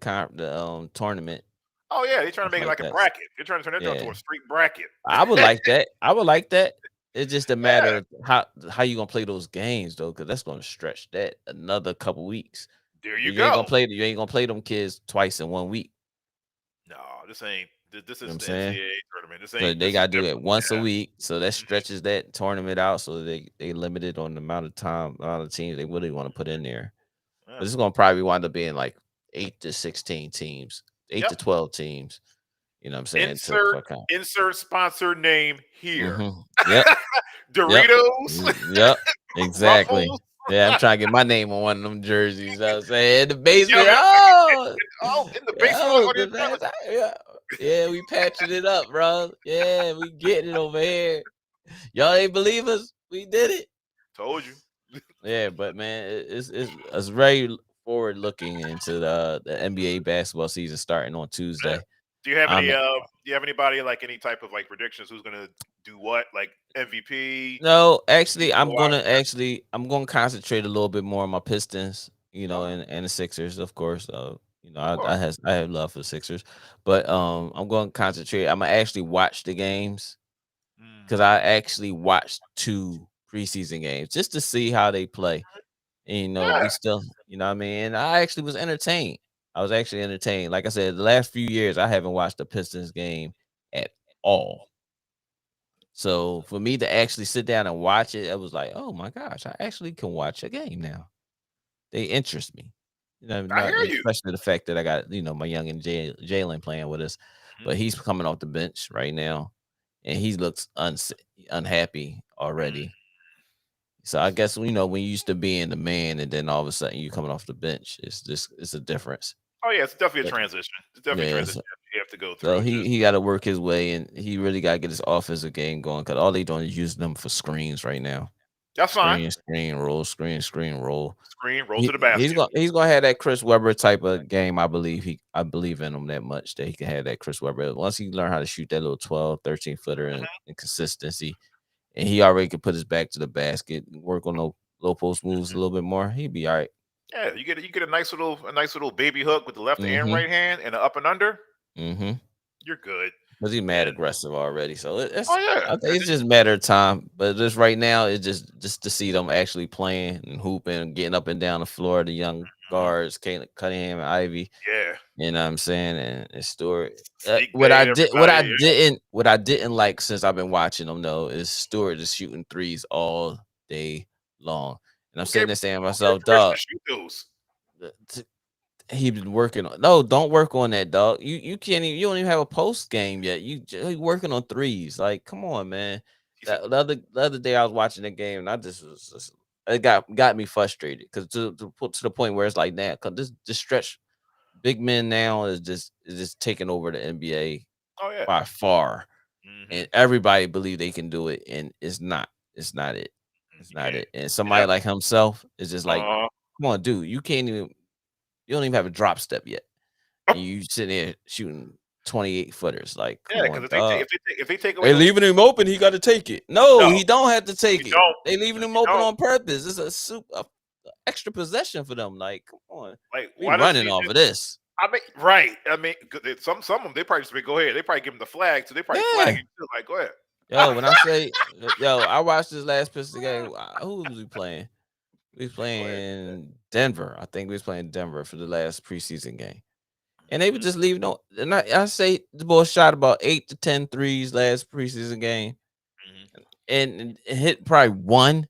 [SPEAKER 1] tournament,
[SPEAKER 2] Oh yeah, they're trying to
[SPEAKER 1] stuff
[SPEAKER 2] make it
[SPEAKER 1] like
[SPEAKER 2] like a
[SPEAKER 1] that.
[SPEAKER 2] bracket. They're trying to turn that joint
[SPEAKER 1] Yeah.
[SPEAKER 2] to a straight bracket.
[SPEAKER 1] I would like that. I would like that. It's just a
[SPEAKER 2] Yeah,
[SPEAKER 1] matter of how you gonna play those games though, because that's gonna stretch that another couple weeks.
[SPEAKER 2] there you
[SPEAKER 1] You ain't gonna
[SPEAKER 2] go.
[SPEAKER 1] play you ain't gonna play them kids twice in 1 week.
[SPEAKER 2] No, this ain't. This
[SPEAKER 1] You know what I'm
[SPEAKER 2] is the
[SPEAKER 1] saying?
[SPEAKER 2] NCAA tournament. This
[SPEAKER 1] So
[SPEAKER 2] ain't.
[SPEAKER 1] they
[SPEAKER 2] This is
[SPEAKER 1] gotta do it
[SPEAKER 2] different.
[SPEAKER 1] once a
[SPEAKER 2] Yeah.
[SPEAKER 1] week. So that
[SPEAKER 2] Mhm.
[SPEAKER 1] stretches that tournament out so they limited on the amount of teams they really want to put in there.
[SPEAKER 2] Yeah.
[SPEAKER 1] But it's gonna probably wind up being like 8 to 16 teams, eight
[SPEAKER 2] Yep.
[SPEAKER 1] to 12 teams. You know what I'm saying? To
[SPEAKER 2] Insert
[SPEAKER 1] for count.
[SPEAKER 2] insert sponsor name here.
[SPEAKER 1] Yep. Yep.
[SPEAKER 2] Doritos,
[SPEAKER 1] Yep. Exactly.
[SPEAKER 2] Ruffles.
[SPEAKER 1] Yeah, I'm trying to get my name on one of them jerseys. I was saying in the
[SPEAKER 2] Yeah,
[SPEAKER 1] basement.
[SPEAKER 2] man.
[SPEAKER 1] Oh,
[SPEAKER 2] Oh, in the basement
[SPEAKER 1] yo,
[SPEAKER 2] on your
[SPEAKER 1] yeah. Yeah, we patching it up, bro. Yeah, we getting it over here. Y'all ain't believe us. We did it.
[SPEAKER 2] told you.
[SPEAKER 1] Yeah, but man, it's very forward looking into the NBA basketball season starting on
[SPEAKER 2] Yeah.
[SPEAKER 1] Tuesday.
[SPEAKER 2] Do you have any?
[SPEAKER 1] Um,
[SPEAKER 2] Do you have anybody like any type of like predictions? Who's gonna do what? Like MVP?
[SPEAKER 1] No, actually,
[SPEAKER 2] People watch?
[SPEAKER 1] I'm gonna concentrate a little bit more on my Pistons,
[SPEAKER 2] Okay,
[SPEAKER 1] and the Sixers, of course.
[SPEAKER 2] of course.
[SPEAKER 1] I have love for the Sixers, but I'm gonna concentrate. I'm gonna actually watch the games because
[SPEAKER 2] Mm.
[SPEAKER 1] I actually watched 2 preseason games just to see how they play. And we
[SPEAKER 2] Yeah,
[SPEAKER 1] still, what I mean, and I actually was entertained. I was actually entertained. Like I said, the last few years, I haven't watched the Pistons game at all. So for me to actually sit down and watch it, it was like, oh my gosh, I actually can watch a game now. They interest me.
[SPEAKER 2] I
[SPEAKER 1] Not
[SPEAKER 2] hear you.
[SPEAKER 1] especially the fact that I got my young and Jalen playing with us,
[SPEAKER 2] Mhm,
[SPEAKER 1] but he's coming off the bench right now, and he looks unhappy
[SPEAKER 2] mhm.
[SPEAKER 1] already. So I guess when you used to being the man, and then all of a sudden you coming off the bench, it's a difference.
[SPEAKER 2] Oh yeah, it's definitely a
[SPEAKER 1] But
[SPEAKER 2] transition. It's definitely a
[SPEAKER 1] yeah,
[SPEAKER 2] transition you have to go
[SPEAKER 1] so
[SPEAKER 2] through.
[SPEAKER 1] he
[SPEAKER 2] Just
[SPEAKER 1] he got to work his way, and he really got to get his offensive game going because all they doing is using them for screens right now.
[SPEAKER 2] That's fine.
[SPEAKER 1] Screen, roll. Screen, roll.
[SPEAKER 2] Screen, roll to the basket.
[SPEAKER 1] He's gonna have that Chris Webber type of game. I believe in him that much that he can have that Chris Webber. Once he learn how to shoot that little 12, 13 footer in consistency, and he already can put his back to the basket, work on those low post moves a little bit more, he'd be all right.
[SPEAKER 2] Yeah, you get a nice little baby hook with the left and right hand and an up and under. You're good.
[SPEAKER 1] Because he's mad aggressive already, so it's
[SPEAKER 2] yeah.
[SPEAKER 1] I think it's just a matter of time. But just right now, it's just to see them actually playing and hooping, getting up and down the floor. The young guards, Cunningham and Ivy.
[SPEAKER 2] Yeah,
[SPEAKER 1] you know what I'm saying, and Stewart.
[SPEAKER 2] Sneak
[SPEAKER 1] What I
[SPEAKER 2] bait,
[SPEAKER 1] did, what I
[SPEAKER 2] everybody,
[SPEAKER 1] didn't like since I've been watching them though is Stewart just shooting threes all day long, and I'm sitting there saying to myself, dog.
[SPEAKER 2] Shoot those.
[SPEAKER 1] He been working on don't work on that, dog. You can't even, you don't even have a post game yet. You working on threes. Like, come on, man. The other day I was watching the game and I just was it got me frustrated because to the point where it's like that, because this stretch big men now is just taking over the NBA by far. And everybody believe they can do it, and it's not it. It's not it. And somebody like himself is just like, come on, dude, you can't even. You don't even have a drop step yet. And you sitting there shooting 28 footers. Like, come on,
[SPEAKER 2] if they take away,
[SPEAKER 1] they leaving him open, he got to take it. No, he don't have to take it. They leaving him open on purpose. It's a extra possession for them. Like, come on,
[SPEAKER 2] like
[SPEAKER 1] we running off of this.
[SPEAKER 2] I mean, right. I mean, some of them they probably just go ahead. They probably give him the flag, so they probably flag it too. Like, go ahead.
[SPEAKER 1] Yo, when I say, I watched this last Pistons game. Who was we playing? We was playing Denver. I think we was playing Denver for the last preseason game. And they would just leave no. And I say the boy shot about 8 to 10 threes last preseason game. And hit probably one.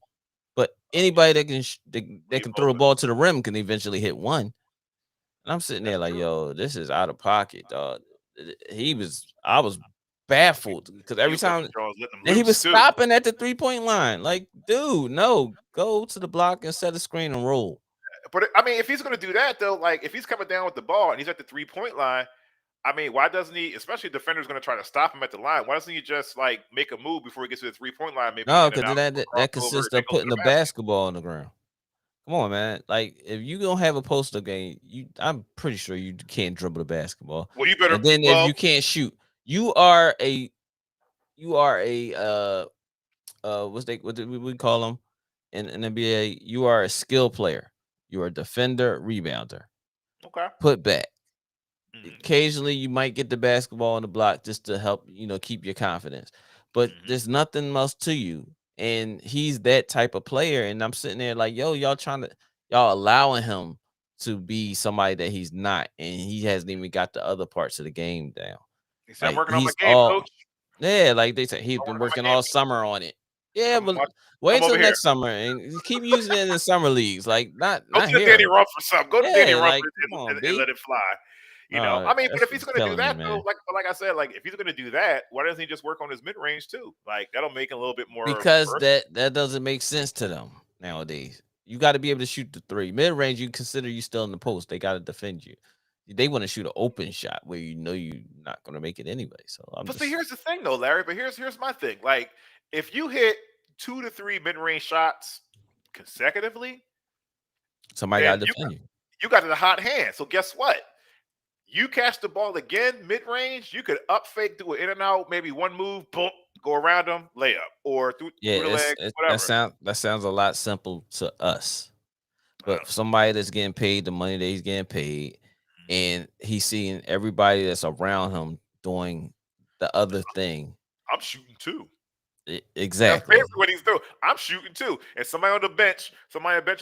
[SPEAKER 1] But anybody that can throw a ball to the rim can eventually hit one. And I'm sitting there like, yo, this is out of pocket, dog. I was baffled because every time he was stopping at the 3-point line. Like, dude, no, go to the block and set a screen and roll.
[SPEAKER 2] But I mean, if he's going to do that though, like if he's coming down with the ball and he's at the 3-point line, I mean, why doesn't he? Especially the defender's going to try to stop him at the line. Why doesn't he just like make a move before he gets to the 3-point line? Maybe
[SPEAKER 1] no, because that consists of putting the basketball on the ground. Come on, man. Like, if you don't have a post-up game, I'm pretty sure you can't dribble the basketball.
[SPEAKER 2] Well, you better.
[SPEAKER 1] And then if you can't shoot, you are a what do we call them in NBA? You are a skill player. You are a defender, rebounder.
[SPEAKER 2] Okay.
[SPEAKER 1] Put back. Occasionally, you might get the basketball on the block just to help, keep your confidence. But there's nothing else to you. And he's that type of player. And I'm sitting there like, yo, y'all allowing him to be somebody that he's not. And he hasn't even got the other parts of the game down.
[SPEAKER 2] He said, working on my game, coach.
[SPEAKER 1] Yeah, like they said, he's been working all summer on it. Yeah, but wait until next summer and keep using it in summer leagues. Like, not here.
[SPEAKER 2] Danny Ruff for something. Go to Danny Ruff and let it fly. I mean, but if he's going to do that, though, like I said, like if he's going to do that, why doesn't he just work on his mid range too? Like that'll make it a little bit more.
[SPEAKER 1] Because that doesn't make sense to them nowadays. You got to be able to shoot the three. Mid range, you consider you still in the post. They got to defend you. They want to shoot an open shot where you know you're not going to make it anyway. So,
[SPEAKER 2] see, here's the thing, though, Larry. But here's my thing. Like if you hit 2 to 3 mid range shots consecutively,
[SPEAKER 1] somebody got to defend you.
[SPEAKER 2] You got the hot hand. So guess what? You catch the ball again mid-range, you could up fake, do an in and out, maybe one move, boom, go around them, layup, or through the legs, whatever.
[SPEAKER 1] That sounds a lot simple to us. But somebody that's getting paid the money that he's getting paid, and he's seeing everybody that's around him doing the other thing.
[SPEAKER 2] I'm shooting too.
[SPEAKER 1] Exactly.
[SPEAKER 2] That's what he's doing. I'm shooting too. And somebody on the bench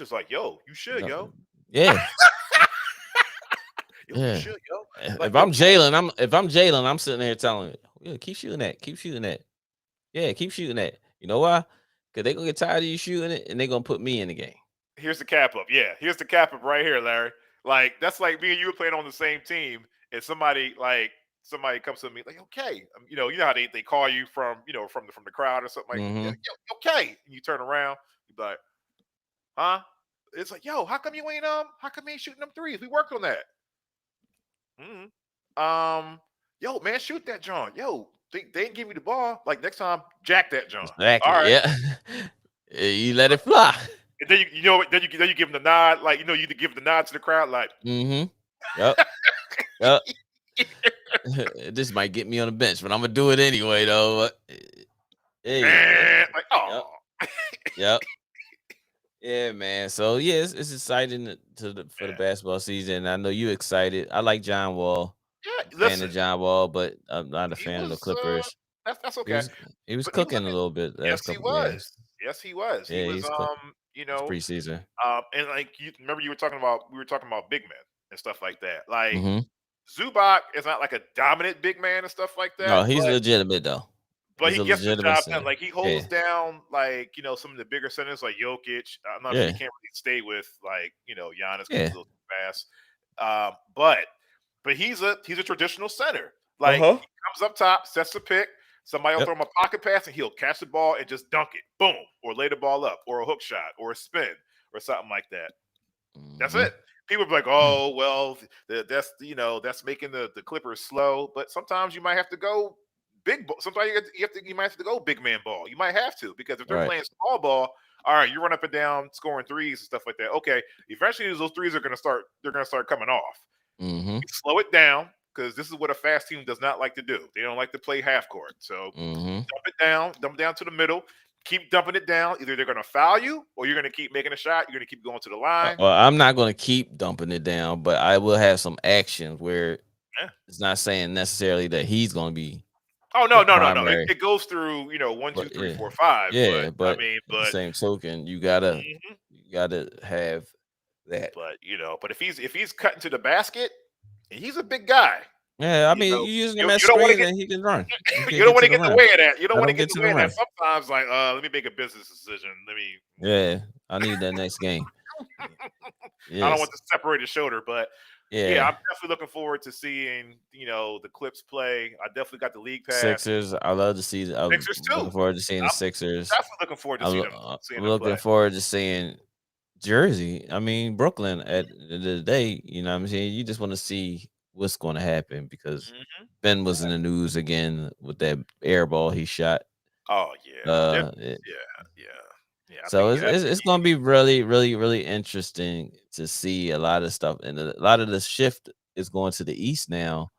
[SPEAKER 2] is like, yo, you should, yo.
[SPEAKER 1] Yeah.
[SPEAKER 2] Yeah. Should, yo.
[SPEAKER 1] Like, if I'm Jalen, I'm sitting there telling you, keep shooting that. Yeah, keep shooting that. You know why? Because they're gonna get tired of you shooting it and they're gonna put me in the game.
[SPEAKER 2] Here's the cap up. Yeah, here's the cap up right here, Larry. Like that's like me and you were playing on the same team, and somebody comes to me like, okay, you know how they call you from from the crowd or something like, okay, and you turn around, you be like, huh? It's like, yo, how come you ain't shooting them threes? We worked on that. Yo, man, shoot that John. Yo, they didn't give me the ball. Like next time, jack that John.
[SPEAKER 1] Exactly.
[SPEAKER 2] All right.
[SPEAKER 1] Yeah. You let it fly.
[SPEAKER 2] And then then you give him the nod, like you give the nod to the crowd, like.
[SPEAKER 1] Yep. Yep. This might get me on the bench, but I'm gonna do it anyway, though. Hey,
[SPEAKER 2] like, oh.
[SPEAKER 1] Yep. Yeah, man. So yeah, it's exciting for the basketball season. I know you excited. I like John Wall.
[SPEAKER 2] Yeah,
[SPEAKER 1] Fan
[SPEAKER 2] listen,
[SPEAKER 1] of John Wall, but I'm not a
[SPEAKER 2] he
[SPEAKER 1] fan of the
[SPEAKER 2] was.
[SPEAKER 1] Clippers.
[SPEAKER 2] That's
[SPEAKER 1] He
[SPEAKER 2] okay.
[SPEAKER 1] was he was
[SPEAKER 2] But he was
[SPEAKER 1] cooking a
[SPEAKER 2] looking.
[SPEAKER 1] little bit
[SPEAKER 2] Yes,
[SPEAKER 1] last
[SPEAKER 2] he
[SPEAKER 1] couple
[SPEAKER 2] was.
[SPEAKER 1] games.
[SPEAKER 2] Yes, he was. He
[SPEAKER 1] Yeah,
[SPEAKER 2] was.
[SPEAKER 1] he's cooking. It's preseason.
[SPEAKER 2] And like you remember, we were talking about big men and stuff like that. Like
[SPEAKER 1] Mm-hmm.
[SPEAKER 2] Zubac is not like a dominant big man and stuff like that,
[SPEAKER 1] No, he's legitimate though.
[SPEAKER 2] but
[SPEAKER 1] He's
[SPEAKER 2] he
[SPEAKER 1] a
[SPEAKER 2] gets the
[SPEAKER 1] legitimate
[SPEAKER 2] job done.
[SPEAKER 1] center.
[SPEAKER 2] Like he holds
[SPEAKER 1] Yeah,
[SPEAKER 2] down like some of the bigger centers like Jokic. I'm not sure he
[SPEAKER 1] yeah,
[SPEAKER 2] can't really stay with like Giannis because he's
[SPEAKER 1] yeah.
[SPEAKER 2] a little too fast. But he's a traditional center.
[SPEAKER 1] Uh
[SPEAKER 2] Like
[SPEAKER 1] huh.
[SPEAKER 2] he comes up top, sets the pick. Somebody will
[SPEAKER 1] Yep.
[SPEAKER 2] throw him a pocket pass and he'll catch the ball and just dunk it. Boom. Or lay the ball up or a hook shot or a spin or something like that. That's it. People be like, oh, well, that's making the Clippers slow. But sometimes you might have to go big ball. Sometimes you might have to go big man ball. You might have to, because if they're
[SPEAKER 1] Right.
[SPEAKER 2] playing small ball, all right, you run up and down scoring threes and stuff like that. Okay, eventually those threes are gonna start coming off.
[SPEAKER 1] Mm-hmm.
[SPEAKER 2] Slow it down, because this is what a fast team does not like to do. They don't like to play half court. So dump it down to the middle. Keep dumping it down. Either they're going to foul you, or you're going to keep making a shot. You're going to keep going to the line.
[SPEAKER 1] Well, I'm not going to keep dumping it down, but I will have some action where it's not saying necessarily that he's going to be.
[SPEAKER 2] Oh no.
[SPEAKER 1] primary.
[SPEAKER 2] It goes through 1, 2, 3, 4, 5.
[SPEAKER 1] Yeah, but
[SPEAKER 2] I mean,
[SPEAKER 1] at the same token, you gotta have that.
[SPEAKER 2] But if he's cutting to the basket, and he's a big guy.
[SPEAKER 1] Yeah, I mean, you using him as
[SPEAKER 2] you don't wanna
[SPEAKER 1] screen and he can run.
[SPEAKER 2] You don't want to get in the way of that. You don't
[SPEAKER 1] Let
[SPEAKER 2] want to
[SPEAKER 1] him
[SPEAKER 2] get
[SPEAKER 1] get
[SPEAKER 2] in
[SPEAKER 1] to
[SPEAKER 2] the way
[SPEAKER 1] the
[SPEAKER 2] of that. Sometimes, like, let me make a business decision.
[SPEAKER 1] Yeah, I need that next game.
[SPEAKER 2] I don't want the separated shoulder, but yeah, I'm definitely looking forward to seeing the Clips play. I definitely got the league pass.
[SPEAKER 1] Sixers, I love to see. I'm
[SPEAKER 2] Sixers too.
[SPEAKER 1] looking forward to seeing the Sixers.
[SPEAKER 2] Definitely looking forward to seeing them.
[SPEAKER 1] I'm looking forward to seeing Jersey. I mean, Brooklyn. At the end of the day, you know what I'm saying. You just want to see what's going to happen, because Ben was in the news again with that air ball he shot.
[SPEAKER 2] Oh yeah, yeah.
[SPEAKER 1] So it's going to be really, really, really interesting to see a lot of stuff, and a lot of the shift is going to the East now.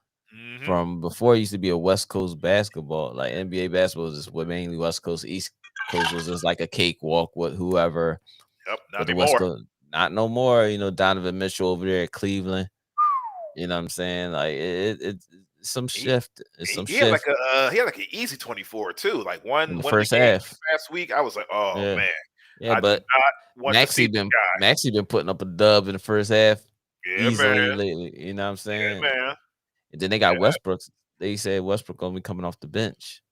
[SPEAKER 1] From before, it used to be a West Coast basketball, like NBA basketball was just mainly West Coast. East Coast was just like a cakewalk with whoever.
[SPEAKER 2] Yep,
[SPEAKER 1] not the West Coast, not no more. Donovan Mitchell over there at Cleveland. You know what I'm saying? Like it's some shift. It's some shift.
[SPEAKER 2] He had like an easy 24 too. Like one
[SPEAKER 1] first half
[SPEAKER 2] last week, I was like, oh man.
[SPEAKER 1] Yeah, but Maxey been putting up a dub in the first half easily lately. You know what I'm saying?
[SPEAKER 2] Yeah, man.
[SPEAKER 1] And then they got Westbrook. They said Westbrook gonna be coming off the bench,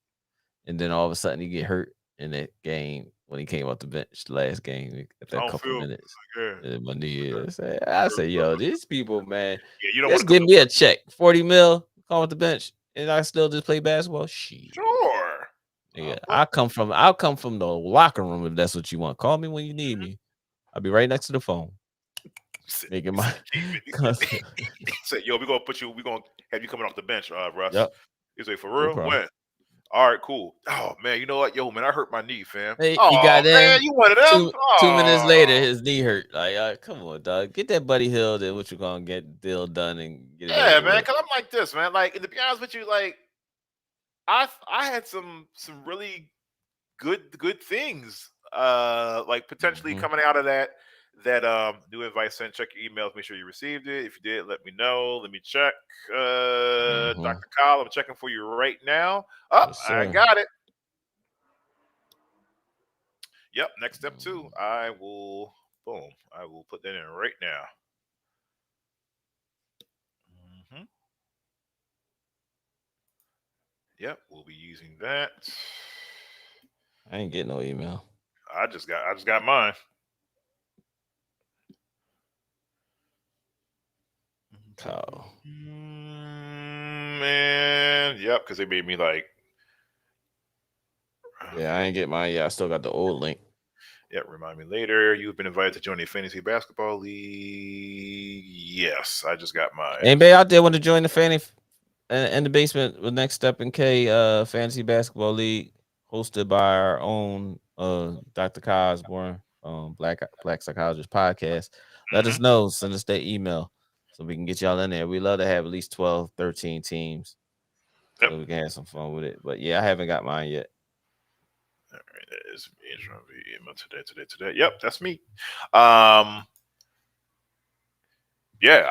[SPEAKER 1] and then all of a sudden he get hurt in that game when he came off the bench the last game after a couple minutes. My knee. I say, yo, these people, man.
[SPEAKER 2] Yeah, you don't
[SPEAKER 1] just give me a check, $40 million, come off the bench, and I still just play basketball. Shit.
[SPEAKER 2] Sure.
[SPEAKER 1] Yeah, I'll come from the locker room if that's what you want. Call me when you need me. I'll be right next to the phone. Making my
[SPEAKER 2] said, yo, we're gonna have you coming off the bench, Russ.
[SPEAKER 1] Yep.
[SPEAKER 2] He's like, for real?
[SPEAKER 1] No
[SPEAKER 2] when? All right, cool. Oh man, you know what? Yo, man, I hurt my knee, fam.
[SPEAKER 1] Hey,
[SPEAKER 2] oh,
[SPEAKER 1] you got
[SPEAKER 2] man, you wanted them?
[SPEAKER 1] 2 minutes later, his knee hurt. Like, come on, dog. Get that Buddy Hield and what you gonna get deal done and get it.
[SPEAKER 2] Yeah, man. Cause I'm like this, man. Like, to be honest with you, like, I had some really good things, like potentially coming out of that new advice sent. Check your emails, make sure you received it. If you did, let me know. Let me check. Dr. Kyle, I'm checking for you right now. I got it. Yep, next step 2. I will put that in right now. Yep, we'll be using that.
[SPEAKER 1] I ain't getting no email.
[SPEAKER 2] I just got mine.
[SPEAKER 1] Oh.
[SPEAKER 2] Man, yep, because they made me like.
[SPEAKER 1] Yeah, I ain't get mine. Yeah, I still got the old link.
[SPEAKER 2] Yeah, remind me later. You've been invited to join a fantasy basketball league. Yes, I just got mine.
[SPEAKER 1] Anybody out there want to join the fantasy in the basement with Next Step in K fantasy basketball league, hosted by our own Dr. Kai Osborne, Black Psychologist Podcast. Let us know. Send us that email so we can get y'all in there. We love to have at least 12, 13 teams so we can have some fun with it. But yeah, I haven't got mine yet.
[SPEAKER 2] All right, that is me. Email today. Yep, that's me. Yeah,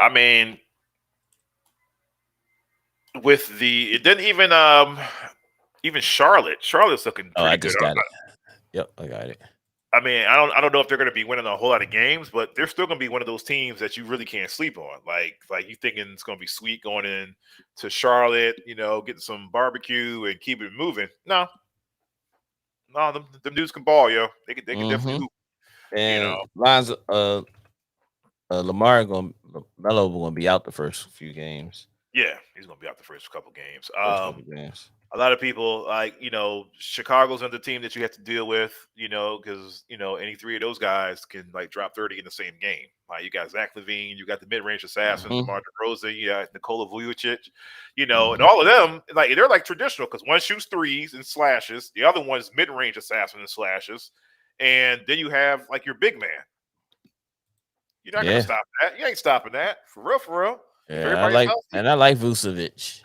[SPEAKER 2] I mean, with the it didn't even Charlotte's looking pretty
[SPEAKER 1] I
[SPEAKER 2] good.
[SPEAKER 1] just got it. Yep, I got it.
[SPEAKER 2] I mean, I don't know if they're going to be winning a whole lot of games, but they're still going to be one of those teams that you really can't sleep on. Like you thinking it's going to be sweet going in to Charlotte, getting some barbecue and keep it moving. No, them dudes can ball, yo. They can definitely hoop.
[SPEAKER 1] And lines Lamar Melo gonna be out the first few games.
[SPEAKER 2] Yeah, he's gonna be out the first couple games. A lot of people Chicago's another team that you have to deal with, because any three of those guys can drop 30 in the same game. Like you got Zach LaVine, you got the mid-range assassins, DeMar DeRozan, you got Nikola Vucevic, and all of them they're traditional because one shoots threes and slashes, the other one's mid-range assassin and slashes, and then you have your big man. You're not gonna stop that. You ain't stopping that for real.
[SPEAKER 1] Yeah, I like Vucevic.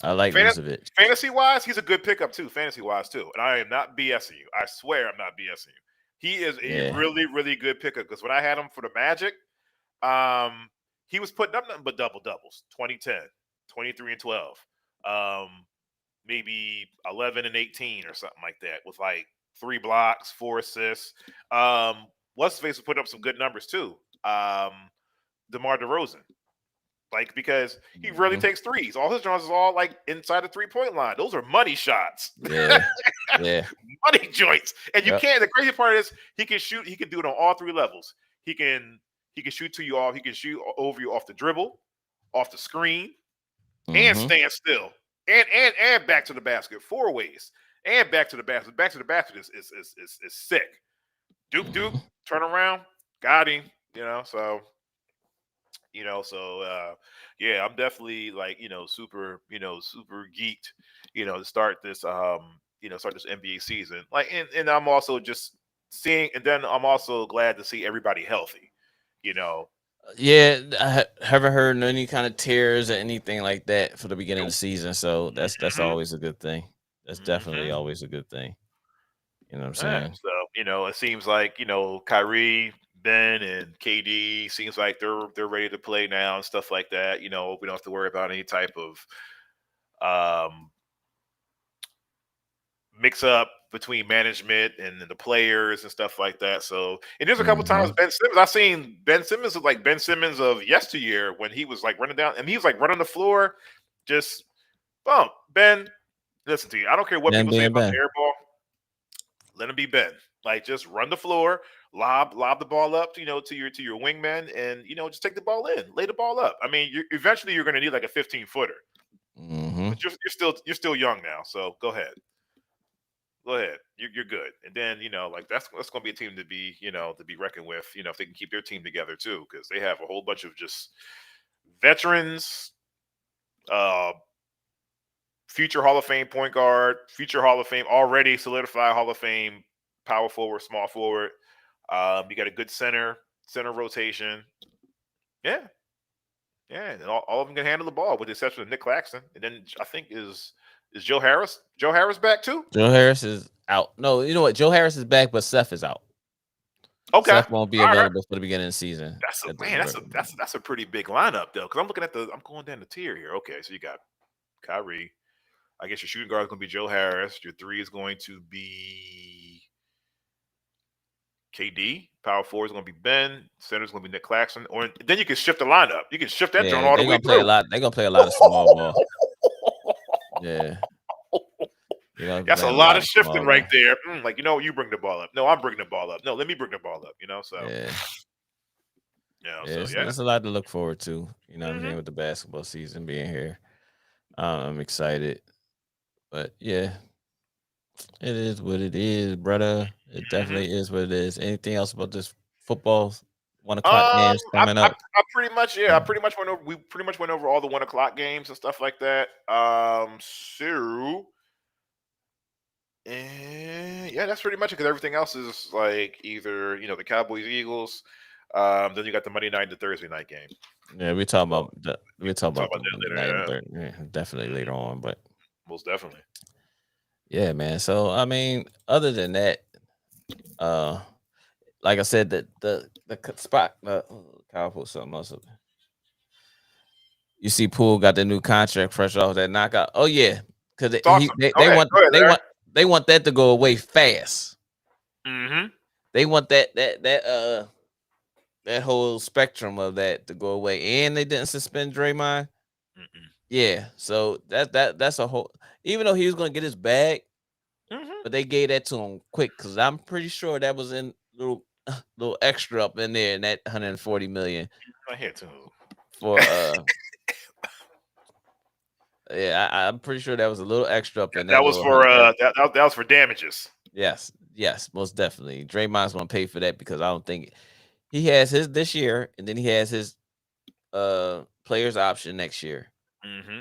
[SPEAKER 1] I like Vucevic.
[SPEAKER 2] Fantasy wise, he's a good pickup too. Fantasy wise too, and I am not BSing you. I swear I'm not BSing you. He is a really, really good pickup because when I had him for the Magic, he was putting up nothing but double doubles: 20-10, 23 and 12, maybe 11 and 18 or something like that, with 3 blocks, 4 assists. What's his face was putting up some good numbers too. DeMar DeRozan. Because he really takes threes. All his draws is all inside the 3-point line. Those are money shots.
[SPEAKER 1] Yeah.
[SPEAKER 2] Money joints. And you can't. The crazy part is he can shoot. He can do it on all 3 levels. He can shoot to you off. He can shoot over you off the dribble, off the screen, and stand still, and back to the basket 4 ways, and back to the basket. Back to the basket is sick. Duke, turn around, got him. So. Yeah, I'm definitely super geeked, to start this NBA season. And I'm also just seeing, and then I'm also glad to see everybody healthy,
[SPEAKER 1] Yeah, I haven't heard any kind of tears or anything like that for the beginning of the season, so that's always a good thing. That's definitely always a good thing. You know what I'm saying?
[SPEAKER 2] So, it seems like, Kyrie, Ben, and KD seems like they're ready to play now and stuff like that. We don't have to worry about any type of mix up between management and the players and stuff like that. So, and there's a couple times Ben Simmons, I've seen Ben Simmons like Ben Simmons of yesteryear when he was running down and he was running the floor, just bump. Ben, listen to you. I don't care what people say about the air ball. Let him be Ben. Just run the floor, lob the ball up, to your wingman, and just take the ball in, lay the ball up. I mean, eventually you're going to need a 15-footer. But you're still young now, so go ahead. You're good. And then that's going to be a team to be reckoned with. If they can keep their team together too, because they have a whole bunch of just veterans, future Hall of Fame point guard, future Hall of Fame, already solidified Hall of Fame power forward, small forward. You got a good center rotation. Yeah. And all of them can handle the ball with the exception of Nick Claxton. And then I think is Joe Harris. Joe Harris back too?
[SPEAKER 1] Joe Harris is out. No, you know what? Joe Harris is back, but Seth is out.
[SPEAKER 2] Okay.
[SPEAKER 1] Seth won't be available for the beginning of the season.
[SPEAKER 2] That's a pretty big lineup though. Because I'm going down the tier here. Okay, so you got Kyrie. I guess your shooting guard is going to be Joe Harris. Your 3 is going to be KD. Power 4 is going to be Ben. Center is going to be Nick Claxton. Or then you can shift the lineup. You can shift that joint all the way through.
[SPEAKER 1] They're going to play a lot of small ball. Yeah.
[SPEAKER 2] That's a lot of shifting right there. You bring the ball up. No, I'm bringing the ball up. No, let me bring the ball up. So
[SPEAKER 1] it's a lot to look forward to. You know what I'm saying, with the basketball season being here. I'm excited. But yeah, it is what it is, brother. It definitely is what it is. Anything else about this football 1:00 games coming up?
[SPEAKER 2] I pretty much went over. We pretty much went over all the 1:00 games and stuff like that. So And yeah, that's pretty much it. Because everything else is like either the Cowboys, Eagles. Then you got the Monday night and the Thursday night game.
[SPEAKER 1] Yeah, we talk about the
[SPEAKER 2] that later.
[SPEAKER 1] yeah, definitely later on, but
[SPEAKER 2] most definitely.
[SPEAKER 1] Yeah, man. So I mean, other than that, like I said, the spot, Kyle put something else up. You see, Poole got the new contract fresh off that knockout. Oh yeah, because
[SPEAKER 2] Awesome.
[SPEAKER 1] they want that to go away fast.
[SPEAKER 2] Mm-hmm.
[SPEAKER 1] They want that whole spectrum of that to go away, and they didn't suspend Draymond. Yeah, so that's a whole. Even though he was going to get his bag, but they gave that to him quick because I'm pretty sure that was in little extra up in there in that 140 million.
[SPEAKER 2] I hear too.
[SPEAKER 1] For yeah, I'm pretty sure that was a little extra up in
[SPEAKER 2] that. That was for that was for damages.
[SPEAKER 1] Yes, most definitely. Draymond's gonna pay for that because I don't think he has his this year, and then he has his players option next year.
[SPEAKER 2] Mm-hmm.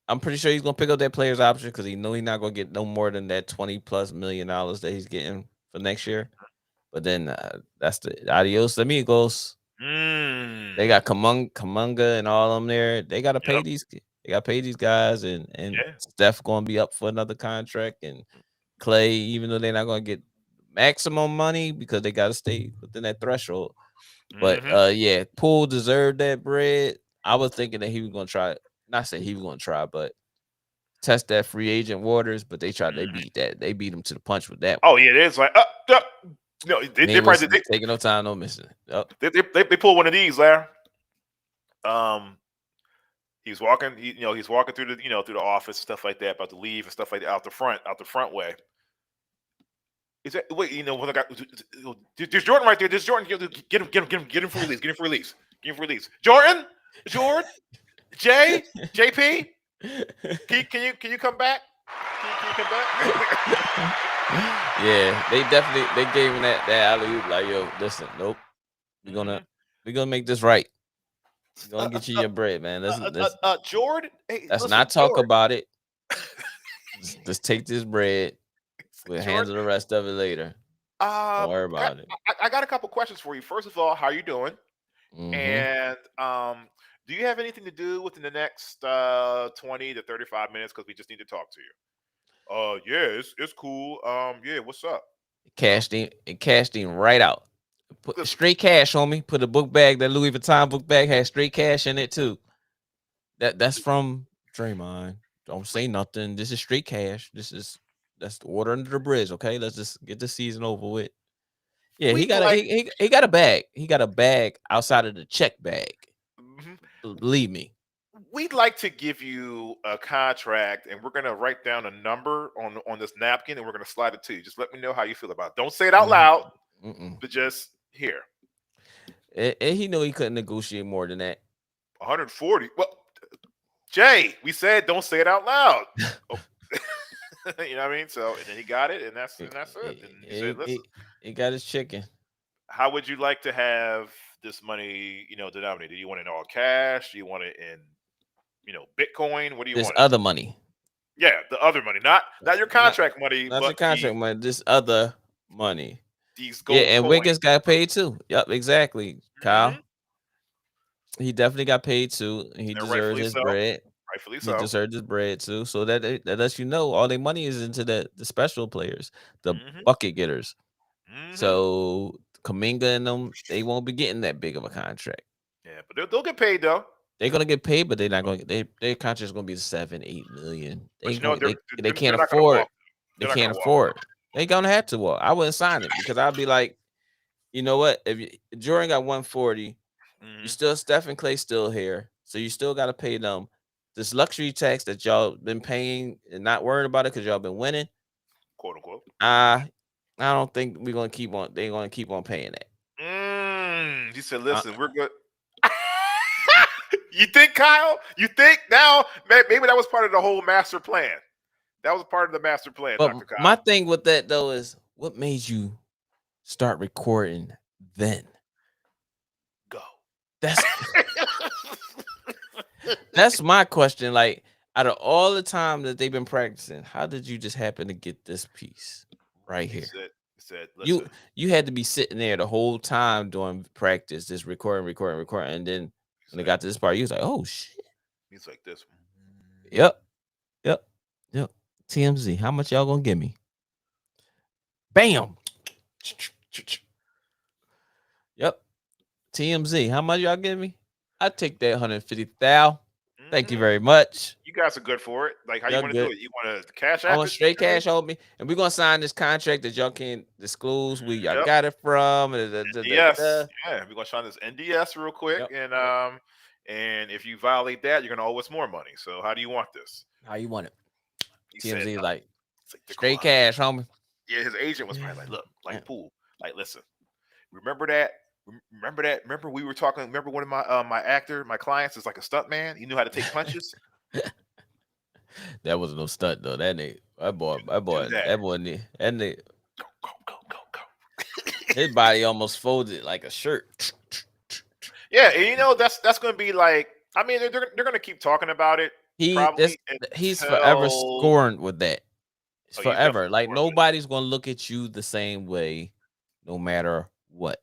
[SPEAKER 1] I'm pretty sure he's gonna pick up that players option because he know he's not gonna get no more than that $20+ million that he's getting for next year. But then that's the adios amigos. They got Kamunga and all of them there. They gotta pay these. They gotta pay these guys, and Steph gonna be up for another contract, and Clay, even though they're not gonna get maximum money because they gotta stay within that threshold. But yeah, Poole deserved that bread. I was thinking that he was gonna try. Not say he was gonna try, but test that free agent waters. But they tried. They beat that. They beat him to the punch with that.
[SPEAKER 2] Oh yeah, it's like no, they probably
[SPEAKER 1] taking no time, no missing.
[SPEAKER 2] They pull one of these, Larry. He's walking. He's walking through the through the office, stuff like that, about to leave and stuff like that, out the front way. Is that wait? When I got there's Jordan right there. There's Jordan. Get him for release. Get him for release. Jordan, JP. Can you come back? Can you come back?
[SPEAKER 1] Yeah, they gave him that alley-oop, like, yo, listen, nope. We're gonna make this right. We're gonna get you your bread, man.
[SPEAKER 2] Jordan, hey,
[SPEAKER 1] let's not talk about it. Just take this bread. We'll handle the rest of it later. Don't worry about it.
[SPEAKER 2] I got a couple questions for you. First of all, how you doing? Mm-hmm. And do you have anything to do within the next 20 to 35 minutes? Because we just need to talk to you. Yeah, it's cool. Yeah, what's up?
[SPEAKER 1] Cashed in right out. Put straight cash, homie. Put a book bag. That Louis Vuitton book bag has straight cash in it too. That's from Draymond. Don't say nothing. This is straight cash. That's the water under the bridge. Okay, let's just get the season over with. Yeah, he got a bag. He got a bag outside of the check bag. Mm-hmm. Believe me.
[SPEAKER 2] We'd like to give you a contract, and we're gonna write down a number on this napkin, and we're gonna slide it to you. Just let me know how you feel about it. Don't say it out loud, but just here.
[SPEAKER 1] And he knew he couldn't negotiate more than that.
[SPEAKER 2] 140. Well, Jay, we said don't say it out loud. You know what I mean? So, and then he got it, and that's it. And he said, listen,
[SPEAKER 1] he got his chicken.
[SPEAKER 2] How would you like to have this money, denominated? Do you want it in all cash? Do you want it in Bitcoin? What do you want?
[SPEAKER 1] This other money.
[SPEAKER 2] Yeah, the other money, not your contract money,
[SPEAKER 1] not
[SPEAKER 2] but
[SPEAKER 1] your contract money. This other money.
[SPEAKER 2] These gold
[SPEAKER 1] and
[SPEAKER 2] coins.
[SPEAKER 1] Wiggins got paid too. Yep, exactly, Kyle. He definitely got paid too. He deserves his bread.
[SPEAKER 2] Rightfully so.
[SPEAKER 1] He deserves his bread too. So that lets you know all their money is into the special players, the bucket getters. So Kuminga and them, they won't be getting that big of a contract.
[SPEAKER 2] Yeah, but they'll get paid though.
[SPEAKER 1] They're gonna get paid, but they're not going. Their contract is gonna be 7-8 million. They can't afford. They can't afford. They gonna have to walk. I wouldn't sign it because I'd be like, you know what? If Jordan got 140, you still Steph and Clay still here, so you still got to pay them this luxury tax that y'all been paying and not worrying about it because y'all been winning,
[SPEAKER 2] quote unquote.
[SPEAKER 1] I don't think we're gonna keep on. They're gonna keep on paying that.
[SPEAKER 2] He said, "Listen, we're good." You think, Kyle? You think now? Maybe that was part of the whole master plan. That was part of the master plan,
[SPEAKER 1] but
[SPEAKER 2] Dr. Kyle.
[SPEAKER 1] My thing with that though is, what made you start recording then?
[SPEAKER 2] Go.
[SPEAKER 1] That's my question. Like, Out of all the time that they've been practicing, how did you just happen to get this piece right
[SPEAKER 2] He
[SPEAKER 1] here?
[SPEAKER 2] said, listen.
[SPEAKER 1] You had to be sitting there the whole time during practice, just recording, and then when they got to this part, you was like, "Oh shit!"
[SPEAKER 2] He's like this.
[SPEAKER 1] Yep. TMZ, how much y'all gonna give me? Bam. Yep. TMZ, how much y'all give me? I take that 150,000. Thank you very much.
[SPEAKER 2] You guys are good for it. Like, how you want to do it? You want to cash
[SPEAKER 1] I
[SPEAKER 2] out?
[SPEAKER 1] want straight cash on me, and we're gonna sign this contract that y'all can't disclose where y'all got it from.
[SPEAKER 2] Yes, yeah, we're gonna sign this NDS real quick, and if you violate that, you're gonna owe us more money. So, how do you want this?
[SPEAKER 1] How you want it?
[SPEAKER 2] He
[SPEAKER 1] TMZ
[SPEAKER 2] said,
[SPEAKER 1] like straight cash, homie.
[SPEAKER 2] Yeah, his agent was probably like, "Look, like Pool, like listen, remember that." Remember we were talking. Remember one of my clients is like a stunt man. He knew how to take punches.
[SPEAKER 1] That wasn't no stunt though. That boy,
[SPEAKER 2] Go.
[SPEAKER 1] His body almost folded like a shirt.
[SPEAKER 2] Yeah, and that's going to be like. I mean, they're going to keep talking about it.
[SPEAKER 1] He's forever scorned with that. It's forever. Like nobody's going to look at you the same way, no matter what.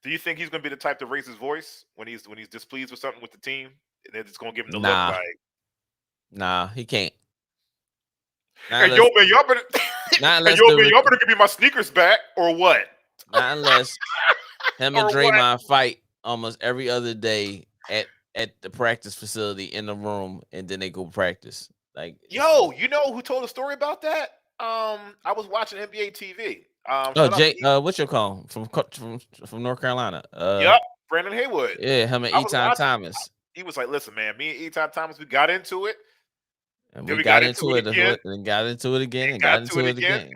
[SPEAKER 2] Do you think he's going to be the type to raise his voice when he's displeased with something with the team, and then it's going to give him the look like?
[SPEAKER 1] Nah, he can't.
[SPEAKER 2] Hey, yo, man, y'all better. Y'all better give me my sneakers back, or what?
[SPEAKER 1] Not unless him and Draymond fight almost every other day at the practice facility in the room, and then they go practice. Like,
[SPEAKER 2] yo, you know who told a story about that? I was watching NBA TV.
[SPEAKER 1] Jay, what's your call from North Carolina?
[SPEAKER 2] Yep, Brandon Haywood.
[SPEAKER 1] Yeah, him and Eton Thomas.
[SPEAKER 2] He was like, "Listen, man, me and Eton Thomas, we got into it,
[SPEAKER 1] and we got into it again, and got into it again, and got into it again.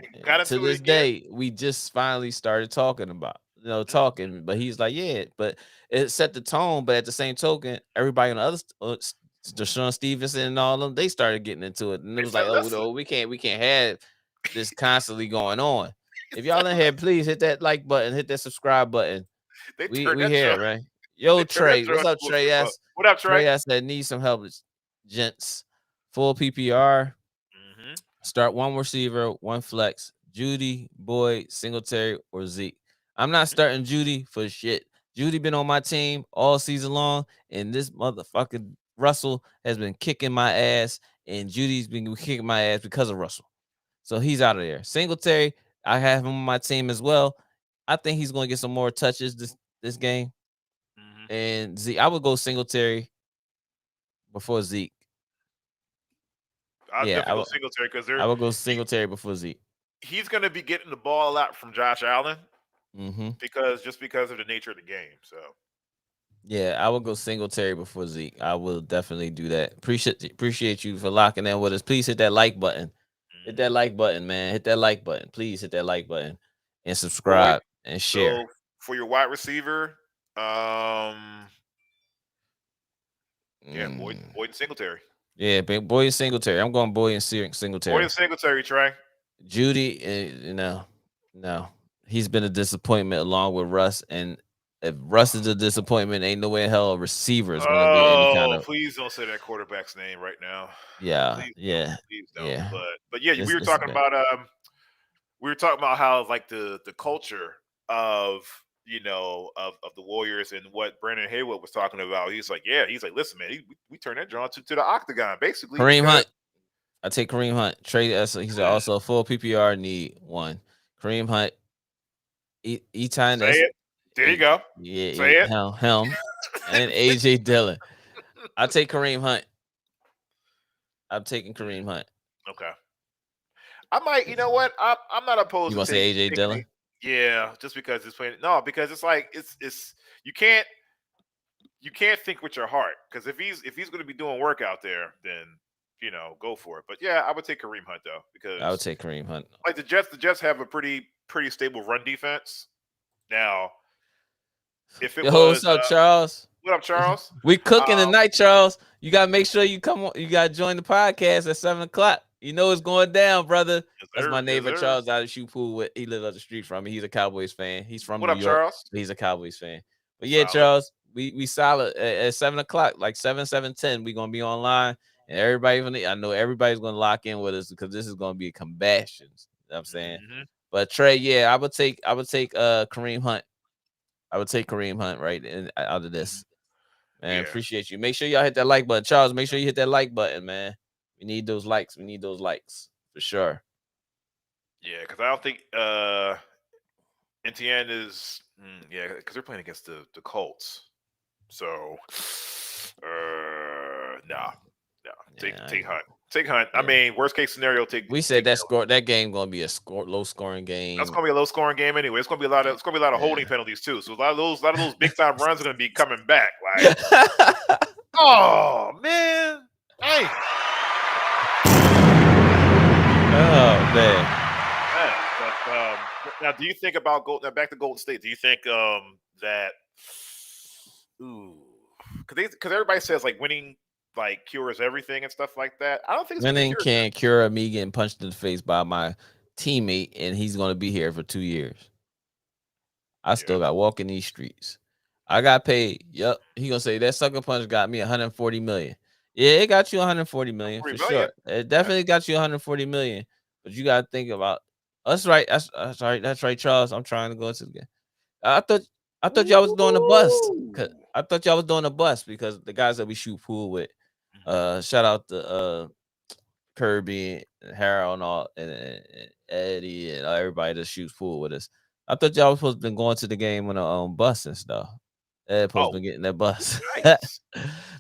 [SPEAKER 1] To this day, we just finally started talking about, talking. But he's like, yeah, but it set the tone. But at the same token, everybody on the other, Deshaun Stevenson and all of them, they started getting into it, and it was like, oh no, we can't have this constantly going on. If y'all in here, please hit that like button, hit that subscribe button. We here, right? Yo, Trey, what's up, Trey?
[SPEAKER 2] What up, Trey?
[SPEAKER 1] Trey said need some help, gents. Full PPR. Start one receiver, one flex. Judy, Boyd, Singletary, or Zeke. I'm not starting Judy for shit. Judy been on my team all season long, and this motherfucking Russell has been kicking my ass, and Judy's been kicking my ass because of Russell. So he's out of there. Singletary, I have him on my team as well. I think he's going to get some more touches this game. And Zeke, I would go Singletary before Zeke.
[SPEAKER 2] I'll definitely go Singletary because
[SPEAKER 1] I would go Singletary before Zeke.
[SPEAKER 2] He's going to be getting the ball a lot from Josh Allen because of the nature of the game. So
[SPEAKER 1] yeah, I would go Singletary before Zeke. I will definitely do that. Appreciate you for locking in with us. Please hit that like button. Hit that like button, man. Hit that like button. Please hit that like button and subscribe and share.
[SPEAKER 2] So for your wide receiver, Boyd and Singletary.
[SPEAKER 1] Yeah, Boyd and Singletary. I'm going Boyd and Singletary.
[SPEAKER 2] Boyd and Singletary, Trey.
[SPEAKER 1] Judy, no. He's been a disappointment along with Russ. And if Russ is a disappointment, ain't no way in hell a receiver is going to be any kind of.
[SPEAKER 2] Please don't say that quarterback's name right now.
[SPEAKER 1] Yeah,
[SPEAKER 2] please don't. Yeah. But yeah, we were talking about how like the culture of of the Warriors and what Brandon Haywood was talking about. He's like, listen, man, we turned that draw to the octagon, basically.
[SPEAKER 1] Kareem Hunt. I take Kareem Hunt. Trade. He's also a full PPR need one. Kareem Hunt. E-Time.
[SPEAKER 2] Say it. There you go.
[SPEAKER 1] Yeah.
[SPEAKER 2] Say it.
[SPEAKER 1] Him. And AJ Dillon. I take Kareem Hunt. I'm taking Kareem Hunt.
[SPEAKER 2] Okay. I might. You know what? I'm not opposed.
[SPEAKER 1] You want to say AJ Dillon?
[SPEAKER 2] Yeah, just because it's playing. No, because it's like it's you can't think with your heart, because if he's going to be doing work out there, then go for it. But yeah, I would take Kareem Hunt though, because
[SPEAKER 1] I would take Kareem Hunt.
[SPEAKER 2] Like the Jets have a pretty stable run defense. Now, if it was,
[SPEAKER 1] what's up, Charles?
[SPEAKER 2] What up, Charles?
[SPEAKER 1] We cooking tonight, Charles. You gotta make sure you come on. You gotta join the podcast at 7:00. You know it's going down, brother. That's my neighbor Charles out of Shoe Pool. He lives up the street from me. He's a Cowboys fan. He's from New York.
[SPEAKER 2] Charles?
[SPEAKER 1] He's a Cowboys fan. But yeah, solid. Charles, we solid at 7:00, like 7:10. We're gonna be online, And I know everybody's gonna lock in with us because this is gonna be a combustion. You know what I'm saying? But Trey, yeah, I would take Kareem Hunt. I would take Kareem Hunt out of this. Man, appreciate you. Make sure y'all hit that like button. Charles, make sure you hit that like button, man. We need those likes. We need those likes for sure.
[SPEAKER 2] Yeah, because I don't think Etienne is because they're playing against the Colts. So no. Take Hunt. Take Hunt. Yeah. I mean, worst case scenario, take.
[SPEAKER 1] We said that game gonna be a low scoring game.
[SPEAKER 2] That's gonna be a low scoring game anyway. It's gonna be a lot of holding penalties too. So a lot of those big time runs are gonna be coming back. Like, oh man, hey.
[SPEAKER 1] Oh man.
[SPEAKER 2] But now, do you think about back to Golden State? Do you think that because everybody says like winning like cures everything and stuff like that. I don't think
[SPEAKER 1] winning can't cure me getting punched in the face by my teammate, and he's gonna be here for 2 years. I still got walking these streets. I got paid. Yep. He gonna say that sucker punch got me 140 million. Yeah, it got you 140 million for sure. It definitely got you 140 million. But you gotta think about that's right. That's right. That's right, Charles. I'm trying to go into the game. I thought y'all was doing a bus. I thought y'all was doing a bus because the guys that we shoot pool with. Shout out to Kirby and Harold and all and Eddie and everybody that shoots pool with us. I thought y'all was supposed to be going to the game on a bus and stuff. They supposed to be getting that bus.
[SPEAKER 2] Nice.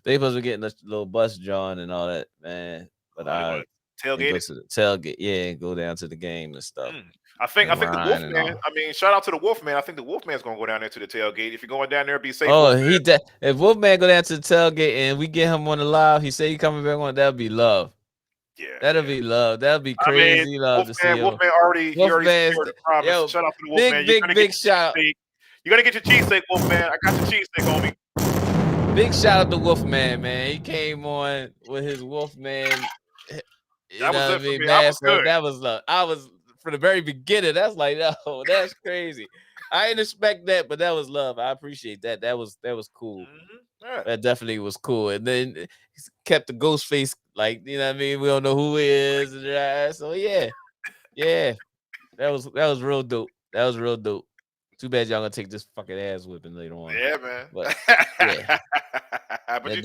[SPEAKER 1] They supposed to be getting a little bus drawn and all that, man. But I
[SPEAKER 2] tailgate
[SPEAKER 1] go to the tailgate, and go down to the game and stuff.
[SPEAKER 2] I think the Wolfman. I mean, shout out to the Wolfman. I think the Wolfman's gonna go down there to the tailgate. If you're going down there, be safe.
[SPEAKER 1] Oh, if Wolfman go down to the tailgate and we get him on the live, he say he coming back on. That'll be love.
[SPEAKER 2] Yeah,
[SPEAKER 1] that'll be love. That'll be crazy.
[SPEAKER 2] I mean,
[SPEAKER 1] love to see him.
[SPEAKER 2] Wolfman already secured the promise.
[SPEAKER 1] Yo,
[SPEAKER 2] shout out to the Wolfman.
[SPEAKER 1] Big shout.
[SPEAKER 2] You're gonna get your cheesesteak, Wolfman. I got your cheesesteak, homie.
[SPEAKER 1] Big shout out to Wolfman, man. He came on with his Wolfman.
[SPEAKER 2] That was it for me.
[SPEAKER 1] That was love. I was from the very beginning. That's like, oh, that's crazy. I didn't expect that, but that was love. I appreciate that. That was cool. That definitely was cool. And then he kept the ghost face, like, you know what I mean? We don't know who he is. So yeah. That was real dope. That was real dope. Too bad y'all gonna take this fucking ass whipping later on.
[SPEAKER 2] Yeah, man.
[SPEAKER 1] But yeah.
[SPEAKER 2] But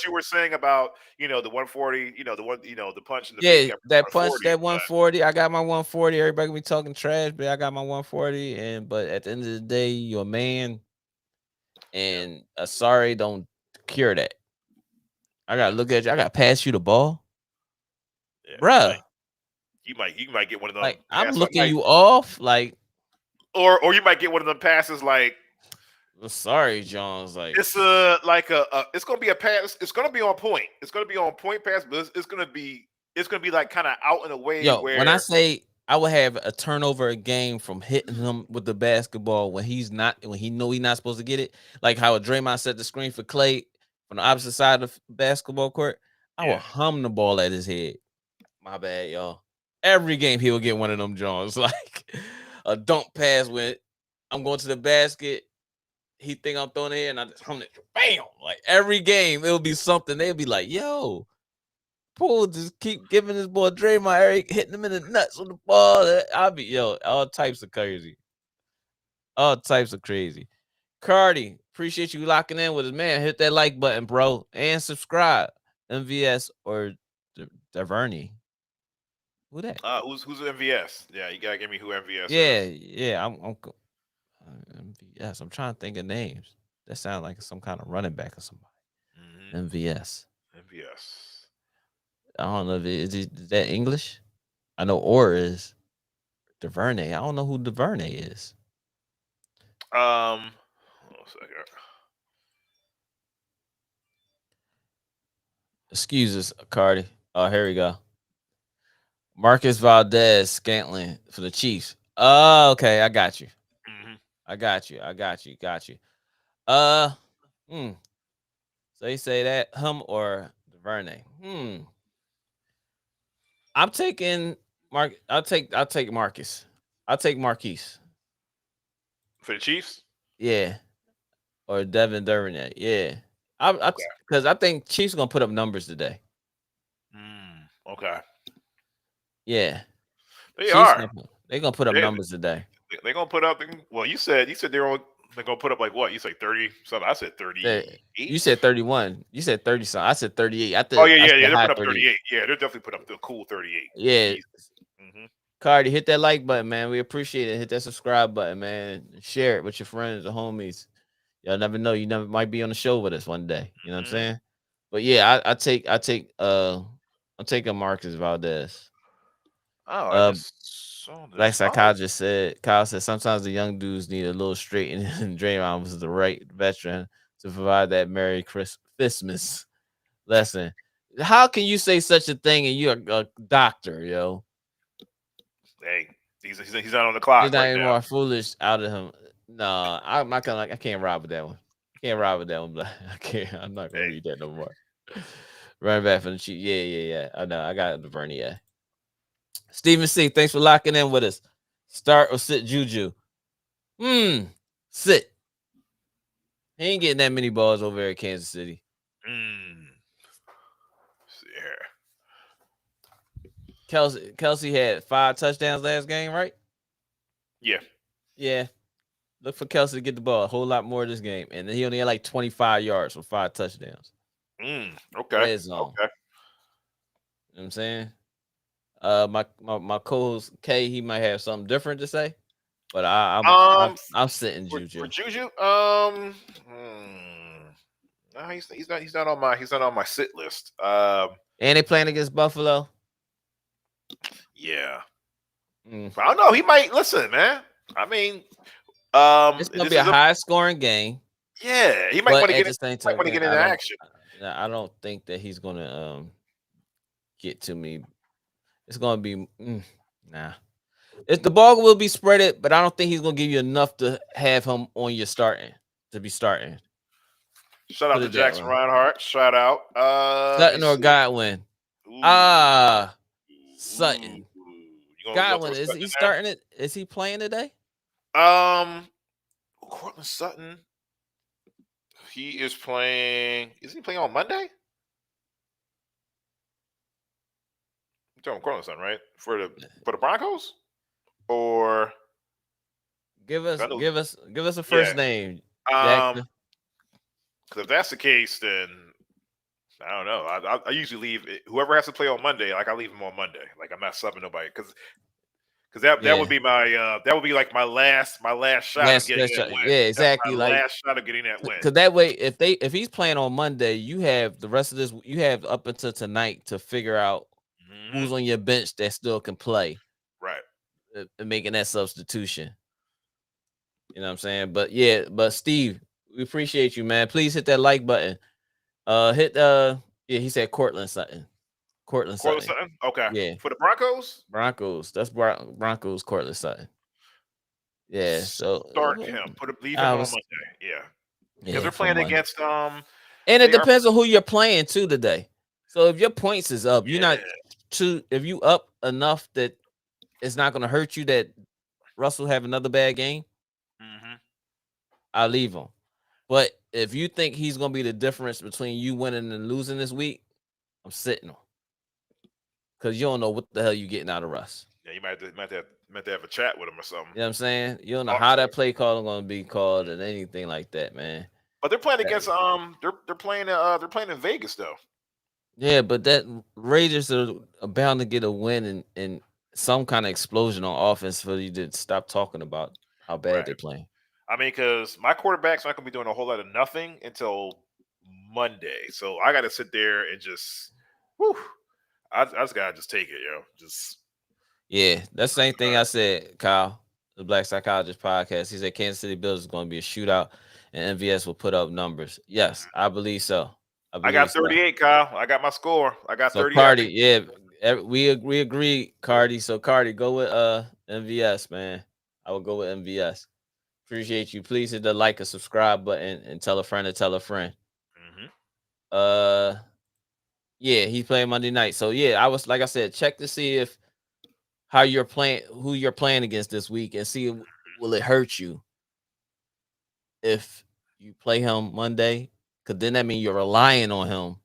[SPEAKER 2] you were saying about the 140, the punch in the
[SPEAKER 1] face. That punch, that 140. I got my 140. Everybody gonna be talking trash, but I got my 140. But at the end of the day, you're a man, and sorry don't cure that. I gotta look at you. I gotta pass you the ball, bruh.
[SPEAKER 2] You might get one of them.
[SPEAKER 1] Like I'm looking you off, like,
[SPEAKER 2] or you might get one of them passes like.
[SPEAKER 1] Sorry, Jones. Like
[SPEAKER 2] it's it's gonna be a pass. It's gonna be on point. It's gonna be on point pass, but it's gonna be like kind of out in a way. Where
[SPEAKER 1] when I say I would have a turnover a game from hitting him with the basketball when he know he's not supposed to get it, like how Draymond set the screen for Clay from the opposite side of the basketball court, I will hum the ball at his head. My bad, y'all. Every game he will get one of them Jones, like a dunk pass when I'm going to the basket. He think I'm throwing it here, and I just hum it. Bam! Like every game, it'll be something. They'll be like, "Yo, Poole just keep giving this boy Draymond, Eric, hitting him in the nuts with the ball." I'll be all types of crazy, Cardi, appreciate you locking in with us, man. Hit that like button, bro, and subscribe. MVS or Daverney. Who that?
[SPEAKER 2] Who's MVS? Yeah, you gotta give me who MVS.
[SPEAKER 1] Yeah. I'm MVS. I'm trying to think of names. That sounds like some kind of running back or somebody. MVS. I don't know if is that English. I know Or is DuVernay. I don't know who DuVernay is.
[SPEAKER 2] Hold on a second.
[SPEAKER 1] Excuse us, Cardi. Oh, here we go. Marcus Valdez Scantling for the Chiefs. Oh, okay. I got you. I got you. So you say that or DuVernay. I'm taking Mark. I'll take Marcus. I'll take Marquise
[SPEAKER 2] for the Chiefs.
[SPEAKER 1] Yeah, or Devin Duvernay. Yeah, because I think Chiefs gonna put up numbers today.
[SPEAKER 2] Okay.
[SPEAKER 1] Yeah.
[SPEAKER 2] They
[SPEAKER 1] Chiefs
[SPEAKER 2] are.
[SPEAKER 1] They're gonna put up
[SPEAKER 2] They-
[SPEAKER 1] numbers today.
[SPEAKER 2] They're gonna put up. Well, you said they're gonna put up like what? You said 30 something. I said 38.
[SPEAKER 1] You said 31. You said 30 something. I said 38. I
[SPEAKER 2] Oh
[SPEAKER 1] said
[SPEAKER 2] they're
[SPEAKER 1] high
[SPEAKER 2] putting up
[SPEAKER 1] 38.
[SPEAKER 2] 38. Yeah, they're definitely put up the cool 38.
[SPEAKER 1] Yeah.
[SPEAKER 2] Mm-hmm.
[SPEAKER 1] Cardi, hit that like button, man. We appreciate it. Hit that subscribe button, man. Share it with your friends or homies. Y'all never know. You never might be on the show with us one day. You know what I'm saying? But yeah, I'm taking Marcus Valdez.
[SPEAKER 2] Oh, I just saw this.
[SPEAKER 1] Like psychologist said, Kyle said sometimes the young dudes need a little straightening, and Draymond was the right veteran to provide that Merry Christmas lesson. How can you say such a thing and you're a doctor, yo?
[SPEAKER 2] Hey, he's not on the clock
[SPEAKER 1] There's not
[SPEAKER 2] right
[SPEAKER 1] any
[SPEAKER 2] now.
[SPEAKER 1] more foolish out of him. No, I'm not gonna I can't ride with that one. Can't ride with that one, but I can't. I'm not gonna read that no more. Running back from the Chiefs. Yeah. I know. I got the Vernier. Steven C, thanks for locking in with us. Start or sit Juju? Sit. He ain't getting that many balls over there at Kansas City.
[SPEAKER 2] See here.
[SPEAKER 1] Kelsey had 5 touchdowns last game, right? Yeah. Look for Kelsey to get the ball a whole lot more this game. And then he only had like 25 yards for 5 touchdowns.
[SPEAKER 2] Okay.
[SPEAKER 1] Red zone.
[SPEAKER 2] Okay.
[SPEAKER 1] You know what I'm saying? My co-host K, he might have something different to say, but I'm sitting Juju.
[SPEAKER 2] For Juju, no, he's not on my sit list.
[SPEAKER 1] And they playing against Buffalo.
[SPEAKER 2] Yeah. I don't know. He might listen, man. I mean,
[SPEAKER 1] it's gonna be a high scoring game.
[SPEAKER 2] Yeah, he might want to get into action.
[SPEAKER 1] I don't think that he's gonna get to me. It's gonna be nah. If the ball will be spreaded, but I don't think he's gonna give you enough to have him on your starting.
[SPEAKER 2] Shout out to Jackson Reinhardt. Shout out.
[SPEAKER 1] Sutton or Godwin. Sutton. Godwin, is he starting it? Is he playing today?
[SPEAKER 2] Cortland Sutton. He is playing. Is he playing on Monday? You're talking Cortland Sutton, right? For the Broncos? Or
[SPEAKER 1] give us a first name.
[SPEAKER 2] Because if that's the case, then I don't know. I usually leave whoever has to play on Monday. Like I leave him on Monday. Like I'm not subbing nobody because that would be like my last shot of getting that win.
[SPEAKER 1] Yeah, exactly.
[SPEAKER 2] That's my last shot of getting that win.
[SPEAKER 1] Because that way, if he's playing on Monday, you have the rest of this. You have up until tonight to figure out who's on your bench that still can play.
[SPEAKER 2] Right.
[SPEAKER 1] And making that substitution. You know what I'm saying? But Steve, we appreciate you, man. Please hit that like button. He said Cortland Sutton. Cortland Sutton.
[SPEAKER 2] Okay.
[SPEAKER 1] Yeah.
[SPEAKER 2] For the Broncos?
[SPEAKER 1] That's Broncos, Cortland Sutton. Yeah. So
[SPEAKER 2] start him. Leave him on Monday. Yeah. Because they're playing against
[SPEAKER 1] and it depends on who you're playing too today. So if your points is up, you're not if you up enough that it's not gonna hurt you that Russell have another bad game, I'll leave him. But if you think he's gonna be the difference between you winning and losing this week, I'm sitting him. Because you don't know what the hell you're getting out of Russ.
[SPEAKER 2] Yeah, you might have a chat with him or something.
[SPEAKER 1] You know what I'm saying? You don't know how that play call is gonna be called and anything like that, man.
[SPEAKER 2] But they're playing against they're playing in Vegas though.
[SPEAKER 1] Yeah, but that Raiders are bound to get a win and some kind of explosion on offense for you to stop talking about how bad they're playing.
[SPEAKER 2] I mean, because my quarterback's not going to be doing a whole lot of nothing until Monday. So I got to sit there and just, I just got to take it,
[SPEAKER 1] Yeah, that's the same thing I said, Kyle, the Black Psychologist podcast. He said Kansas City Bills is going to be a shootout and MVS will put up numbers. Yes, I believe so.
[SPEAKER 2] I got 38, Kyle. I got my score. I got 38.
[SPEAKER 1] Cardi, we agree, Cardi. So Cardi, go with MVS, man. I will go with MVS. Appreciate you. Please hit the like and subscribe button and tell a friend to tell a friend. Yeah, he's playing Monday night. So yeah, I was like I said, check to see if who you're playing against this week and see will it hurt you if you play him Monday, because then that means you're relying on him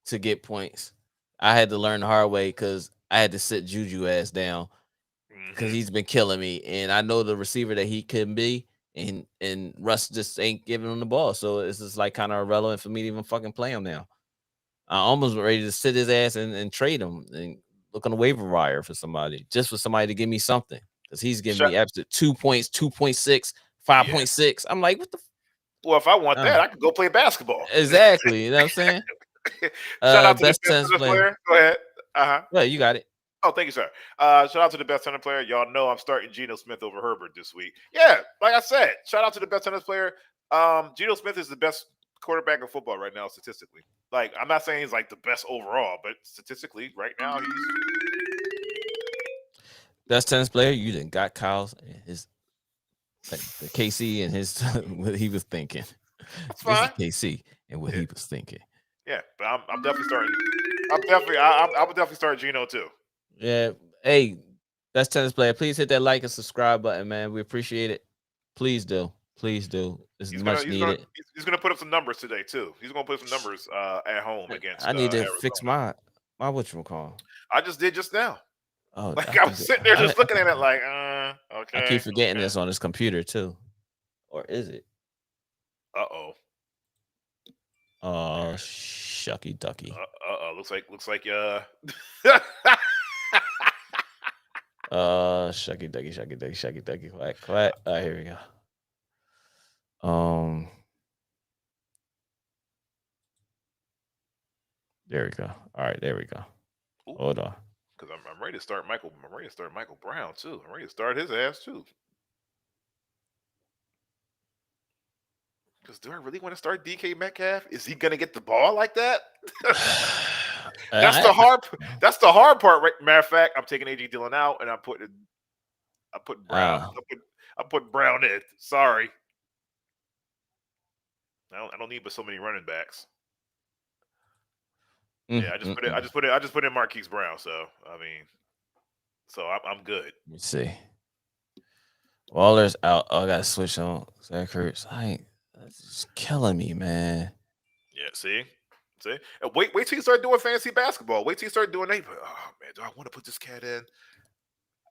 [SPEAKER 1] to get points. I had to learn the hard way because I had to sit Juju ass down because he's been killing me, and I know the receiver that he can be, and Russ just ain't giving him the ball, so it's just like kind of irrelevant for me to even fucking play him now. I almost ready to sit his ass and trade him and look on the waiver wire for somebody, just for somebody to give me something, because he's giving me absolute 2 points, 2.6, 5.6. I'm like, what the?
[SPEAKER 2] Well, if I want that, I could go play basketball.
[SPEAKER 1] Exactly. You know what I'm saying?
[SPEAKER 2] Shout out to
[SPEAKER 1] best
[SPEAKER 2] the best
[SPEAKER 1] tennis
[SPEAKER 2] player. Go ahead.
[SPEAKER 1] Yeah, you got it.
[SPEAKER 2] Oh, thank you, sir. Shout out to the best tennis player. Y'all know I'm starting Geno Smith over Herbert this week. Yeah, like I said, shout out to the best tennis player. Geno Smith is the best quarterback in football right now, statistically. Like, I'm not saying he's like the best overall, but statistically, right now, he's
[SPEAKER 1] best tennis player. You done got Kyle's his like the KC and his what he was thinking.
[SPEAKER 2] That's
[SPEAKER 1] this
[SPEAKER 2] fine.
[SPEAKER 1] is KC and what he was thinking.
[SPEAKER 2] Yeah, but I'm definitely starting. I would definitely start Geno too.
[SPEAKER 1] Yeah. Hey, best tennis player. Please hit that like and subscribe button, man. We appreciate it. Please do. Please do. It's much needed.
[SPEAKER 2] He's gonna put up some numbers today too. He's gonna put up some numbers at home against.
[SPEAKER 1] I need to
[SPEAKER 2] Arizona.
[SPEAKER 1] fix my whatchamacallit.
[SPEAKER 2] I just did just now.
[SPEAKER 1] Oh,
[SPEAKER 2] like I was sitting there just looking at it like, okay.
[SPEAKER 1] I keep forgetting this on this computer too. Or is it?
[SPEAKER 2] Uh-oh.
[SPEAKER 1] Oh, shucky ducky.
[SPEAKER 2] Looks like
[SPEAKER 1] shucky ducky, quack. All right, here we go. There we go. All right, there we go. Ooh. Hold on.
[SPEAKER 2] Because I'm ready to start Michael. I'm ready to start Michael Brown too. I'm ready to start his ass too. Because do I really want to start DK Metcalf? Is he gonna get the ball like that? That's the hard part. Right? Matter of fact, I'm taking AJ Dillon out and I'm putting Brown. I put Brown in. Sorry. I don't need but so many running backs. Yeah, I just put in Marquise Brown. So I mean, I'm good.
[SPEAKER 1] Let me see. Waller's out. Oh, I gotta switch on Zach Ertz. That's just killing me, man.
[SPEAKER 2] Yeah, see. Wait till you start doing fantasy basketball. Wait till you start doing that. Oh man, do I want to put this cat in?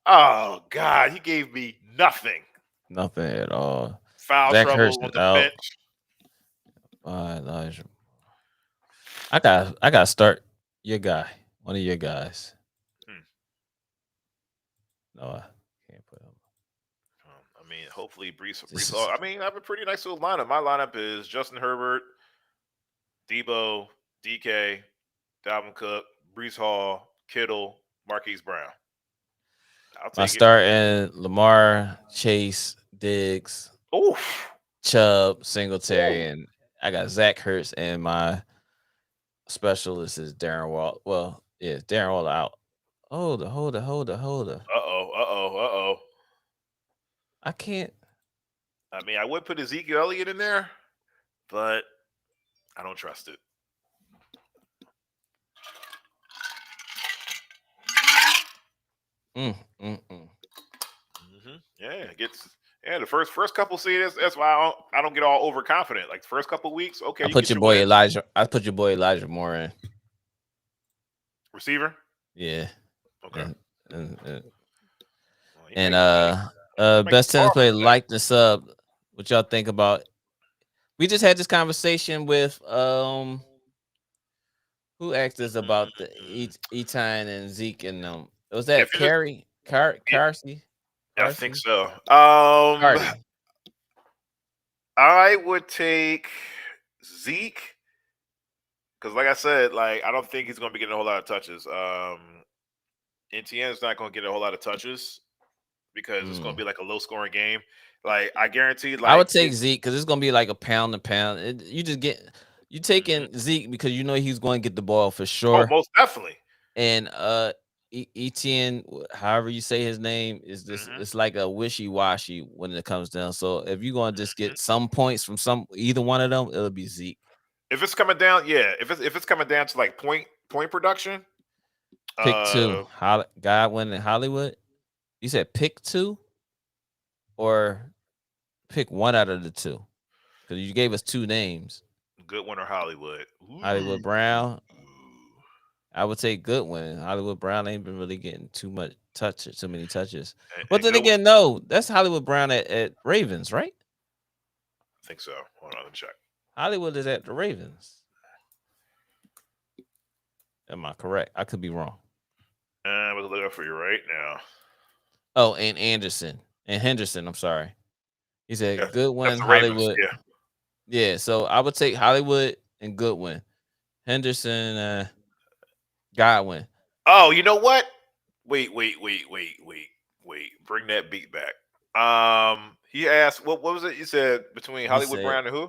[SPEAKER 2] Oh God, he gave me nothing.
[SPEAKER 1] Nothing at all.
[SPEAKER 2] Foul
[SPEAKER 1] Zach
[SPEAKER 2] trouble
[SPEAKER 1] Ertz
[SPEAKER 2] on the bench.
[SPEAKER 1] Elijah. I gotta start your guy. One of your guys. No, I can't put him.
[SPEAKER 2] I mean, hopefully Brees Hall. I mean, I have a pretty nice little lineup. My lineup is Justin Herbert, Debo, DK, Dalvin Cook, Brees Hall, Kittle, Marquise Brown.
[SPEAKER 1] I start in Lamar, Chase, Diggs, Chubb, Singletary, and I got Zach Ertz, and my specialist is Darren Waller. Well, yeah, Darren Waller out. Hold it.
[SPEAKER 2] Uh-oh.
[SPEAKER 1] I can't.
[SPEAKER 2] I mean, I would put Ezekiel Elliott in there, but I don't trust it. Yeah, it gets the first couple seasons. That's why I don't get all overconfident. Like the first couple weeks, okay.
[SPEAKER 1] I put your boy Elijah Moore in.
[SPEAKER 2] Receiver.
[SPEAKER 1] Yeah.
[SPEAKER 2] Okay.
[SPEAKER 1] Best tennis player, like this up. What y'all think about? We just had this conversation with who asked us about the Etan and Zeke and them. Was that Carrie? Carsey?
[SPEAKER 2] I think so.
[SPEAKER 1] Cardi.
[SPEAKER 2] I would take Zeke because, like I said, I don't think he's going to be getting a whole lot of touches. Etienne's not going to get a whole lot of touches because it's going to be like a low-scoring game. Like I guarantee,
[SPEAKER 1] I would take Zeke because it's going to be like a pound to pound. You taking Zeke because you know he's going to get the ball for sure.
[SPEAKER 2] Oh, most definitely.
[SPEAKER 1] And Etienne, however you say his name, is this? It's like a wishy-washy when it comes down. So if you're going to just get some points from either one of them, it'll be Zeke.
[SPEAKER 2] If it's coming down, yeah. If it's coming down to like point production,
[SPEAKER 1] pick two. Godwin and Hollywood. You said pick two, or pick one out of the two, because you gave us two names.
[SPEAKER 2] Goodwin or Hollywood.
[SPEAKER 1] Hollywood Brown. I would take Goodwin. Hollywood Brown ain't been really getting too many touches. But
[SPEAKER 2] And
[SPEAKER 1] then
[SPEAKER 2] Goodwin,
[SPEAKER 1] again, no, that's Hollywood Brown at Ravens, right?
[SPEAKER 2] I think so. Hold on, let me check.
[SPEAKER 1] Hollywood is at the Ravens. Am I correct? I could be wrong.
[SPEAKER 2] I'm going to look up for you right now.
[SPEAKER 1] Oh, and Anderson and Henderson. I'm sorry. He said
[SPEAKER 2] That's
[SPEAKER 1] Goodwin,
[SPEAKER 2] the Ravens.
[SPEAKER 1] Hollywood.
[SPEAKER 2] Yeah.
[SPEAKER 1] Yeah, so I would take Hollywood and Goodwin. Henderson, Godwin.
[SPEAKER 2] Oh, you know what? Wait. Bring that beat back. He asked, what was it? You said between
[SPEAKER 1] He
[SPEAKER 2] Hollywood
[SPEAKER 1] said
[SPEAKER 2] Brown and who?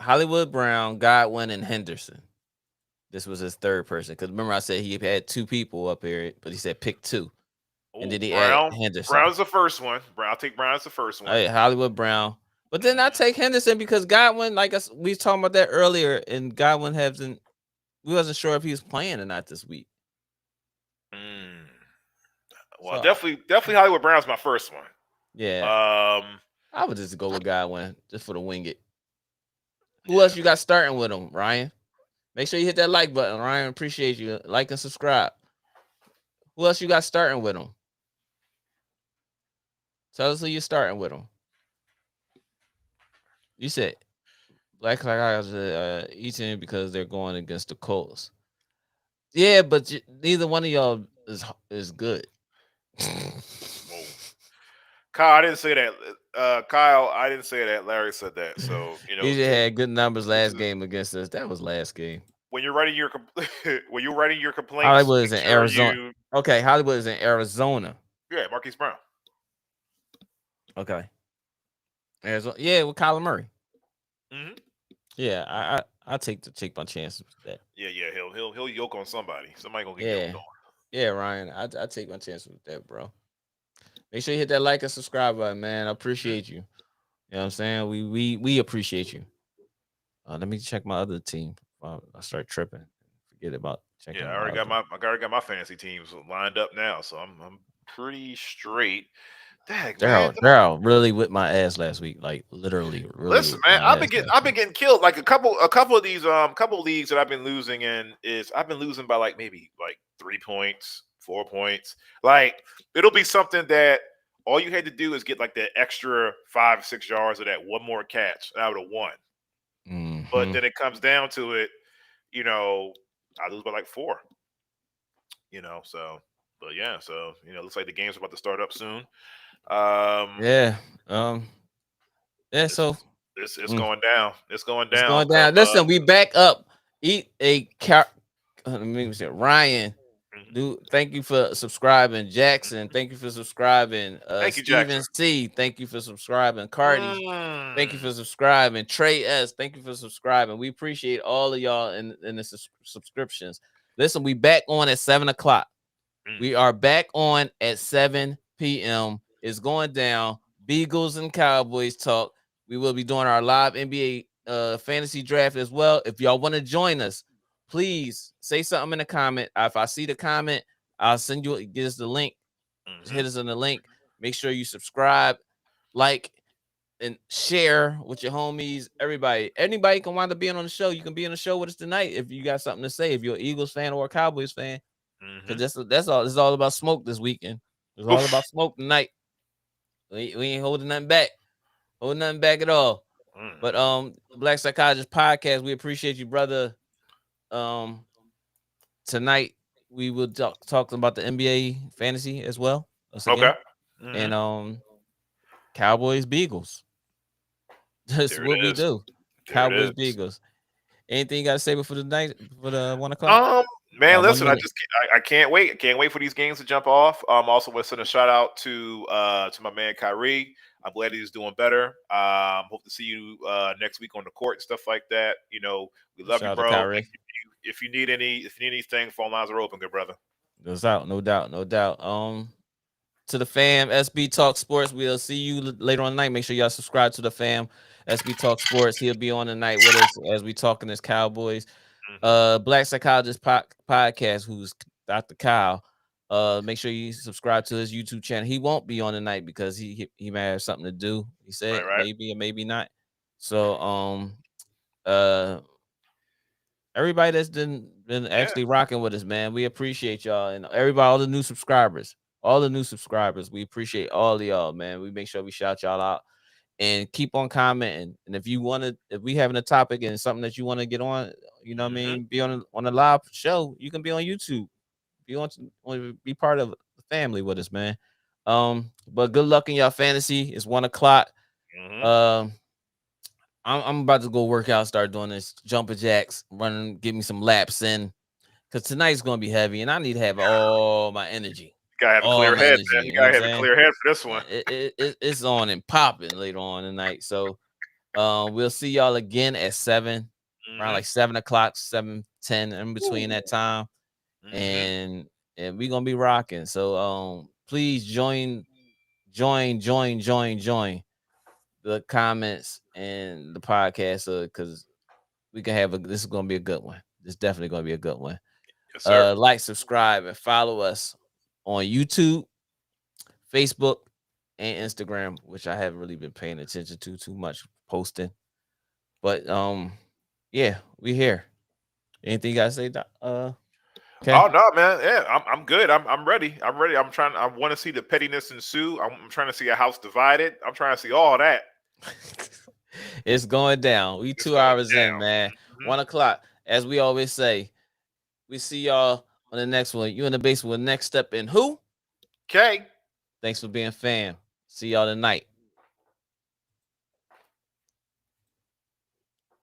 [SPEAKER 1] Hollywood Brown, Godwin, and Henderson. This was his third person. Because remember, I said he had two people up here, but he said pick two. And then he added Henderson.
[SPEAKER 2] Brown's the first one. I'll take Brown as the first one.
[SPEAKER 1] Right, Hollywood Brown. But then I take Henderson because Godwin, like we was talking about that earlier, and Godwin we wasn't sure if he was playing or not this week.
[SPEAKER 2] Well, so, definitely Hollywood Brown's my first one.
[SPEAKER 1] Yeah. I would just go with Godwin just for the wing it. Who else you got starting with him, Ryan? Make sure you hit that like button, Ryan. Appreciate you. Like and subscribe. Who else you got starting with him? Tell us who you're starting with him. You said Black Eyes eating because they're going against the Colts. Yeah, but neither one of y'all is good.
[SPEAKER 2] Kyle, I didn't say that. Kyle, I didn't say that. Larry said that. So
[SPEAKER 1] he just had good numbers last game against us. That was last game.
[SPEAKER 2] When you're writing your complaints,
[SPEAKER 1] Hollywood is in Arizona. Okay, Hollywood is in Arizona.
[SPEAKER 2] Yeah, Marquise Brown.
[SPEAKER 1] Okay. Arizona, yeah, with Kyler Murray.
[SPEAKER 2] Mm-hmm.
[SPEAKER 1] Yeah, I take my chances with that.
[SPEAKER 2] Yeah, he'll yoke on somebody. Somebody gonna get yoked on.
[SPEAKER 1] Yeah, Ryan, I take my chances with that, bro. Make sure you hit that like and subscribe button, man. I appreciate you. You know what I'm saying? We appreciate you. Let me check my other team. I start tripping. Forget about checking.
[SPEAKER 2] Yeah, I already got my fantasy teams lined up now, so I'm pretty straight.
[SPEAKER 1] Daryl really whipped my ass last week. Like literally. Really
[SPEAKER 2] listen, man, I've been getting killed. Like a couple of these couple leagues that I've been losing in is I've been losing by maybe 3 points, 4 points. Like it'll be something that all you had to do is get that extra 5-6 yards of that one more catch, and I would have won.
[SPEAKER 1] Mm-hmm.
[SPEAKER 2] But then it comes down to it, I lose by 4. So but yeah, so looks like the game's about to start up soon.
[SPEAKER 1] Yeah. So
[SPEAKER 2] it's going down. It's going down.
[SPEAKER 1] It's going down. Listen, we back up. Eat a let me say Ryan. Dude, thank you for subscribing. Jackson, thank you for subscribing.
[SPEAKER 2] Thank you,
[SPEAKER 1] Steven
[SPEAKER 2] Jackson.
[SPEAKER 1] C, thank you for subscribing. Cardi, thank you for subscribing. Trey S, thank you for subscribing. We appreciate all of y'all in the subscriptions. Listen, we back on at 7:00. We are back on at 7 p.m. It's going down. Beagles and Cowboys talk. We will be doing our live NBA fantasy draft as well. If y'all want to join us, please say something in the comment. If I see the comment, I'll send you. Get us the link. Hit us on the link. Make sure you subscribe, like, and share with your homies. Anybody can wind up being on the show. You can be on the show with us tonight if you got something to say. If you're an Eagles fan or a Cowboys fan, because that's all. It's all about smoke this weekend. It's all about smoke tonight. We ain't holding nothing back. Holding nothing back at all. But Black Psychologist Podcast, we appreciate you, brother. Tonight we will talk about the NBA fantasy as well.
[SPEAKER 2] Okay.
[SPEAKER 1] And Cowboys Beagles. That's what we do. Cowboys Beagles. Anything you got to say before the night for the 1:00?
[SPEAKER 2] Man, listen, I can't wait. I can't wait for these games to jump off. Also want to send a shout out to my man Kyrie. I'm glad he's doing better. Hope to see you next week on the court and stuff like that. We love you, bro. If you need anything, phone lines are open, good brother.
[SPEAKER 1] No doubt. To the fam, SB Talk Sports. We'll see you later on tonight. Make sure y'all subscribe to the fam, SB Talk Sports. He'll be on tonight with us as we talking this Cowboys. Black Psychologist Podcast, who's Dr. Kyle. Make sure you subscribe to his YouTube channel. He won't be on tonight because he may have something to do. He said maybe or maybe not. So everybody that's been actually rocking with us, man. We appreciate y'all, and everybody, all the new subscribers, we appreciate all of y'all, man. We make sure we shout y'all out and keep on commenting. And if we having a topic and something that you want to get on, you know what I mean, be on a live show, you can be on YouTube. If you want to be part of the family with us, man. But good luck in y'all fantasy. It's 1 o'clock. I'm about to go work out, start doing this jumping jacks, running, get me some laps in, because tonight's gonna be heavy, and I need to have all my energy.
[SPEAKER 2] You gotta have a clear head, man. You gotta have a clear head for this one.
[SPEAKER 1] It's on and popping later on tonight. So we'll see y'all again at 7, around like 7 o'clock, 7:10, in between that time. And we're gonna be rocking. So please join the comments and the podcast, because we can have this is gonna be a good one. This is definitely gonna be a good one.
[SPEAKER 2] Yes, sir.
[SPEAKER 1] Like, subscribe, and follow us on YouTube, Facebook, and Instagram, which I haven't really been paying attention to too much posting. But yeah, we here. Anything you guys say, Doc?
[SPEAKER 2] Okay. Oh no, man. Yeah, I'm good. I'm ready. I want to see the pettiness ensue. I'm trying to see a house divided. I'm trying to see all that.
[SPEAKER 1] It's going down. We 2 hours in, man. 1 o'clock. As we always say, we see y'all on the next one. You in the basement with Next Step in who?
[SPEAKER 2] Okay.
[SPEAKER 1] Thanks for being fam. See y'all tonight.